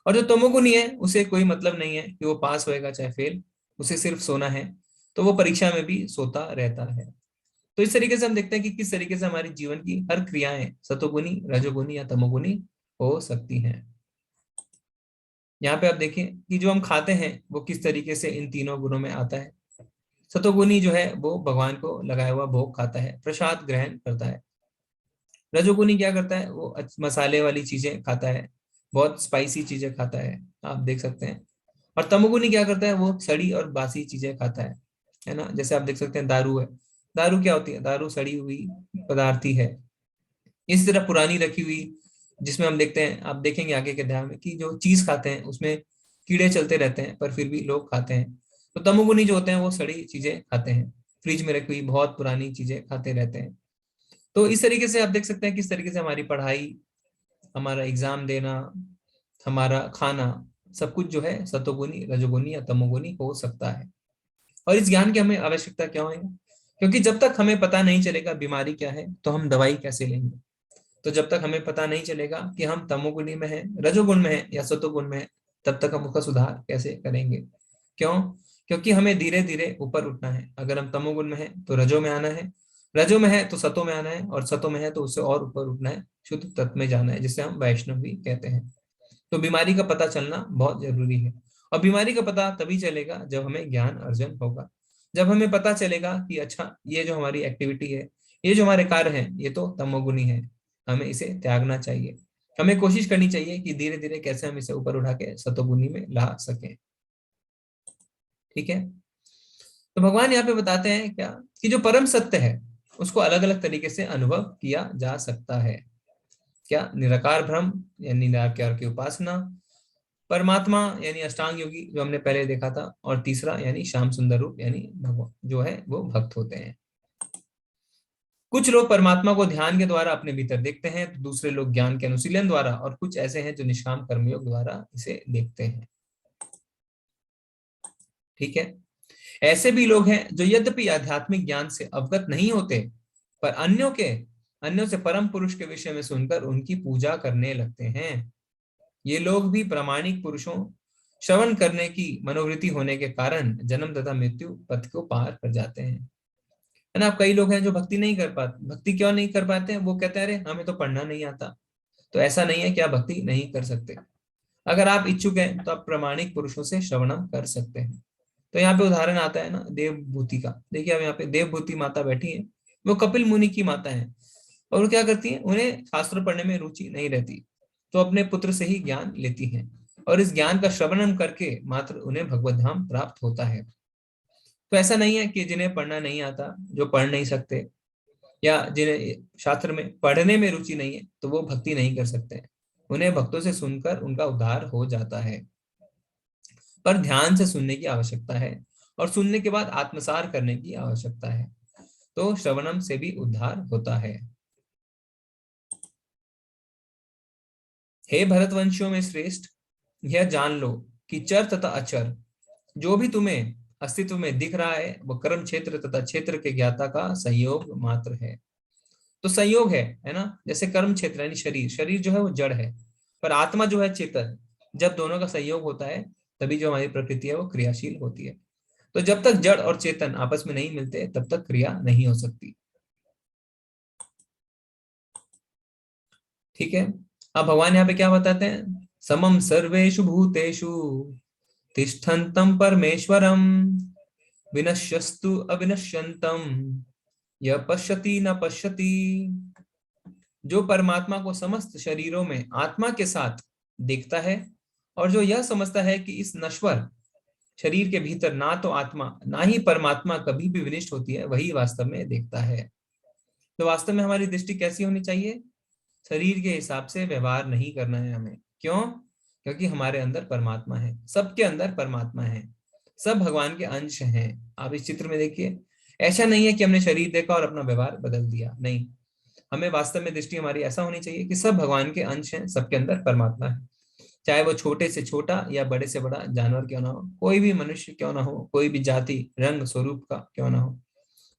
और जो तमोगुनी है, उसे कोई मतलब नहीं है कि वो पास होएगा चाहे फेल, उसे सिर्फ सोना है, तो वो परीक्षा में भी सोता रहता है। तो इस तरीके से हम देखते हैं कि किस तरीके से हमारी जीवन की हर क्रियाएं सतोगुनी, रजोगुनी या तमोगुनी हो सकती हैं। यहाँ पे आप देखें कि जो हम खाते हैं वो किस तरीके से इन तीनों गुणों में आता है। सतोगुनी जो है वो भगवान को लगाया हुआ भोग खाता है, प्रसाद ग्रहण करता है। रजोगुनी क्या करता है, वो मसाले वाली चीजें खाता है, बहुत स्पाइसी चीजें खाता है, आप देख सकते हैं। और तमोगुनी क्या करता है, वो सड़ी और बासी चीजें खाता है ना। जैसे आप देख सकते हैं दारू है, दारू क्या होती है, दारू सड़ी हुई पदार्थ ही है। इसी तरह पुरानी रखी हुई, जिसमें हम देखते हैं, आप देखेंगे आगे के अध्याय में कि जो चीज खाते हैं उसमें कीड़े चलते रहते हैं, पर फिर भी लोग खाते हैं। तो तमोगुनी जो होते हैं वो सड़ी चीजें खाते हैं, फ्रिज में रखी हुई बहुत पुरानी चीजें खाते रहते हैं। तो इस तरीके से आप देख सकते हैं किस तरीके से हमारी पढ़ाई, हमारा एग्जाम देना, हमारा खाना, सब कुछ जो है सतोगुनी, रजोगुनी या तमोगुनी हो सकता है। और इस ज्ञान की हमें आवश्यकता क्यों है, क्योंकि जब तक हमें पता नहीं चलेगा बीमारी क्या है तो हम दवाई कैसे लेंगे। तो जब तक हमें पता नहीं चलेगा कि हम तमोगुणी में हैं, रजोगुण में हैं या सतोगुण में हैं, तब तक हम उसका सुधार कैसे करेंगे। क्यों, क्योंकि हमें धीरे धीरे ऊपर उठना है। अगर हम तमोगुण में हैं तो रजो में आना है, रजो में है तो सतो में आना है, और सतो में है तो उससे और ऊपर उठना है, शुद्ध तत्व में जाना है, जिसे हम वैष्णव भी कहते हैं। तो बीमारी का पता चलना बहुत जरूरी है। और बीमारी का पता तभी चलेगा जब हमें ज्ञान अर्जन होगा। जब हमें पता चलेगा कि अच्छा, ये जो हमारी एक्टिविटी है, ये जो हमारे कार्य हैं, ये तो तमोगुणी है, हमें इसे त्यागना चाहिए। हमें कोशिश करनी चाहिए कि धीरे धीरे कैसे हम इसे ऊपर उठा के सतोगुणी में ला सकें। ठीक है। तो भगवान यहाँ पे बताते हैं क्या, कि जो परम सत्य है उसको अलग अलग तरीके से अनुभव किया जा सकता है। क्या, निराकार ब्रह्म यानी निराकार की उपासना, परमात्मा यानी अष्टांग योगी जो हमने पहले देखा था, और तीसरा यानी श्याम सुंदर रूप यानी भगवान जो है वो भक्त होते हैं। कुछ लोग परमात्मा को ध्यान के द्वारा अपने भीतर देखते हैं, तो दूसरे लोग ज्ञान के अनुशीलन द्वारा, और कुछ ऐसे हैं जो निष्काम कर्मयोग द्वारा इसे देखते हैं। ठीक है। ऐसे भी लोग हैं जो यद्यपि आध्यात्मिक ज्ञान से अवगत नहीं होते, पर अन्यों से परम पुरुष के विषय में सुनकर उनकी पूजा करने लगते हैं। ये लोग भी प्रामाणिक पुरुषों श्रवण करने की मनोवृत्ति होने के कारण जन्म तथा मृत्यु पथ को पार कर जाते हैं। है ना। अब कई लोग हैं जो भक्ति नहीं कर पाते। भक्ति क्यों नहीं कर पाते हैं, वो कहते हैं अरे हमें तो पढ़ना नहीं आता। तो ऐसा नहीं है कि आप भक्ति नहीं कर सकते। अगर आप इच्छुक हैं तो आप प्रामाणिक पुरुषों से श्रवणम कर सकते हैं। तो यहाँ पे उदाहरण आता है ना देवभूति का। देखिए अब यहाँ पे देवभूति माता बैठी है, वो कपिल मुनि की माता है, और वो क्या करती है, उन्हें शास्त्र पढ़ने में रुचि नहीं रहती, तो अपने पुत्र से ही ज्ञान लेती हैं, और इस ज्ञान का श्रवणम करके मात्र उन्हें भगवत धाम प्राप्त होता है। तो ऐसा नहीं है कि जिन्हें पढ़ना नहीं आता, जो पढ़ नहीं सकते, या जिन्हें शास्त्र में पढ़ने में रुचि नहीं है, तो वो भक्ति नहीं कर सकते। उन्हें भक्तों से सुनकर उनका उद्धार हो जाता है, पर ध्यान से सुनने की आवश्यकता है, और सुनने के बाद आत्मसार करने की आवश्यकता है। तो श्रवणम से भी उद्धार होता है। हे भरतवंशियों में श्रेष्ठ, यह जान लो कि चर तथा अचर जो भी तुम्हें अस्तित्व में दिख रहा है, वह कर्म क्षेत्र तथा क्षेत्र के ज्ञाता का संयोग मात्र है। तो संयोग है ना, जैसे कर्म क्षेत्र यानी शरीर, शरीर जो है वो जड़ है, पर आत्मा जो है चेतन है। जब दोनों का संयोग होता है तभी जो हमारी प्रकृति है वो क्रियाशील होती है। तो जब तक जड़ और चेतन आपस में नहीं मिलते तब तक क्रिया नहीं हो सकती। ठीक है, अब भगवान यहाँ पे क्या बताते हैं, समम सर्वेषु भूतेषु तिष्ठन्तं परमेश्वरम विनश्यस्तु अविनश्यंतम यह पश्यति न पश्यति। जो परमात्मा को समस्त शरीरों में आत्मा के साथ देखता है, और जो यह समझता है कि इस नश्वर शरीर के भीतर ना तो आत्मा ना ही परमात्मा कभी भी विनिष्ट होती है, वही वास्तव में देखता है। तो वास्तव में हमारी दृष्टि कैसी होनी चाहिए, शरीर के हिसाब से व्यवहार नहीं करना है हमें। क्यों? क्योंकि हमारे अंदर परमात्मा है, सबके अंदर परमात्मा है, सब भगवान के अंश हैं। आप इस चित्र में देखिए, ऐसा नहीं है कि हमने शरीर देखा और अपना व्यवहार बदल दिया, नहीं। हमें वास्तव में दृष्टि हमारी ऐसा होनी चाहिए कि सब भगवान के अंश हैं, सबके अंदर परमात्मा है। चाहे वो छोटे से छोटा या बड़े से बड़ा जानवर क्यों ना हो, कोई भी मनुष्य क्यों ना हो, कोई भी जाति रंग स्वरूप का क्यों ना हो,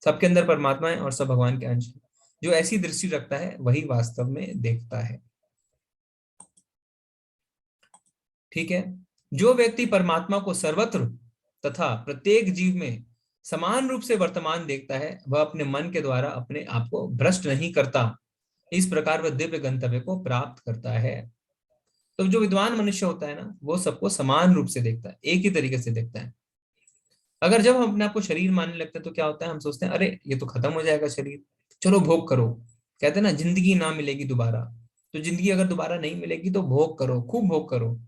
सबके अंदर परमात्मा है और सब भगवान के अंश है। जो ऐसी दृष्टि रखता है वही वास्तव में देखता है। ठीक है, जो व्यक्ति परमात्मा को सर्वत्र तथा प्रत्येक जीव में समान रूप से वर्तमान देखता है, वह अपने मन के द्वारा अपने आप को भ्रष्ट नहीं करता। इस प्रकार वह दिव्य गंतव्य को प्राप्त करता है। तो जो विद्वान मनुष्य होता है ना, वो सबको समान रूप से देखता है, एक ही तरीके से देखता है। अगर जब हम अपने आप को शरीर मानने लगते हैं तो क्या होता है, हम सोचते हैं अरे ये तो खत्म हो जाएगा शरीर, चलो भोग करो। कहते हैं ना जिंदगी ना मिलेगी दोबारा, तो जिंदगी अगर दोबारा नहीं मिलेगी तो भोग करो, खूब भोग करो।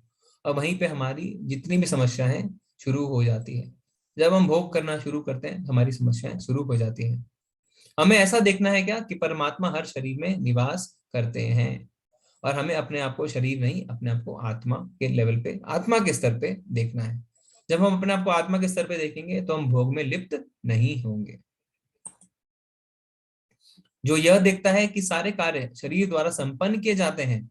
और वहीं पे हमारी जितनी भी समस्या है शुरू हो जाती है। जब हम भोग करना शुरू करते हैं हमारी समस्याएं शुरू हो जाती हैं। हमें ऐसा देखना है क्या कि परमात्मा हर शरीर में निवास करते हैं, और हमें अपने आप को शरीर नहीं, अपने आप को आत्मा के लेवल पे, आत्मा के स्तर पे देखना है। जब हम अपने आप को आत्मा के स्तर पे देखेंगे तो हम भोग में लिप्त नहीं होंगे। जो यह देखता है कि सारे कार्य शरीर द्वारा संपन्न किए जाते हैं,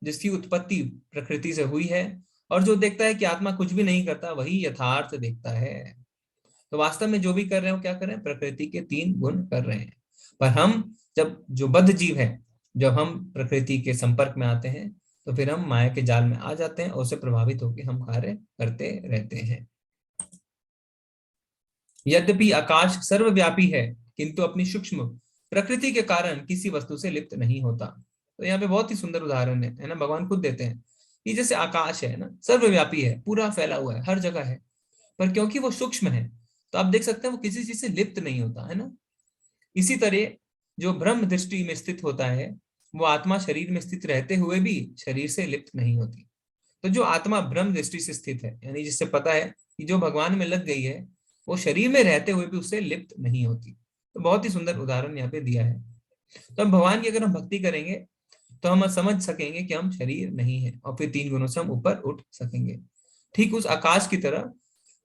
जिसकी उत्पत्ति प्रकृति से हुई है, और जो देखता है कि आत्मा कुछ भी नहीं करता, वही यथार्थ देखता है। तो वास्तव में जो भी कर रहे हैं वो क्या कर रहे हैं, प्रकृति के तीन गुण कर रहे हैं। पर हम जब जो बद्ध जीव है, जब हम प्रकृति के संपर्क में आते हैं तो फिर हम माया के जाल में आ जाते हैं, और उससे प्रभावित होकर हम कार्य करते रहते हैं। यद्यपि आकाश सर्वव्यापी है, किंतु अपनी सूक्ष्म प्रकृति के कारण किसी वस्तु से लिप्त नहीं होता। तो यहाँ पे बहुत ही सुंदर उदाहरण है ना, भगवान खुद देते हैं कि जैसे आकाश है ना, सर्वव्यापी है, पूरा फैला हुआ है, हर जगह है, पर क्योंकि वो सूक्ष्म है तो आप देख सकते हैं वो किसी चीज से लिप्त नहीं होता है ना। इसी तरह जो ब्रह्म दृष्टि में स्थित होता है, वो आत्मा शरीर में स्थित रहते हुए भी शरीर से लिप्त नहीं होती। तो जो आत्मा ब्रह्म दृष्टि से स्थित है, यानी जिससे पता है कि जो भगवान में लग गई है, वो शरीर में रहते हुए भी उससे लिप्त नहीं होती। तो बहुत ही सुंदर उदाहरण यहाँ पे दिया है। तो हम भगवान की अगर हम भक्ति करेंगे तो हम समझ सकेंगे कि हम शरीर नहीं है, और फिर तीन गुणों से हम ऊपर उठ सकेंगे। ठीक उस आकाश की तरह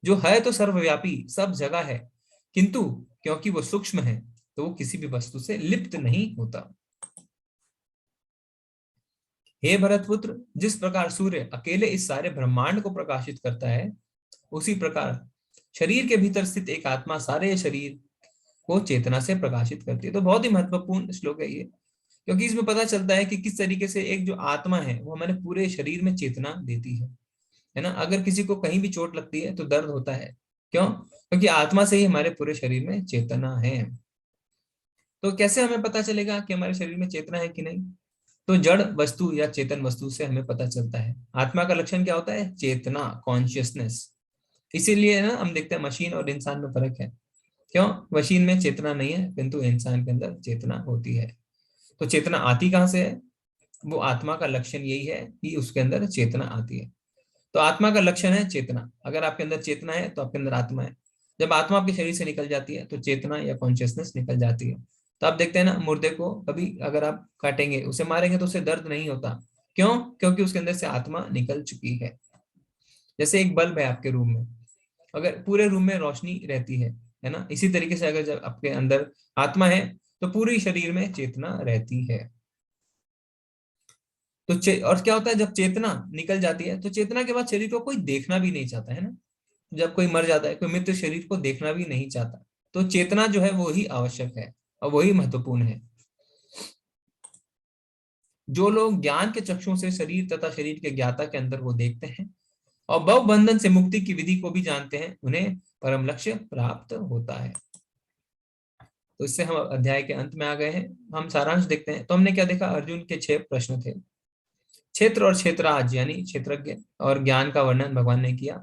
जो है तो सर्वव्यापी, सब जगह है, किंतु क्योंकि वो सूक्ष्म है तो वो किसी भी वस्तु से लिप्त नहीं होता। हे भरतपुत्र, जिस प्रकार सूर्य अकेले इस सारे ब्रह्मांड को प्रकाशित करता है, उसी प्रकार शरीर के भीतर स्थित एक आत्मा सारे शरीर को चेतना से प्रकाशित करती है। तो बहुत ही महत्वपूर्ण श्लोक है ये, क्योंकि इसमें पता चलता है कि किस तरीके से एक जो आत्मा है वो हमारे पूरे शरीर में चेतना देती है ना। अगर किसी को कहीं भी चोट लगती है तो दर्द होता है, क्यों? क्योंकि आत्मा से ही हमारे पूरे शरीर में चेतना है। तो कैसे हमें पता चलेगा कि हमारे शरीर में चेतना है कि नहीं? तो जड़ वस्तु या चेतन वस्तु से हमें पता चलता है। आत्मा का लक्षण क्या होता है? चेतना, कॉन्शियसनेस। इसीलिए ना हम देखते हैं मशीन और इंसान में फर्क है। क्यों? मशीन में चेतना नहीं है, किंतु इंसान के अंदर चेतना होती है। तो चेतना आती कहाँ से है? वो आत्मा का लक्षण यही है कि उसके अंदर चेतना आती है। तो आत्मा का लक्षण है चेतना। अगर आपके अंदर चेतना है तो आपके अंदर आत्मा है। जब आत्मा आपके शरीर से निकल जाती है तो चेतना या कॉन्शियसनेस निकल जाती है। तो आप देखते हैं ना, मुर्दे को कभी अगर आप काटेंगे, उसे मारेंगे तो उसे दर्द नहीं होता। क्यों? क्योंकि उसके अंदर से आत्मा निकल चुकी है। जैसे एक बल्ब है आपके रूम में, अगर पूरे रूम में रोशनी रहती है ना, इसी तरीके से अगर जब आपके अंदर आत्मा है तो पूरी शरीर में चेतना रहती है। तो और क्या होता है जब चेतना निकल जाती है, तो चेतना के बाद शरीर को कोई देखना भी नहीं चाहता है ना। जब कोई मर जाता है, कोई मित्र शरीर को देखना भी नहीं चाहता। तो चेतना जो है वो ही आवश्यक है और वही महत्वपूर्ण है। जो लोग ज्ञान के चक्षुओं से शरीर तथा शरीर के ज्ञाता के अंदर को देखते हैं और भव बंधन से मुक्ति की विधि को भी जानते हैं, उन्हें परम लक्ष्य प्राप्त होता है। तो इससे हम अध्याय के अंत में आ गए हैं। हम सारांश देखते हैं। तो हमने क्या देखा? अर्जुन के 6 प्रश्न थे। क्षेत्र और क्षेत्राज यानी क्षेत्रज्ञ और ज्ञान का वर्णन भगवान ने किया।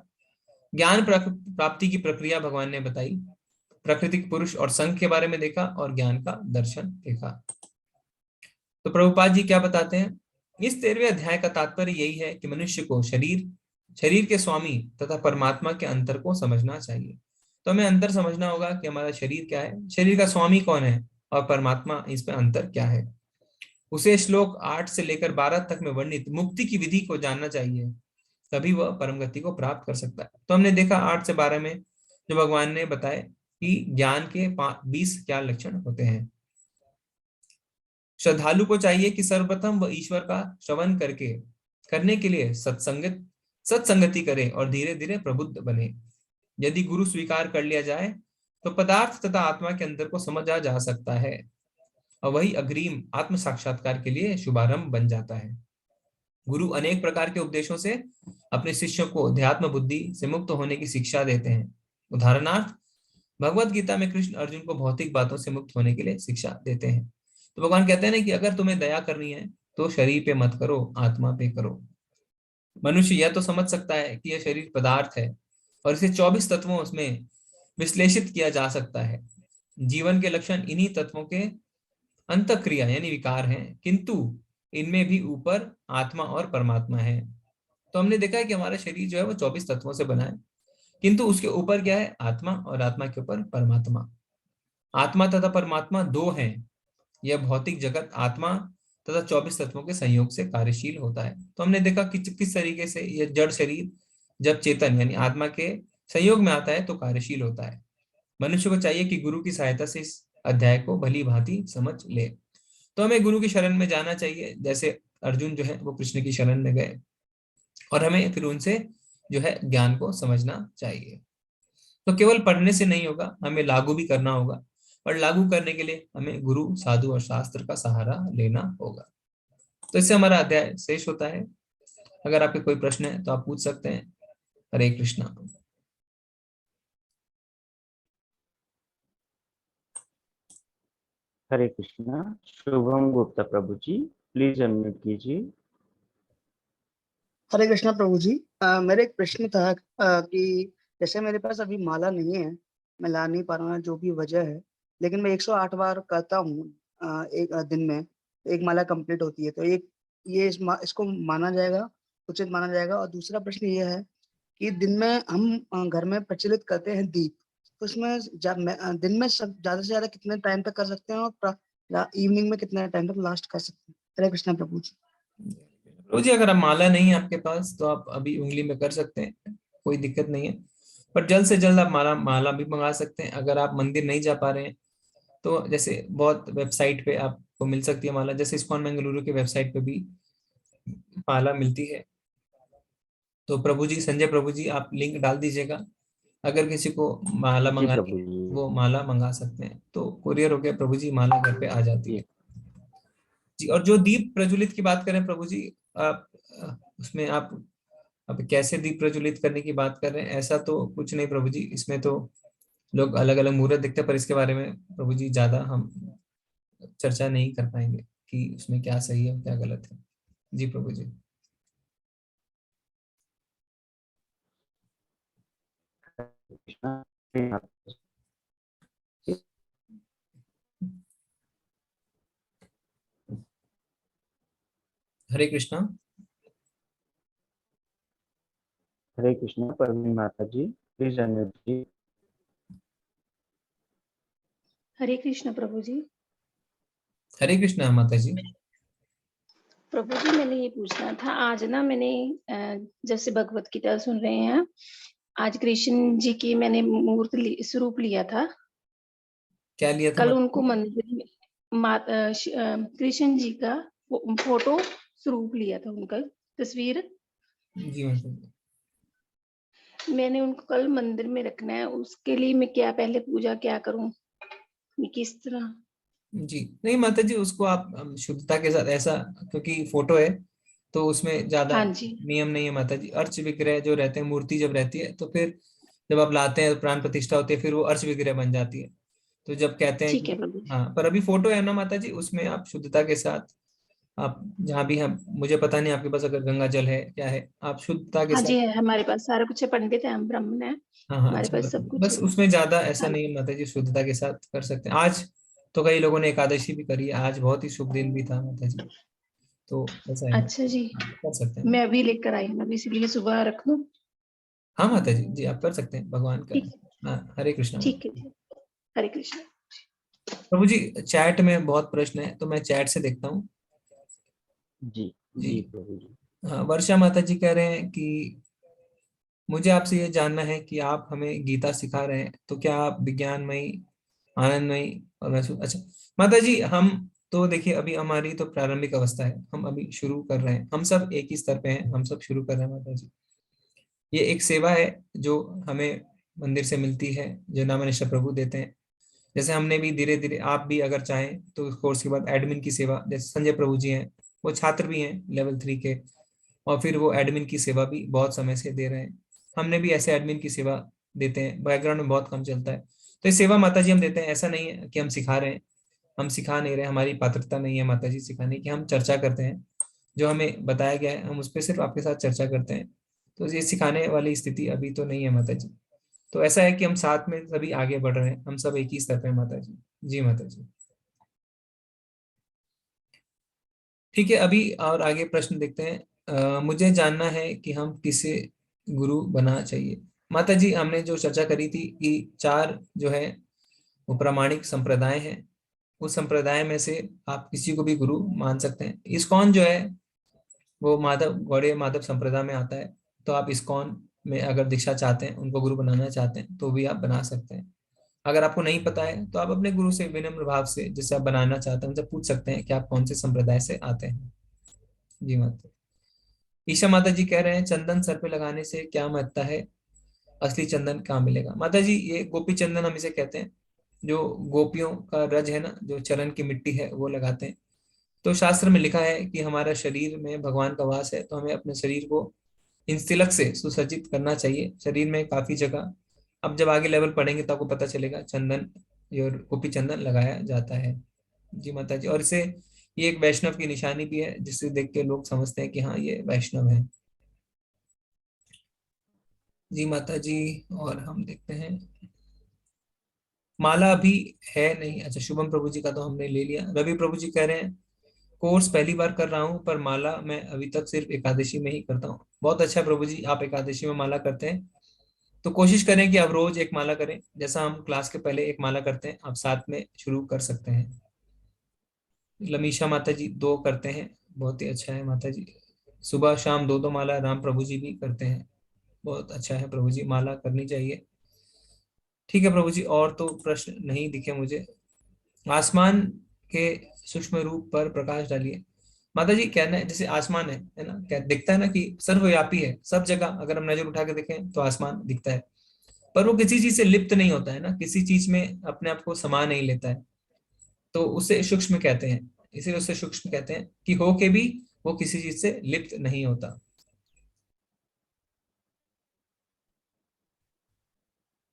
ज्ञान प्राप्ति की प्रक्रिया भगवान ने बताई। प्राकृतिक पुरुष और संघ के बारे में देखा और ज्ञान का दर्शन देखा। तो प्रभुपाद जी क्या बताते हैं? इस 13वें अध्याय का तात्पर्य यही है कि मनुष्य को शरीर, शरीर के स्वामी तथा परमात्मा के अंतर को समझना चाहिए। तो हमें अंतर समझना होगा कि हमारा शरीर क्या है, शरीर का स्वामी कौन है और परमात्मा, इस पे अंतर क्या है। उसे श्लोक 8 से लेकर 12 तक में वर्णित मुक्ति की विधि को जानना चाहिए, तभी वह परम गति को प्राप्त कर सकता है। तो हमने देखा 8 से 12 में जो भगवान ने बताया कि ज्ञान के 20 क्या लक्षण होते हैं। श्रद्धालु को चाहिए कि सर्वप्रथम वह ईश्वर का श्रवण करने के लिए सत्संगति करे और धीरे धीरे प्रबुद्ध बने। यदि गुरु स्वीकार कर लिया जाए तो पदार्थ तथा आत्मा के अंदर को समझा जा सकता है और वही अग्रिम आत्म साक्षात्कार के लिए शुभारंभ बन जाता है। गुरु अनेक प्रकार के उपदेशों से अपने शिष्यों को अध्यात्म बुद्धि से मुक्त होने की शिक्षा देते हैं। उदाहरणार्थ, भगवत गीता में कृष्ण अर्जुन को भौतिक बातों से मुक्त होने के लिए शिक्षा देते हैं। तो भगवान कहते हैं ना कि अगर तुम्हें दया करनी है तो शरीर पे मत करो, आत्मा पे करो। मनुष्य यह तो समझ सकता है कि यह शरीर पदार्थ है और इसे 24 तत्वों में विश्लेषित किया जा सकता है। जीवन के लक्षण इन्हीं तत्वों के अंतःक्रिया यानी विकार हैं, किंतु इनमें भी ऊपर आत्मा और परमात्मा है। तो हमने देखा है कि हमारा शरीर जो है वो 24 तत्वों से बना है, किंतु उसके ऊपर क्या है? आत्मा, और आत्मा के ऊपर परमात्मा। आत्मा तथा परमात्मा दो हैं। यह भौतिक जगत आत्मा तथा 24 तत्वों के संयोग से कार्यशील होता है। तो हमने देखा कि किस तरीके से यह जड़ शरीर जब चेतन यानी आत्मा के संयोग में आता है तो कार्यशील होता है। मनुष्य को चाहिए कि गुरु की सहायता से इस अध्याय को भली भांति समझ ले। तो हमें गुरु की शरण में जाना चाहिए, जैसे अर्जुन जो है वो कृष्ण की शरण में गए, और हमें फिर उनसे जो है ज्ञान को समझना चाहिए। तो केवल पढ़ने से नहीं होगा, हमें लागू भी करना होगा, और लागू करने के लिए हमें गुरु, साधु और शास्त्र का सहारा लेना होगा। तो इससे हमारा अध्याय शेष होता है। अगर आपके कोई प्रश्न है तो आप पूछ सकते हैं। हरे कृष्णा। हरे कृष्णा। शुभम गुप्ता प्रभु जी, प्लीज अनम्यूट कीजिए। हरे कृष्णा प्रभु जी। मेरा एक प्रश्न था कि जैसे मेरे पास अभी माला नहीं है, मैं ला नहीं पा रहा हूँ जो भी वजह है, लेकिन मैं 108 बार करता हूँ एक दिन में, तो एक माला कंप्लीट होती है। तो एक ये इसको माना जाएगा, उचित माना जाएगा? और दूसरा प्रश्न ये है कि दिन में हम घर में प्रचलित करते हैं दीप, तो उसमें दिन में सब ज्यादा से ज्यादा कितने टाइम तक कर सकते हैं और इवनिंग में कितने टाइम तक लास्ट कर सकते हैं? हरे कृष्णा प्रभु जी। प्रभु जी, अगर आप माला नहीं है आपके पास तो आप अभी उंगली में कर सकते हैं, कोई दिक्कत नहीं है। पर जल्द से जल्द आप माला माला भी मंगा सकते हैं। अगर आप मंदिर नहीं जा पा रहे हैं तो जैसे बहुत वेबसाइट पे आपको मिल सकती है माला, जैसे इस्कॉन बेंगलुरु की वेबसाइट पे भी माला मिलती है। तो प्रभु जी, संजय प्रभु जी, आप लिंक डाल दीजिएगा। अगर किसी को माला जी मंगानी प्रभु है जी। वो माला मंगा सकते हैं। तो कुरियर हो गया प्रभु जी, माला घर पे आ जाती जी है जी। और जो दीप प्रज्वलित की बात करें प्रभु जी, आप उसमें आप अब कैसे दीप प्रज्वलित करने की बात कर रहे हैं, ऐसा तो कुछ नहीं प्रभु जी। इसमें तो लोग अलग अलग मुहूर्त देखते हैं, पर इसके बारे में प्रभु जी ज्यादा हम चर्चा नहीं कर पाएंगे कि उसमें क्या सही है क्या गलत है। जी प्रभु जी। कृष्णा। हरे कृष्णा। हरे कृष्णा। परवीन माता जी प्लीज अनम्यूट जी। हरे कृष्ण प्रभु जी। हरे कृष्णा माता जी। प्रभु जी मैंने ये पूछना था, आज ना मैंने जैसे भगवत गीता सुन रहे हैं, आज कृष्ण जी की मैंने स्वरूप लिया था। क्या लिया था कल माता उनको जी? मंदिर में कृष्ण जी का फोटो स्वरूप लिया था, उनका तस्वीर। जी माता जी। मैंने उनको कल मंदिर में रखना है, उसके लिए मैं क्या पहले पूजा क्या करूं, मैं किस तरह? जी नहीं माता जी, उसको आप शुद्धता के साथ ऐसा, क्योंकि फोटो है तो उसमें ज्यादा हाँ जी, नियम नहीं है माता जी। अर्च विग्रह जो रहते हैं, मूर्ति जब रहती है तो फिर जब आप लाते हैं प्राण प्रतिष्ठा होती है, फिर वो अर्च विग्रह बन जाती है। तो जब कहते हैं ठीक कि है प्रभु जी। हाँ, पर अभी फोटो है ना माता जी, उसमें आप शुद्धता के साथ, आप जहाँ भी हम, मुझे पता नहीं आपके पास अगर गंगा जल है क्या है, आप शुद्धता के हाँ जी, साथ। है हमारे पास सारा कुछ है, पंडित है, हम ब्राह्मण है, हाँ हाँ, हमारे अच्छा पास माता सब जी, कुछ बस है। उसमें ज्यादा ऐसा हाँ नहीं है माता जी, शुद्धता के साथ कर सकते हैं। आज तो कई लोगों ने एकादशी भी करी है, आज बहुत ही शुभ दिन भी था माता जी, तो ऐसा है, अच्छा जी, हाँ, कर सकते हैं। मैं अभी लेकर आई हूँ, अभी इसलिए सुबह रख दूँ। हाँ माता जी, जी आप कर सकते हैं भगवान का। ठीक हाँ, हरे कृष्णा माता ठीक है जी। जी। हरे कृष्ण। प्रभु जी, चैट में बहुत प्रश्न है तो मैं चैट से देखता हूँ। जी जी जी प्रभु जी। हाँ, वर्षा माता जी कह रहे हैं कि मुझे आपसे ये जानना है कि आप हमें गीता सिखा रहे हैं, तो क्या आप विज्ञानमयी, आनंदमयी और महसूस, अच्छा माता जी, हम तो देखिए अभी हमारी तो प्रारंभिक अवस्था है, हम अभी शुरू कर रहे हैं, हम सब एक ही स्तर पे हैं, हम सब शुरू कर रहे हैं माता जी। ये एक सेवा है जो हमें मंदिर से मिलती है, जो नाम निश्चय प्रभु देते हैं। जैसे हमने भी धीरे धीरे, आप भी अगर चाहें तो उस कोर्स के बाद एडमिन की सेवा, जैसे संजय प्रभु जी हैं, वो छात्र भी हैं लेवल 3 के, और फिर वो एडमिन की सेवा भी बहुत समय से दे रहे हैं। हमने भी ऐसे एडमिन की सेवा देते हैं, बैकग्राउंड में बहुत कम चलता है। तो ये सेवा माता जी हम देते हैं, ऐसा नहीं है कि हम सिखा रहे हैं, हम सिखा नहीं रहे, हमारी पात्रता नहीं है माता जी सिखाने की, हम चर्चा करते हैं, जो हमें बताया गया है हम उस पर सिर्फ आपके साथ चर्चा करते हैं। तो ये सिखाने वाली स्थिति अभी तो नहीं है माता जी। तो ऐसा है कि हम साथ में सभी आगे बढ़ रहे हैं, हम सब एक ही स्तर पे हैं माता जी। जी माता जी। ठीक है, अभी और आगे प्रश्न देखते हैं। मुझे जानना है कि हम किसे गुरु बना चाहिए। माता जी, हमने जो चर्चा करी थी कि 4 जो है वो प्रामाणिक संप्रदाय हैं, उस संप्रदाय में से आप किसी को भी गुरु मान सकते हैं। इस्कॉन जो है वो माधव गौड़ीय माधव संप्रदाय में आता है, तो आप इस्कॉन में अगर दीक्षा चाहते हैं, उनको गुरु बनाना चाहते हैं, तो भी आप बना सकते हैं। अगर आपको नहीं पता है तो आप अपने गुरु से विनम्र भाव से, जिससे आप बनाना चाहते हैं, उनसे पूछ सकते हैं कि आप कौन से संप्रदाय से आते हैं। जी माता। ईशा माता जी कह रहे हैं चंदन सर पे लगाने से क्या महत्ता है, असली चंदन कहाँ मिलेगा। माता जी, ये गोपी चंदन हम इसे कहते हैं, जो गोपियों का रज है ना, जो चरण की मिट्टी है वो लगाते हैं। तो शास्त्र में लिखा है कि हमारा शरीर में भगवान का वास है, तो हमें अपने शरीर को इन तिलक से सुसज्जित करना चाहिए। शरीर में काफी जगह, अब जब आगे लेवल पढ़ेंगे तो आपको पता चलेगा, चंदन और गोपी चंदन लगाया जाता है। जी माता जी, और इसे, ये एक वैष्णव की निशानी भी है, जिसे देख के लोग समझते हैं कि हाँ ये वैष्णव है। जी माता जी, और हम देखते हैं, माला अभी है नहीं, अच्छा शुभम प्रभु जी का तो हमने ले लिया। रवि प्रभु जी कह रहे हैं कोर्स पहली बार कर रहा हूँ, पर माला मैं अभी तक सिर्फ एकादशी में ही करता हूँ। बहुत अच्छा है प्रभु जी, आप एकादशी में माला करते हैं, तो कोशिश करें कि आप रोज एक माला करें, जैसा हम क्लास के पहले एक माला करते हैं, आप साथ में शुरू कर सकते हैं। लमीशा माता जी 2 करते हैं, बहुत ही अच्छा है माता जी। सुबह शाम 2 2 माला राम प्रभु जी भी करते हैं, बहुत अच्छा है प्रभु जी, माला करनी चाहिए। ठीक है प्रभु जी, और तो प्रश्न नहीं दिखे मुझे। आसमान के सूक्ष्म रूप पर प्रकाश डालिए। माता जी, कहना है जैसे आसमान है ना, क्या दिखता है ना कि सर्वव्यापी है, सब जगह अगर हम नजर उठा के देखें तो आसमान दिखता है, पर वो किसी चीज से लिप्त नहीं होता है ना, किसी चीज में अपने आप को समा नहीं लेता है, तो उसे सूक्ष्म कहते हैं। इसीलिए उसे सूक्ष्म कहते हैं कि हो के भी वो किसी चीज से लिप्त नहीं होता।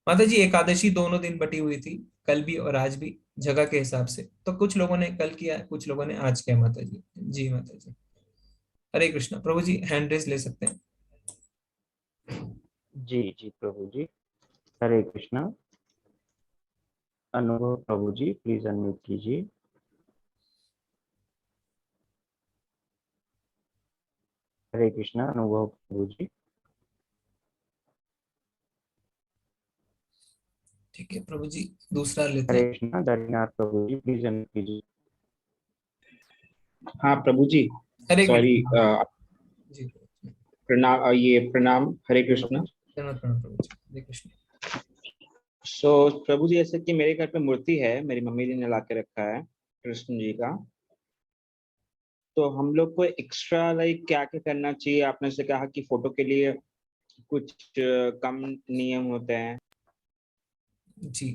माता जी, एकादशी दोनों दिन बटी हुई थी, कल भी और आज भी, जगह के हिसाब से, तो कुछ लोगों ने कल किया, कुछ लोगों ने आज किया माता जी। जी माता जी। हरे कृष्णा प्रभु जी, हैंड रेस ले सकते हैं। जी जी प्रभु जी। हरे कृष्णा। अनुभव प्रभु जी प्लीज अनम्यूट कीजिए। हरे कृष्णा अनुभव प्रभु जी। ठीक है प्रभु जी, दूसरा लेते हरे हैं। कृष्णा दरिनाथ प्रभु जी प्लीज अनम्यूट कीजिए। हाँ प्रभु जी, हरे सॉरी, कृष्णा जी। प्रणाम, ये प्रणाम, हरे कृष्णा। प्रणाम प्रणाम प्रभु जी, हरे कृष्ण। सो प्रभु जी, ऐसे कि मेरे घर पे मूर्ति है, मेरी मम्मी जी ने ला के रखा है कृष्ण जी का, तो हम लोग को एक्स्ट्रा लाइक क्या क्या करना चाहिए? आपने से कहा कि फोटो के लिए कुछ कम नियम होते हैं। जी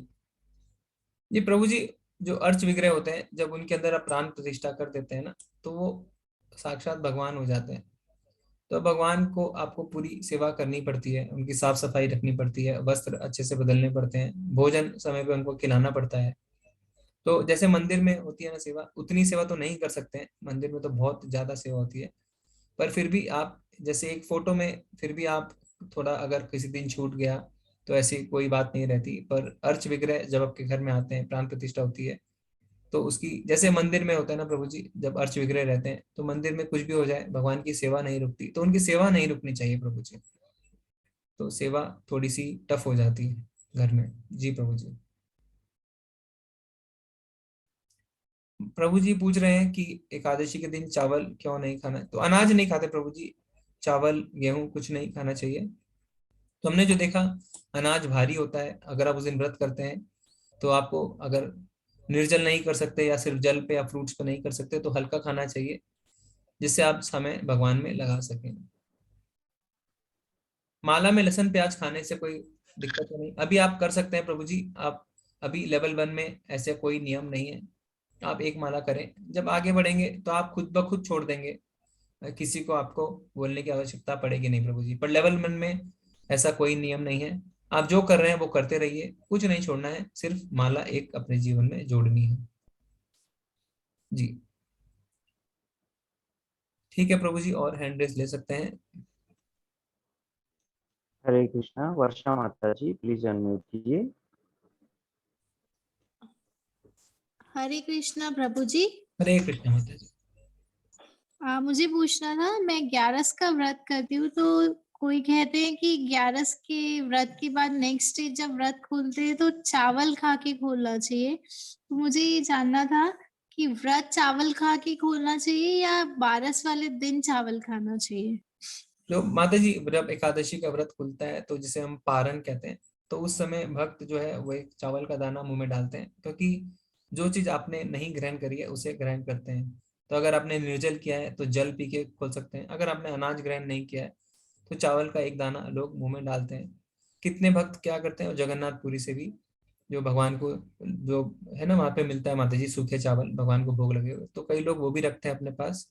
जी प्रभु जी, जो अर्च विग्रह होते हैं, जब उनके अंदर आप प्राण प्रतिष्ठा कर देते हैं ना, तो वो साक्षात भगवान हो जाते हैं। तो भगवान को आपको पूरी सेवा करनी पड़ती है, उनकी साफ सफाई रखनी पड़ती है, वस्त्र अच्छे से बदलने पड़ते हैं, भोजन समय पे उनको खिलाना पड़ता है। तो जैसे मंदिर में होती है ना सेवा, उतनी सेवा तो नहीं कर सकते हैं, मंदिर में तो बहुत ज्यादा सेवा होती है। पर फिर भी आप जैसे एक फोटो में फिर भी आप थोड़ा अगर किसी दिन छूट गया तो ऐसी कोई बात नहीं रहती। पर अर्च विग्रह जब आपके घर में आते हैं, प्राण प्रतिष्ठा होती है, तो उसकी जैसे मंदिर में होता है ना प्रभु जी, जब अर्च विग्रह रहते हैं तो मंदिर में कुछ भी हो जाए भगवान की सेवा नहीं रुकती, तो उनकी सेवा नहीं रुकनी चाहिए प्रभु जी। तो सेवा थोड़ी सी टफ हो जाती है घर में। जी प्रभु जी। प्रभु जी पूछ रहे हैं कि एकादशी के दिन चावल क्यों नहीं खाना है? तो अनाज नहीं खाते प्रभु जी, चावल गेहूं कुछ नहीं खाना चाहिए। तो हमने जो देखा, अनाज भारी होता है, अगर आप उस दिन व्रत करते हैं तो आपको अगर निर्जल नहीं कर सकते या सिर्फ जल पे या फ्रूट्स पे नहीं कर सकते तो हल्का खाना चाहिए, जिससे आप समय भगवान में लगा सकें। माला में लहसुन प्याज खाने से कोई दिक्कत तो नहीं, अभी आप कर सकते हैं प्रभु जी। आप अभी लेवल 1 में ऐसे कोई नियम नहीं है, आप एक माला करें। जब आगे बढ़ेंगे तो आप खुद ब खुद छोड़ देंगे, किसी को आपको बोलने की आवश्यकता पड़ेगी नहीं प्रभु जी। पर लेवल 1 में ऐसा कोई नियम नहीं है, आप जो कर रहे हैं वो करते रहिए, कुछ नहीं छोड़ना है, सिर्फ माला एक अपने जीवन में जोड़नी है। जी ठीक है प्रभु जी, और हैंड रेस ले सकते हैं। हरे कृष्णा वर्षा माता जी प्लीज अनम्यूट कीजिए। हरे कृष्णा प्रभु जी। हरे कृष्ण माता जी। मुझे पूछना था, मैं 11 का व्रत करती हूँ, तो कोई कहते हैं कि 11 के व्रत के बाद नेक्स्ट डे जब व्रत खोलते हैं तो चावल खा के खोलना चाहिए। तो मुझे ये जानना था कि व्रत चावल खा के खोलना चाहिए या 12 वाले दिन चावल खाना चाहिए? जो माता जी, जब एकादशी का व्रत खुलता है तो जिसे हम पारण कहते हैं, तो उस समय भक्त जो है वो एक चावल का दाना मुंह में डालते हैं, क्योंकि जो चीज आपने नहीं ग्रहण करी है उसे ग्रहण करते हैं। तो अगर आपने निर्जल किया है तो जल पी के खोल सकते हैं, अगर आपने अनाज ग्रहण नहीं किया है तो चावल का एक दाना लोग मुंह में डालते हैं। कितने भक्त क्या करते हैं, जगन्नाथपुरी से भी जो भगवान को जो है ना वहां पे मिलता है माता जी सूखे चावल भगवान को भोग लगे हुए, तो कई लोग वो भी रखते हैं अपने पास।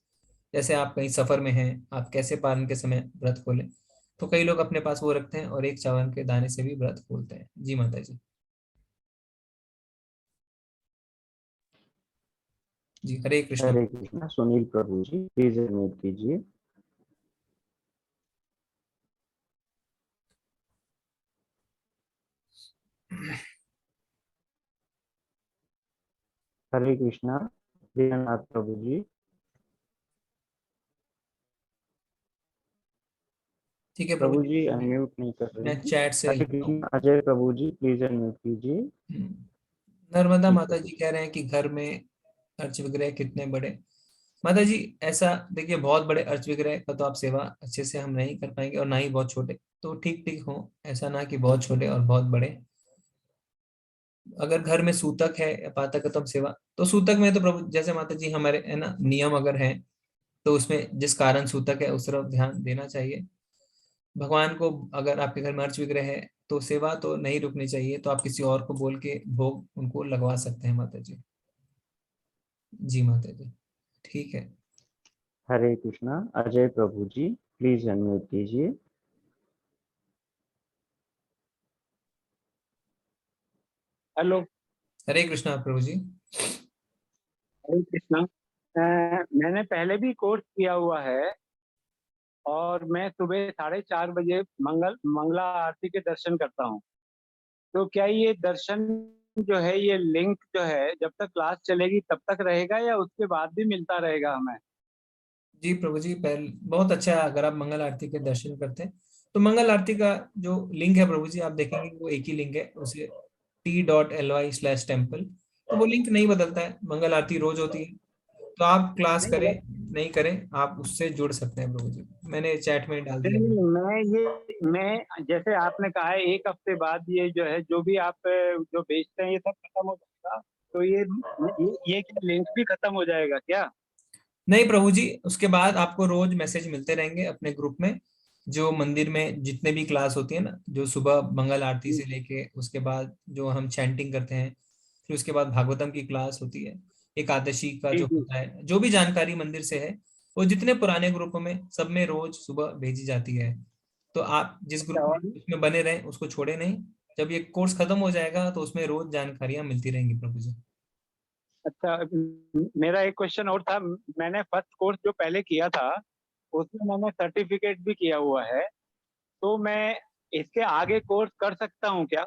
जैसे आप कहीं सफर में हैं, आप कैसे पारण के समय व्रत खोलें, तो कई लोग अपने पास वो रखते हैं और एक चावल के दाने से भी व्रत खोलते हैं। जी माता जी। जी हरे कृष्णा। हरे कृष्णा सुनील प्रभु जी प्लीज अनम्यूट कीजिए। हरे कृष्णा दीनानाथ प्रभु जी। ठीक है प्रभु प्रभु जी, जी अनम्यूट नहीं कर रहे मैं हैं। चैट से हरे लिखता हूँ। कृष्णा अजय प्रभु जी प्लीज अनम्यूट कीजिए। नर्मदा जी माता प्रभु जी जी। कह रहे हैं कि घर में अर्च विग्रह कितने बड़े। माता जी ऐसा देखिए, बहुत बड़े अर्च विग्रह का तो आप सेवा अच्छे से हम नहीं कर पाएंगे, और ना ही बहुत छोटे, तो ठीक ठीक हो, ऐसा ना कि बहुत छोटे और बहुत बड़े। अगर घर में सूतक है या पातक है तो हम सेवा, तो सूतक में तो प्रभु जैसे माता जी हमारे है ना नियम अगर है, तो उसमें जिस कारण सूतक है उस तरफ ध्यान देना चाहिए। भगवान को अगर आपके घर में अर्च विग्रह है तो सेवा तो नहीं रुकनी चाहिए, तो आप किसी और को बोल के भोग उनको लगवा सकते हैं माता जी। जी माता जी ठीक है। हरे कृष्णा अजय प्रभु जी प्लीज अनम्यूट कीजिए। हेलो। हरे कृष्णा प्रभु जी। हरे कृष्णा। मैंने पहले भी कोर्स किया हुआ है और मैं सुबह 4:30 बजे मंगला आरती के दर्शन करता हूँ। तो क्या ये दर्शन जो है, ये लिंक जो है, जब तक क्लास चलेगी तब तक रहेगा या उसके बाद भी मिलता रहेगा हमें? जी प्रभु जी, पहले बहुत अच्छा है अगर आप मंगल आरती के दर्शन करते हैं। तो मंगल आरती का जो लिंक है प्रभु जी, आप देखेंगे वो एक ही लिंक है, उसे t.ly/temple। तो वो लिंक नहीं बदलता है, मंगल आरती रोज होती है। तो आप क्लास नहीं करें मतलब नहीं करें, आप उससे जुड़ सकते हैं प्रभु जी, मैंने चैट में डाल दिया नहीं, है। मैं जैसे आपने कहा है 1 हफ्ते बाद ये जो है, जो भी आप जो बेचते हैं ये सब खत्म हो जाएगा, तो ये क्या लिंक भी खत्म हो जाएगा क्या? नहीं प्रभु जी, उसके बाद आपको रोज मैसेज मिलते रहेंगे अपने ग्रुप में। जो मंदिर में जितने भी क्लास होती है ना, जो सुबह मंगल आरती से लेके उसके बाद जो हम चैंटिंग करते हैं, फिर उसके बाद भागवतम की क्लास होती है, एकादशी का जी जो जी। होता है, जो भी जानकारी मंदिर से है, वो जितने पुराने ग्रुपों में सब में रोज सुबह भेजी जाती है। तो आप जिस अच्छा, ग्रुप में और उसमें बने रहें, उसको छोड़े नहीं। जब ये कोर्स खत्म हो जाएगा तो उसमें रोज जानकारियां मिलती रहेंगी प्रभु जी। अच्छा, मेरा एक क्वेश्चन और था। मैंने फर्स्ट कोर्स जो पहले किया था उसमें मैंने सर्टिफिकेट भी किया हुआ है, तो मैं इसके आगे कोर्स कर सकता हूँ क्या?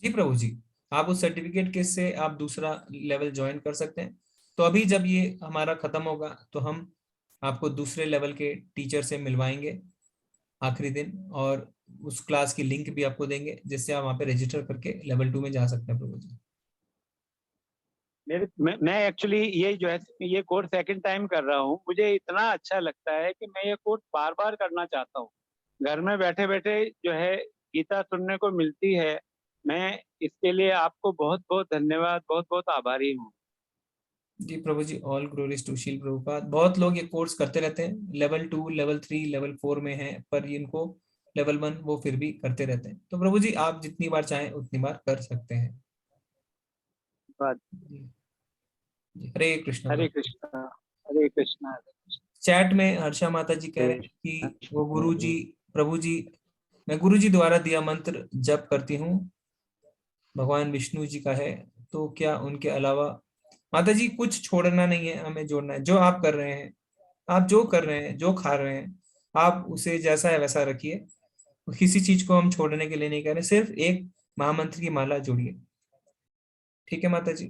जी प्रभु जी, आप उस सर्टिफिकेट के से आप दूसरा लेवल ज्वाइन कर सकते हैं। तो अभी जब ये हमारा खत्म होगा तो हम आपको दूसरे लेवल के टीचर से मिलवाएंगे आखिरी दिन, और उस क्लास की लिंक भी आपको देंगे, जिससे आप वहाँ पे रजिस्टर करके लेवल 2 में जा सकते हैं प्रभु जी। मैं एक्चुअली ये जो है ये कोर्स सेकंड टाइम कर रहा हूँ। मुझे इतना अच्छा लगता है कि मैं ये कोर्स बार बार करना चाहता हूँ। घर में बैठे बैठे जो है गीता सुनने को मिलती है। मैं इसके लिए आपको बहुत बहुत धन्यवाद, बहुत बहुत आभारी हूँ। जी प्रभु जी, ऑल ग्लोरीज टू शील प्रभुपाद। बहुत लोग ये कोर्स करते रहते हैं, लेवल 2 लेवल 3 लेवल 4 में है, पर इनको लेवल 1 वो फिर भी करते रहते हैं। तो प्रभु जी आप जितनी बार चाहें उतनी बार कर सकते हैं। धन्यवाद। जी जी, हरे कृष्ण हरे प्रभु। कृष्णा, हरे कृष्णा, हरे चैट में हर्षा माता जी कह रहे हैं कि वो गुरु जी, प्रभु जी, मैं गुरु जी द्वारा दिया मंत्र जप करती हूँ, भगवान विष्णु जी का है, तो क्या उनके अलावा? माता जी कुछ छोड़ना नहीं है, हमें जोड़ना है। जो आप कर रहे हैं, आप जो कर रहे हैं, जो खा रहे हैं, आप उसे जैसा है वैसा रखिए। किसी चीज को हम छोड़ने के लिए नहीं कह रहे, सिर्फ एक महामंत्र की माला जोड़िए। ठीक है माता जी?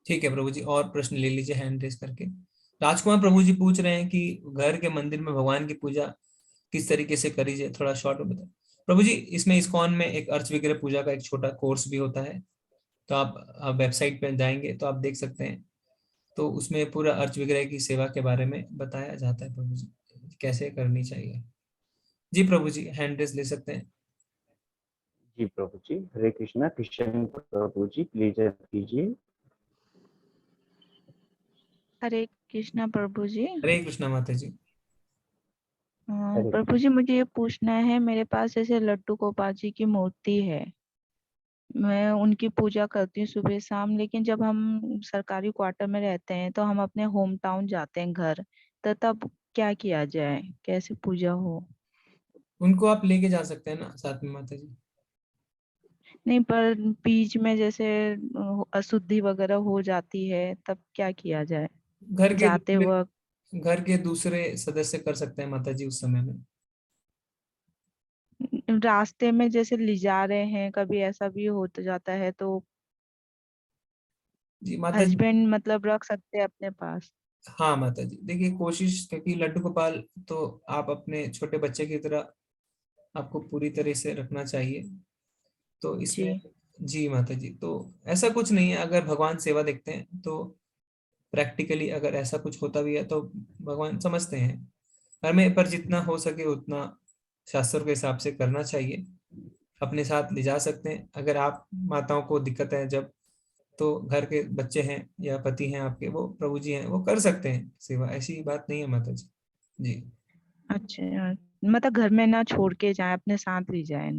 ठीक है प्रभु जी, और प्रश्न ले लीजिए हैंड रेस करके। राजकुमार प्रभु जी पूछ रहे हैं कि घर के मंदिर में भगवान की पूजा किस तरीके से करी जाए, थोड़ा शॉर्ट में बताएं प्रभु जी। इसमें इस्कॉन में एक अर्च विग्रह पूजा का एक छोटा कोर्स भी होता है, तो आप वेबसाइट पे जाएंगे तो आप देख सकते हैं। तो उसमें पूरा अर्च विग्रह की सेवा के बारे में बताया जाता है प्रभु जी, कैसे करनी चाहिए। जी प्रभु जी, हैंड रेस ले सकते हैं। जी प्रभु जी, हरे कृष्णा। कृष्ण प्रभु जी प्लीज कीजिए। हरे कृष्णा प्रभु जी। हरे कृष्णा माता जी। हरे प्रभु जी मुझे ये पूछना है, मेरे पास जैसे लड्डू गोपाल जी की मूर्ति है, मैं उनकी पूजा करती हूँ सुबह शाम, लेकिन जब हम सरकारी क्वार्टर में रहते हैं तो हम अपने होम टाउन जाते हैं घर, तो तब क्या किया जाए, कैसे पूजा हो? उनको आप लेके जा सकते हैं ना साथ में माता जी। नहीं, पर बीच में जैसे अशुद्धि वगैरह हो जाती है, तब क्या किया जाए घर के जाते दूसरे वक्त? घर के दूसरे सदस्य कर सकते हैं माता जी उस समय में। रास्ते में जैसे ले जा रहे हैं, कभी ऐसा भी हो तो जाता है, तो जी माता जी। हस्बैंड मतलब रख सकते हैं अपने पास? हाँ माता जी, देखिए कोशिश, क्योंकि लड्डू गोपाल तो आप अपने छोटे बच्चे की तरह आपको पूरी तरह से रखना चाहिए। तो इसमें जी। जी माता जी, तो ऐसा कुछ नहीं है, अगर भगवान सेवा देखते हैं तो प्रैक्टिकली अगर ऐसा कुछ होता भी है तो भगवान समझते हैं। हमें पर जितना हो सके उतना शास्त्रों के हिसाब से करना चाहिए। अपने साथ ले जा सकते हैं, अगर आप माताओं को दिक्कत है जब, तो घर के बच्चे हैं या पति हैं आपके, वो प्रभु जी हैं, वो कर सकते हैं सेवा, ऐसी बात नहीं है माता जी। जी अच्छा, मतलब घर में ना छोड़ के जाए, अपने साथ ले जाए?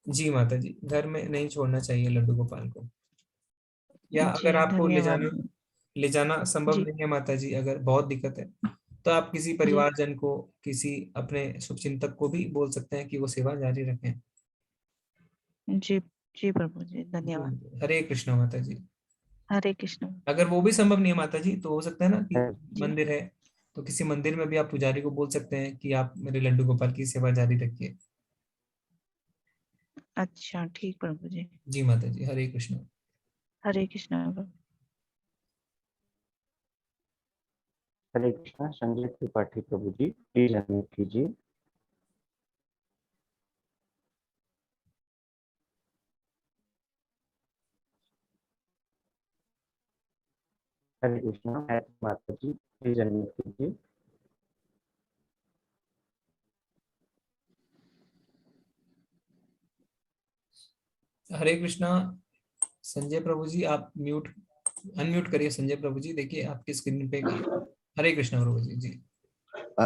जी माता जी, घर में नहीं छोड़ना चाहिए लड्डू गोपाल को। या जी अगर आपको धन्यवाद। ले जाना संभव जी। नहीं है माता जी, अगर बहुत दिक्कत है, तो आप किसी जी। परिवारजन को, किसी अपने शुभचिंतक को भी बोल सकते हैं कि वो सेवा जारी रखें। जी। जी प्रभु जी जी धन्यवाद। हरे कृष्णा माता जी। हरे कृष्ण। अगर वो भी संभव नहीं है माता जी, तो हो सकता है ना कि कृष्णा। जी। मंदिर है तो किसी मंदिर में भी आप पुजारी को बोल सकते हैं कि आप मेरे लड्डू गोपाल की सेवा जारी रखिए। अच्छा, ठीक प्रभु जी। जी माता जी, हरे कृष्ण। हरे कृष्णा प्रभु। हरे कृष्णा। संजय त्रिपाठी प्रभु जी, प्लीज अनम्यूट कीजिए। हरे कृष्णा। माता जी, प्लीज अनम्यूट कीजिए। हरे कृष्णा। संजय प्रभु जी, आप अनम्यूट करिए। संजय प्रभु जी, देखिए आपकी स्क्रीन पे हरे कृष्णा प्रभु जी। जी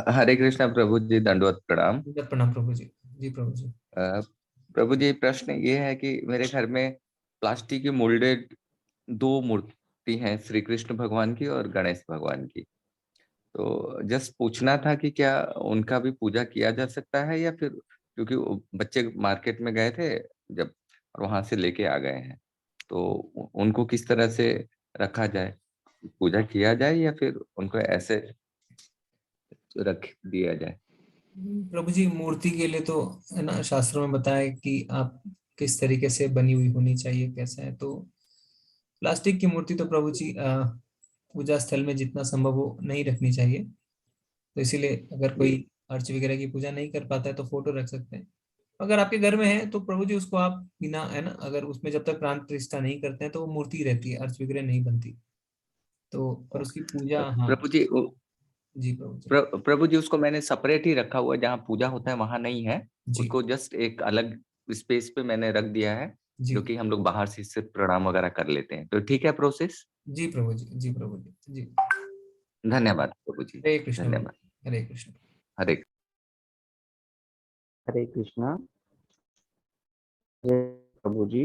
हरे कृष्णा प्रभु जी, दंडवत प्रणाम। प्रणाम प्रभु जी। जी प्रभु जी। प्रभु जी, प्रश्न ये है कि मेरे घर में प्लास्टिक की मोल्डेड 2 मूर्ति हैं, श्री कृष्ण भगवान की और गणेश भगवान की। तो जस्ट पूछना था कि क्या उनका भी पूजा किया जा सकता है, या फिर क्योंकि बच्चे मार्केट में गए थे जब और वहां से लेके आ गए हैं, तो उनको किस तरह से रखा जाए, पूजा किया जाए या फिर उनको ऐसे रख दिया जाए? प्रभु जी, मूर्ति के लिए तो है ना, शास्त्रों में बताया है कि आप किस तरीके से बनी हुई होनी चाहिए, कैसा है। तो प्लास्टिक की मूर्ति तो प्रभु जी पूजा स्थल में जितना संभव हो नहीं रखनी चाहिए। तो इसीलिए अगर कोई अर्च वगैरह की पूजा नहीं कर पाता है तो फोटो रख सकते हैं। अगर आपके घर में है तो प्रभु जी उसको आप बिना, है ना, अगर उसमें जब तक प्राण प्रतिष्ठा नहीं करते हैं तो वो मूर्ति रहती है, अर्च वगैरह नहीं बनती। तो पर उसकी पूजा, हाँ। प्रभु जी, जी प्रभु जी। प्रभु जी, उसको मैंने सेपरेट ही रखा हुआ है, जहाँ पूजा होता है वहां नहीं है। जी उसको जस्ट एक अलग स्पेस पे मैंने रख दिया है, जी क्योंकि हम लोग बाहर से सिर्फ प्रणाम वगैरह कर लेते हैं। तो ठीक है प्रोसेस? जी प्रभु जी। जी प्रभु जी। जी धन्यवाद प्रभु जी, हरे कृष्ण प्रभु। धन्यवाद। हरे कृष्ण। हरे हरे कृष्णा। जय प्रभु जी।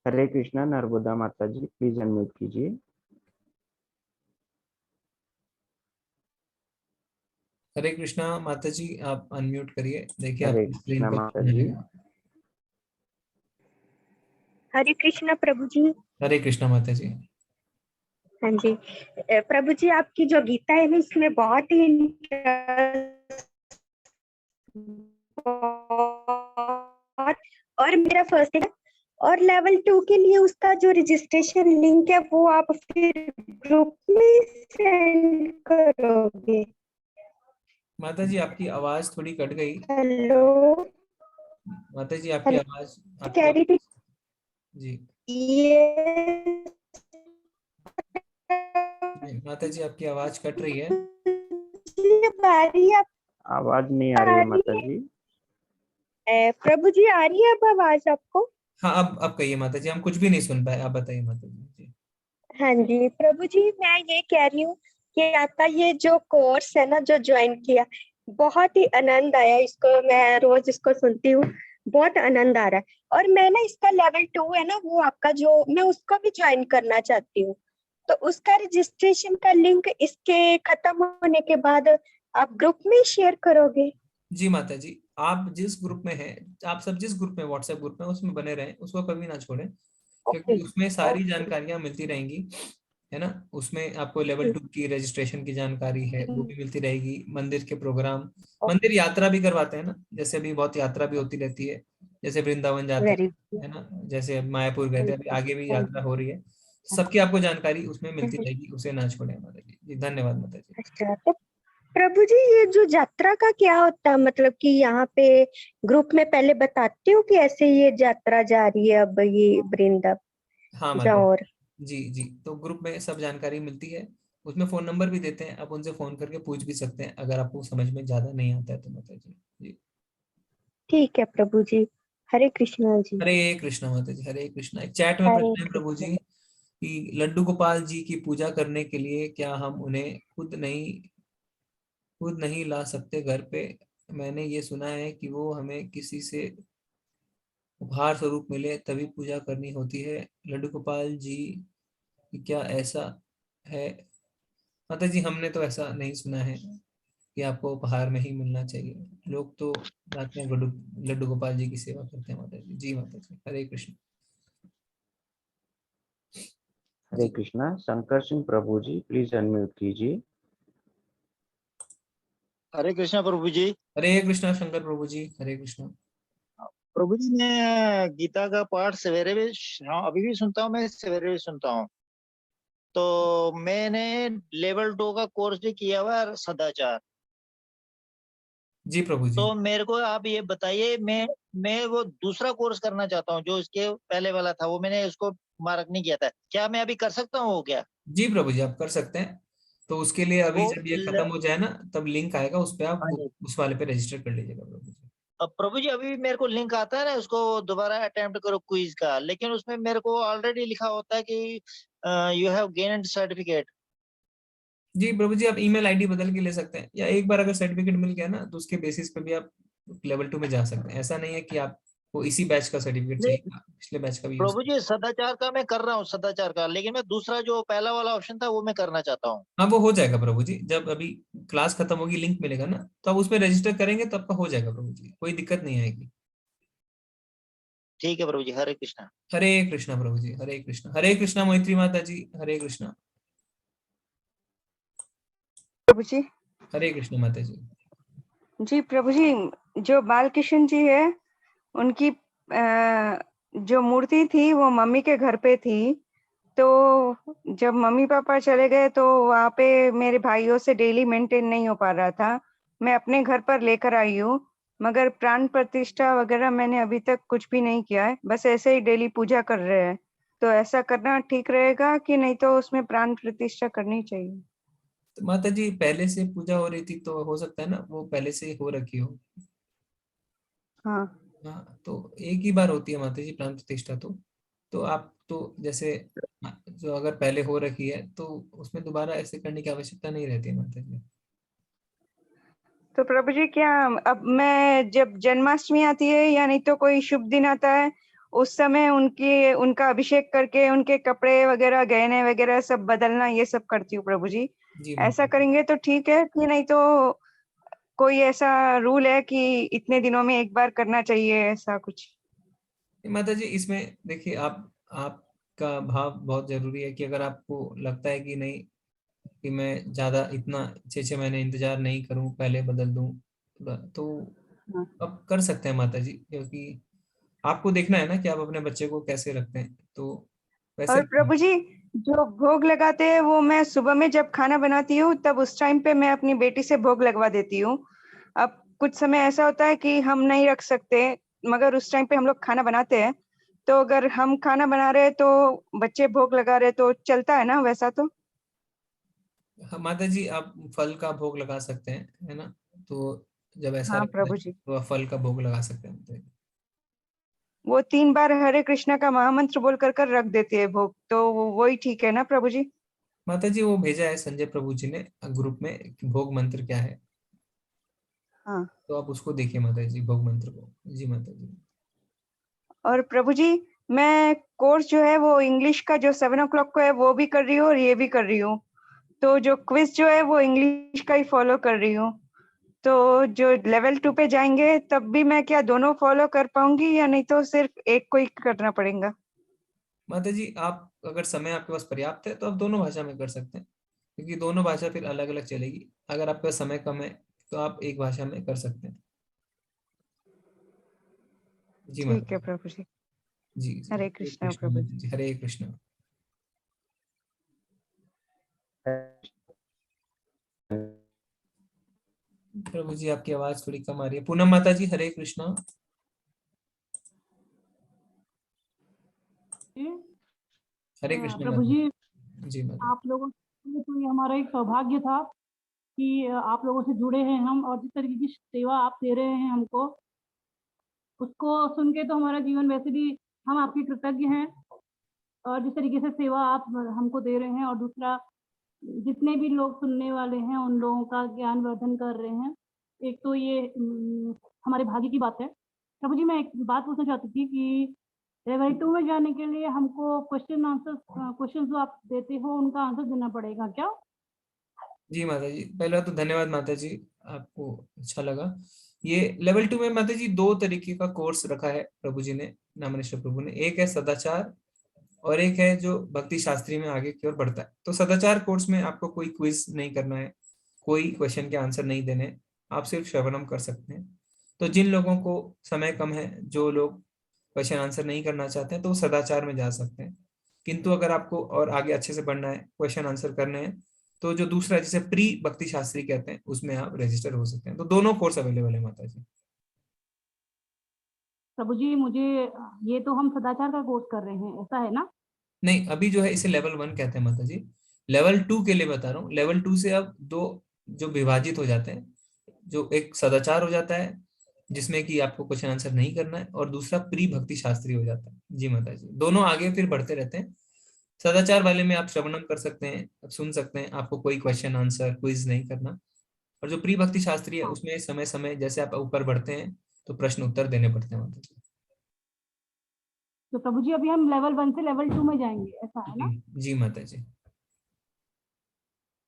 हरे कृष्णा। नर्मदा माता जी, प्लीज अनम्यूट कीजिए। हरे कृष्णा माता जी, आप अनम्यूट करिए, देखिए हरे आपकी स्क्रीन कृष्णा पर माता दिखने जी। लगेगा। हरे कृष्णा प्रभु जी। हरे कृष्णा माता जी। हाँ जी। प्रभु जी, आपकी जो गीता है ना, इसमें बहुत ही और मेरा फर्स्ट है, और लेवल 2 के लिए उसका जो रजिस्ट्रेशन लिंक है वो आप फिर ग्रुप में सेंड करोगे? माता जी, आपकी आवाज थोड़ी कट गई। हेलो। माता जी, आपकी आवाज, आपकी कह रही थी जी। ये माता जी, आपकी आवाज कट रही है। आवाज नहीं आ रही है माता जी। प्रभु जी, आ रही है अब आवाज आपको? हाँ, अब कहिए माता जी, हम कुछ भी नहीं सुन पाए, आप बताइए माता जी। जी हाँ जी प्रभु जी, मैं ये कह रही हूँ कि आपका ये जो कोर्स है ना, जो ज्वाइन किया, बहुत ही आनंद आया। इसको मैं रोज इसको सुनती हूँ, बहुत आनंद आ रहा है। और मैं ना इसका लेवल 2 है ना, वो आपका जो, मैं उसको भी ज्वाइन करना चाहती हूँ। तो उसका रजिस्ट्रेशन का लिंक इसके खत्म होने के बाद आप ग्रुप में शेयर करोगे? जी माता जी, आप जिस ग्रुप में हैं, आप सब जिस ग्रुप में, व्हाट्सएप ग्रुप में, उसमें बने रहें, उसको कभी ना छोड़ें, ओके। क्योंकि उसमें सारी ओके। जानकारियां मिलती रहेंगी, है ना। उसमें आपको लेवल 2 की रजिस्ट्रेशन की जानकारी है वो भी मिलती रहेगी, मंदिर के प्रोग्राम, मंदिर यात्रा भी करवाते हैं ना, जैसे अभी बहुत यात्रा भी होती रहती है, जैसे वृंदावन जाते वेरी हैं, है ना, जैसे अब मायापुर गए थे, अभी आगे भी गुड। यात्रा हो रही है। सबकी आपको जानकारी उसमें मिलती रहेगी, उसे ना छोड़ें माता जी। जी धन्यवाद माता जी। अच्छा, तो प्रभु जी, ये जो यात्रा का क्या होता है? मतलब कि यहाँ पे ग्रुप में पहले बताती हूँ कि ऐसे ये यात्रा जा रही है, अब ये वृंदावन हाँ माता जाओ। जी। जी जी, तो ग्रुप में सब जानकारी मिलती है, उसमें फोन नंबर भी देते हैं, आप उनसे फोन करके पूछ भी सकते हैं अगर आपको समझ में ज्यादा नहीं आता है तो माता जी। जी ठीक है प्रभु जी। हरे कृष्णा जी। हरे कृष्णा माता जी। हरे कृष्णा। एक चैट में हरे प्रश्न है प्रभु कृष्णा। जी कि लड्डू गोपाल जी की पूजा करने के लिए क्या हम उन्हें खुद नहीं ला सकते घर पे? मैंने ये सुना है कि वो हमें किसी से उपहार स्वरूप मिले तभी पूजा करनी होती है। लड्डू गोपाल जी, क्या ऐसा है? माता जी, हमने तो ऐसा नहीं सुना है कि आपको उपहार में ही मिलना चाहिए। लोग तो जाते हैं लड्डू लड्डू गोपाल जी की सेवा करते हैं माता जी। जी माता जी, हरे कृष्ण। हरे कृष्णा। शंकर सिंह प्रभु जी प्लीज अनम्यूट कीजिए। हरे कृष्णा प्रभु जी। हरे कृष्णा शंकर प्रभु जी, हरे कृष्णा। प्रभु जी मैं गीता का पाठ सवेरे भी अभी भी सुनता हूँ, मैं सवेरे भी सुनता हूँ। तो मैंने लेवल 2 का कोर्स भी किया हुआ है, सदाचार। जी प्रभु जी। तो मेरे को आप ये बताइए, मैं वो दूसरा कोर्स करना चाहता हूँ, जो इसके पहले वाला था वो मैंने उसको मार्क नहीं किया था। क्या मैं अभी कर सकता हूँ वो? क्या जी प्रभु जी, आप कर सकते हैं। तो उसके लिए अभी वो जब ये खत्म हो जाए ना, तब लिंक आएगा, उस पे आप हाँ जी। उस वाले पे रजिस्टर कर लीजिएगा प्रभु जी। अब प्रभु जी अभी भी मेरे को लिंक आता है ना, उसको दोबारा अटेम्प्ट करो क्विज का, लेकिन उसमें मेरे को ऑलरेडी लिखा होता है कि यू हैव गेन्ड सर्टिफिकेट। जी प्रभु जी, आप ईमेल आईडी बदल के ले सकते हैं, या एक बार अगर सर्टिफिकेट मिल गया ना, तो उसके बेसिस पे भी आप लेवल 2 में जा सकते हैं। ऐसा नहीं है कि आपको इसी बैच का सर्टिफिकेट चाहिए, आप पिछले बैच का भी यूज। प्रभु जी सदाचार का मैं कर रहा हूँ, सदाचार का, लेकिन मैं दूसरा जो पहला वाला ऑप्शन था वो मैं करना चाहता हूँ। हाँ, वो हो जाएगा प्रभु जी। जब अभी क्लास खत्म होगी, लिंक मिलेगा ना, तो आप उसमें रजिस्टर करेंगे तो आपका हो जाएगा प्रभु जी, कोई दिक्कत नहीं आएगी। ठीक है प्रभु जी, हरे कृष्णा। हरे कृष्णा प्रभु जी, हरे कृष्णा। हरे कृष्णा मैत्री माता जी, हरे कृष्णा। प्रभु जी। हरे कृष्णा माता जी। जी प्रभु जी, जो बालकृष्ण जी है उनकी जो मूर्ति थी वो मम्मी के घर पे थी। तो जब मम्मी पापा चले गए तो वहाँ पे मेरे भाइयों से डेली मेंटेन नहीं हो पा रहा था। मैं अपने घर पर लेकर आई हूँ, मगर प्राण प्रतिष्ठा वगैरह मैंने अभी तक कुछ भी नहीं किया है, बस ऐसे ही डेली पूजा कर रहे हैं। तो ऐसा करना ठीक रहेगा कि नहीं, तो उसमें प्राण प्रतिष्ठा करनी चाहिए? तो माता जी पहले से पूजा हो रही थी, तो हो सकता है ना वो पहले से हो रखी हो। हाँ। हाँ, तो एक ही बार होती है माता जी प्राण प्रतिष्ठा। तो आप तो जैसे जो अगर पहले हो रखी है तो उसमें दोबारा ऐसे करने की आवश्यकता नहीं रहती है माता जी। तो प्रभु जी क्या अब मैं जब जन्माष्टमी आती है या नहीं तो कोई शुभ दिन आता है, उस समय उनका अभिषेक करके उनके कपड़े वगैरह गहने वगैरह सब बदलना, ये सब करती हूँ प्रभु जी। जी ऐसा करेंगे तो ठीक है कि नहीं, तो कोई ऐसा रूल है कि इतने दिनों में एक बार करना चाहिए, ऐसा कुछ? माता जी इसमें देखिए, आपका भाव बहुत जरूरी है कि अगर आपको लगता है कि नहीं, कि मैं ज्यादा इतना 6 महीने इंतजार नहीं करूं, पहले बदल दूं, तो हाँ। आप कर सकते हैं माता जी, क्योंकि आपको देखना है ना कि आप अपने बच्चे को कैसे रखते हैं, तो वैसे। और प्रभु जी जो भोग लगाते हैं वो मैं सुबह में जब खाना बनाती हूँ तब उस टाइम पे मैं अपनी बेटी से भोग लगवा देती हूँ। अब कुछ समय ऐसा होता है कि हम नहीं रख सकते, मगर उस टाइम पे हम लोग खाना बनाते हैं, तो अगर हम खाना बना रहे हैं तो बच्चे भोग लगा रहे तो चलता है ना वैसा? तो हाँ माता जी, आप फल का भोग लगा सकते हैं, है ना। तो जब ऐसा हाँ रहता है प्रभु जी। तो आप फल का भोग लगा सकते हैं माता जी। वो 3 बार हरे कृष्णा का महामंत्र बोल कर रख देते हैं भोग, तो वही ठीक है ना प्रभु जी? माता जी वो भेजा है संजय प्रभु जी ने ग्रुप में कि भोग मंत्र क्या है, हाँ। तो आप उसको देखिए माता जी, भोग मंत्र को। जी माता जी। और प्रभु जी मैं कोर्स जो है वो इंग्लिश का जो 7 o'clock को है वो भी कर रही हूँ और ये भी कर रही हूँ। तो जो क्विज जो है वो इंग्लिश का ही फॉलो कर रही हूँ। तो जो लेवल 2 पे जाएंगे तब भी मैं क्या दोनों फॉलो कर पाऊंगी या नहीं, तो सिर्फ एक को ही करना पड़ेगा? माता जी आप अगर समय आपके पास पर्याप्त है तो आप दोनों भाषा में कर सकते हैं, क्योंकि दोनों भाषा फिर अलग अलग चलेगी। अगर आपका समय कम है तो आप एक भाषा में कर सकते हैं। जी ठीक माता है जी। प्रभु जी। जी जी, हरे हरे कृष्णा कृष्ण प्रभु जी। माता जी, हरे कृष्ण। प्रभु जी आपकी आवाज थोड़ी कम आ रही है। पूनम माता जी, हरे कृष्णा। हरे कृष्ण प्रभु माता जी जी। जी माता। आप लोगों के तो ये हमारा एक सौभाग्य था कि आप लोगों से जुड़े हैं हम, और जिस तरीके की सेवा आप दे रहे हैं हमको, उसको सुन के तो हमारा जीवन वैसे भी, हम आपके कृतज्ञ हैं। और जिस तरीके से सेवा आप हमको दे रहे हैं, और दूसरा जितने भी लोग सुनने वाले हैं उन लोगों का ज्ञान वर्धन कर रहे हैं, एक तो ये हमारे भाग्य की बात है। प्रभु जी मैं एक बात पूछना चाहती थी कि लेवल 2 में जाने के लिए हमको क्वेश्चन जो आप देते हो उनका आंसर देना पड़ेगा क्या? जी माता जी, पहला तो धन्यवाद माता जी, आपको अच्छा लगा। ये लेवल 2 में माता जी 2 तरीके का कोर्स रखा है प्रभु जी ने, नामनेश्वर प्रभु ने। एक है सदाचार और एक है जो भक्ति शास्त्री में आगे की ओर बढ़ता है। तो सदाचार कोर्स में आपको कोई क्विज नहीं करना है, कोई क्वेश्चन के आंसर नहीं देने, आप सिर्फ श्रवणम कर सकते हैं। तो जिन लोगों को समय कम है, जो लोग क्वेश्चन आंसर नहीं करना चाहते हैं, तो वो सदाचार में जा सकते हैं। किंतु अगर आपको और आगे अच्छे से बढ़ना है, क्वेश्चन आंसर करने हैं, तो जो दूसरा जिसे प्री भक्ति शास्त्री कहते हैं, उसमें आप रजिस्टर हो सकते हैं। तो दोनों कोर्स अवेलेबल है माता जी। प्रभु जी मुझे ये तो हम सदाचार का कोर्स कर रहे हैं, ऐसा है ना? नहीं, अभी जो है इसे लेवल 1 कहते हैं माता जी। लेवल 2 के लिए बता रहा हूँ। लेवल 2 से अब दो जो विभाजित हो जाते हैं, जो एक सदाचार हो जाता है जिसमें कि आपको क्वेश्चन आंसर नहीं करना है, और दूसरा प्री भक्ति शास्त्री हो जाता है। जी माता जी, दोनों आगे फिर बढ़ते रहते हैं। सदाचार वाले में आप श्रवणम कर सकते हैं, आप सुन सकते हैं, आपको कोई क्वेश्चन आंसर क्विज नहीं करना। और जो प्री भक्ति शास्त्री है, उसमें समय समय जैसे आप ऊपर बढ़ते हैं तो प्रश्न उत्तर देने पड़ते हैं माता जी। तो प्रभु जी अभी हम लेवल 1 से लेवल 2 में जाएंगे, ऐसा है ना? जी माता जी।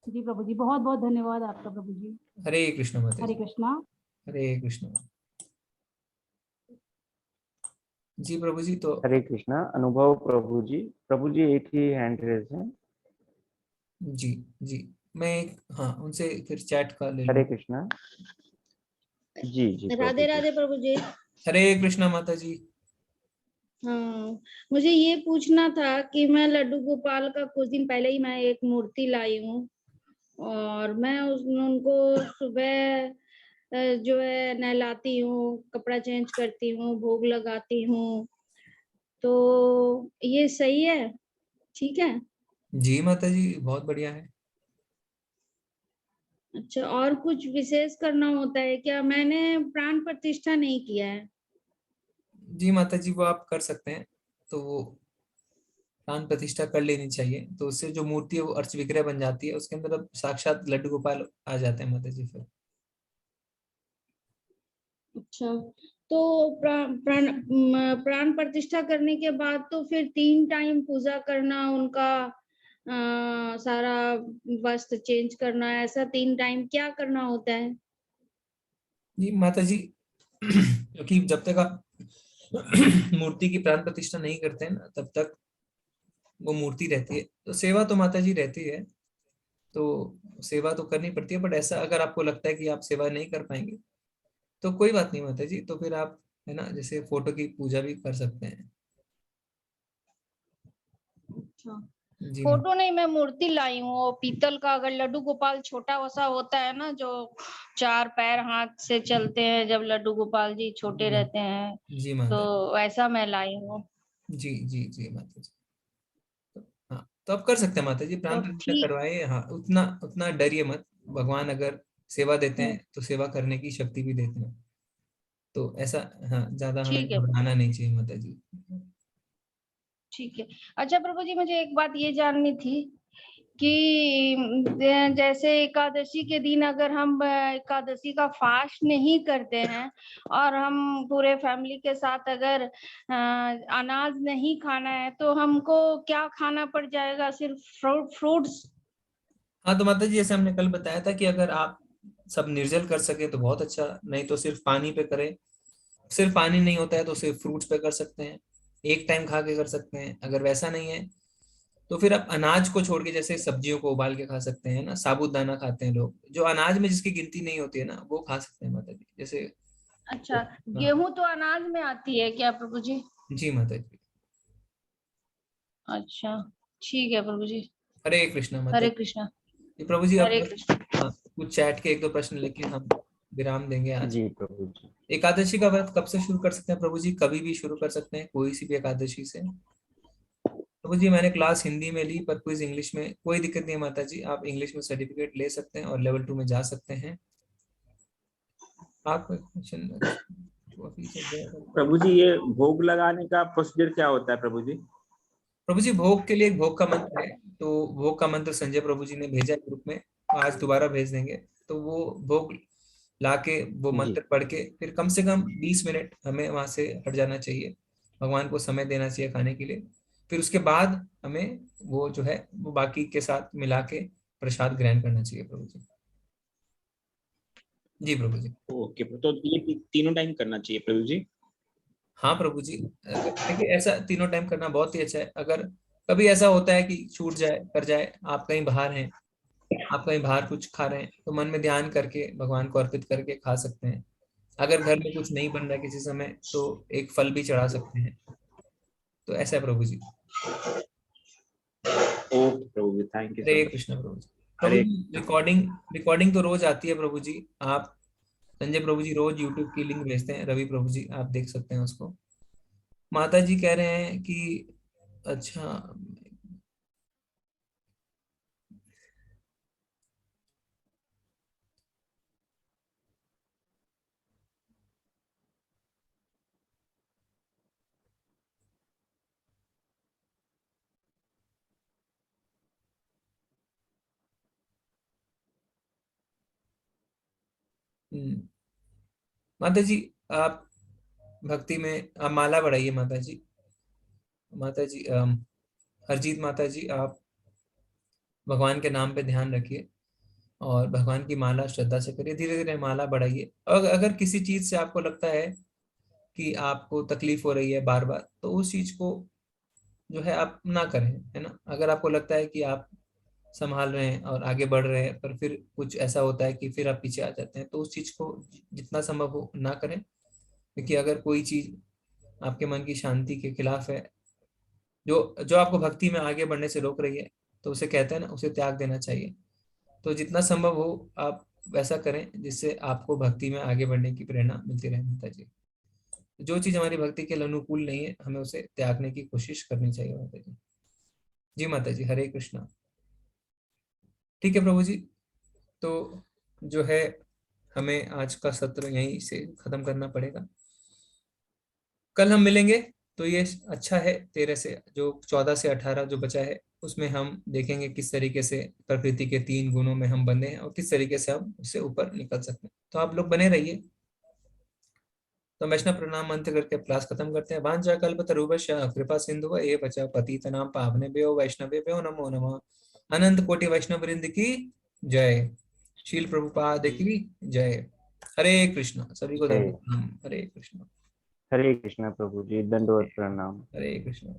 जी प्रभु जी, बहुत बहुत धन्यवाद आपका प्रभु जी। हरे कृष्ण माता हरे जी। कृष्णा। हरे कृष्ण। जी प्रभु जी। तो हरे कृष्णा। अनुभव प्रभु जी एक ही हैंड रेज है। जी जी, मैं हाँ उनसे फिर चैट का ले हरे लूँ। कृष्णा। जी जी राधे राधे प्रभु जी। हरे कृष्णा माता जी। हाँ, मुझे ये पूछना था कि मैं लड्डू गोपाल का कुछ दिन पहले ही मैं एक मूर्ति लाई हूँ, और मैं उनको सुबह जो है नहलाती हूँ, कपड़ा चेंज करती हूँ, भोग लगाती हूँ, तो ये सही है? ठीक है। जी माता जी, बहुत बढ़िया है। अच्छा, और कुछ विशेष करना होता है क्या? मैंने प्राण प्रतिष्ठा नहीं किया है। जी माता जी, वो आप कर सकते हैं। तो वो प्राण प्रतिष्ठा कर लेनी चाहिए, तो उससे जो मूर्ति है वो अर्च विग्रह बन जाती है, उसके अंदर अब साक्षात लड्डू गोपाल आ जाते हैं माता जी फिर। अच्छा, तो प्राण प्रतिष्ठा करने के बाद तो फिर 3 टाइम पूजा करना, उनका सारा वस्त्र चेंज करना, ऐसा 3 टाइम क्या करना होता है? जी माता जी, क्योंकि जब तक आप मूर्ति की प्राण प्रतिष्ठा नहीं करते हैं ना, तब तक वो मूर्ति रहती है। तो सेवा तो माता जी रहती है, तो सेवा तो करनी पड़ती है। बट ऐसा अगर आपको लगता है कि आप सेवा नहीं कर पाएंगे, तो कोई बात नहीं माता जी, तो फिर आप है ना, जैसे फोटो की पूजा भी कर सकते हैं। अच्छा, जी फोटो नहीं, मैं मूर्ति लाई हूँ, वो पीतल का। अगर लड्डू गोपाल छोटा वसा होता है ना, जो 4 पैर हाथ से चलते हैं, जब लड्डू गोपाल जी छोटे रहते हैं, जी माता तो वैसा मैं लाई हूँ। जी जी जी माता जी। हाँ, तो आप कर सकते हैं माता जी, प्राण तो प्रतिष्ठा ठीक। करवाए। हाँ, उतना उतना डरिए मत। भगवान अगर सेवा देते हैं तो सेवा करने की शक्ति भी देते हैं, तो ऐसा हाँ ज्यादा हमें ठीक है, घबराना नहीं चाहिए माता जी। ठीक है। अच्छा प्रभु जी, मुझे एक बात ये जाननी थी कि जैसे एकादशी के दिन अगर हम एकादशी का फास्ट नहीं करते हैं, और हम पूरे फैमिली के साथ अगर अनाज नहीं खाना है, तो हमको क्या खाना पड़ जाएगा? सिर्फ फ्रूट्स? हाँ, तो माता जी जैसे हमने कल बताया था कि अगर आप सब निर्जल कर सके तो बहुत अच्छा, नहीं तो सिर्फ पानी पे करें। सिर्फ पानी नहीं होता है तो सिर्फ फ्रूट्स पे कर सकते हैं, एक टाइम खा के कर सकते हैं। अगर वैसा नहीं है तो फिर आप अनाज को छोड़ के जैसे सब्जियों को उबाल के खा सकते हैं ना, साबूदाना खाते हैं लोग, जो अनाज में जिसकी गिनती नहीं होती है ना, वो खा सकते हैं माता जी। जैसे अच्छा, हाँ, गेहूं तो अनाज में आती है क्या प्रभु जी? जी माता जी। अच्छा, ठीक है प्रभु जी। हरे कृष्णा माता हरे जी। कृष्णा। जी प्रभु जी, अब हरे बस कृष्णा। हाँ, कुछ चैट के 1-2 प्रश्न लेके हम विराम देंगे आज। जी प्रभु जी। एकादशी का व्रत कब से शुरू कर सकते हैं प्रभु जी? कभी भी शुरू कर सकते हैं, कोई सी भी एकादशी से। प्रभु जी, मैंने क्लास हिंदी में ली, पर क्विज इंग्लिश में, कोई दिक्कत नहीं है माता जी, आप इंग्लिश में सर्टिफिकेट ले सकते हैं और लेवल 2 में जा सकते हैं। आप प्रभु जी, ये भोग लगाने का प्रोसीजर क्या होता है प्रभु जी? प्रभु जी, भोग के लिए एक भोग का मंत्र है, तो भोग का मंत्र संजय प्रभु जी ने भेजा ग्रुप में, आज दोबारा भेज देंगे। तो वो भोग लाके वो जी मंत्र पढ़ के फिर कम से कम 20 मिनट हमें वहां से हट जाना चाहिए, भगवान को समय देना चाहिए खाने के लिए। फिर उसके बाद हमें वो जो है वो बाकी के साथ मिला के प्रसाद ग्रहण करना चाहिए प्रभु जी। जी प्रभु जी। ओके, तो ये तीनों टाइम करना चाहिए प्रभु जी? हाँ प्रभु जी, देखिए ऐसा तीनों टाइम करना बहुत ही अच्छा है। अगर कभी ऐसा होता है कि छूट जाए, कर जाए, आप कहीं बाहर हैं, आप कहीं बाहर कुछ खा रहे हैं, तो मन में ध्यान करके भगवान को अर्पित करके खा सकते हैं। अगर घर में कुछ नहीं बन रहा किसी समय तो एक फल भी चढ़ा सकते हैं। तो ऐसा है Prabhu ji. Okay Prabhu ji, thank you Hare सो कृष्ण प्रभु जी। प्रभु हरे जी रिकॉर्डिंग तो रोज आती है प्रभु जी। आप संजय प्रभु जी रोज यूट्यूब की लिंक भेजते हैं, रवि प्रभु जी आप देख सकते हैं उसको। माता जी कह रहे हैं कि अच्छा माता जी आप भक्ति में आप माला बढ़ाइए माता जी। माता जी हरजीत माता जी आप भगवान के नाम पे ध्यान रखिए और भगवान की माला श्रद्धा से करिए, धीरे धीरे माला बढ़ाइए। और अगर किसी चीज से आपको लगता है कि आपको तकलीफ हो रही है बार बार, तो उस चीज को जो है आप ना करें, है ना। अगर आपको लगता है कि आप संभाल रहे हैं और आगे बढ़ रहे हैं, पर फिर कुछ ऐसा होता है कि फिर आप पीछे आ जाते हैं, तो उस चीज को जितना संभव हो ना करें। क्योंकि अगर कोई चीज आपके मन की शांति के खिलाफ है, जो जो आपको भक्ति में आगे बढ़ने से रोक रही है, तो उसे कहते हैं ना, उसे त्याग देना चाहिए। तो जितना संभव हो आप वैसा करें जिससे आपको भक्ति में आगे बढ़ने की प्रेरणा मिलती रहे माता जी। जो चीज हमारी भक्ति के लिए अनुकूल नहीं है, हमें उसे त्यागने की कोशिश करनी चाहिए माता जी। जी माता जी, हरे कृष्णा। ठीक है प्रभु जी, तो जो है हमें आज का सत्र यहीं से खत्म करना पड़ेगा। कल हम मिलेंगे। तो ये अच्छा है, 13 से जो 14 से 18 जो बचा है उसमें हम देखेंगे किस तरीके से प्रकृति के 3 गुणों में हम बंधे हैं और किस तरीके से हम उससे ऊपर निकल सकते हैं। तो आप लोग बने रहिए। तो वैष्णव प्रणाम मंत्र करके क्लास खत्म करते हैं। वांछा कल्पतरुभ्यश्च कृपा सिंधु एव च पतितनां पावनेभ्यो वैष्णवेभ्यो नमो नमः। अनंत कोटि वैष्णव वृंद की जय। शील प्रभुपाद की जय। हरे कृष्ण। सभी को जय। दंडवत प्रणाम। हरे कृष्ण। हरे कृष्णा प्रभु जी, दंडवत प्रणाम। हरे कृष्ण।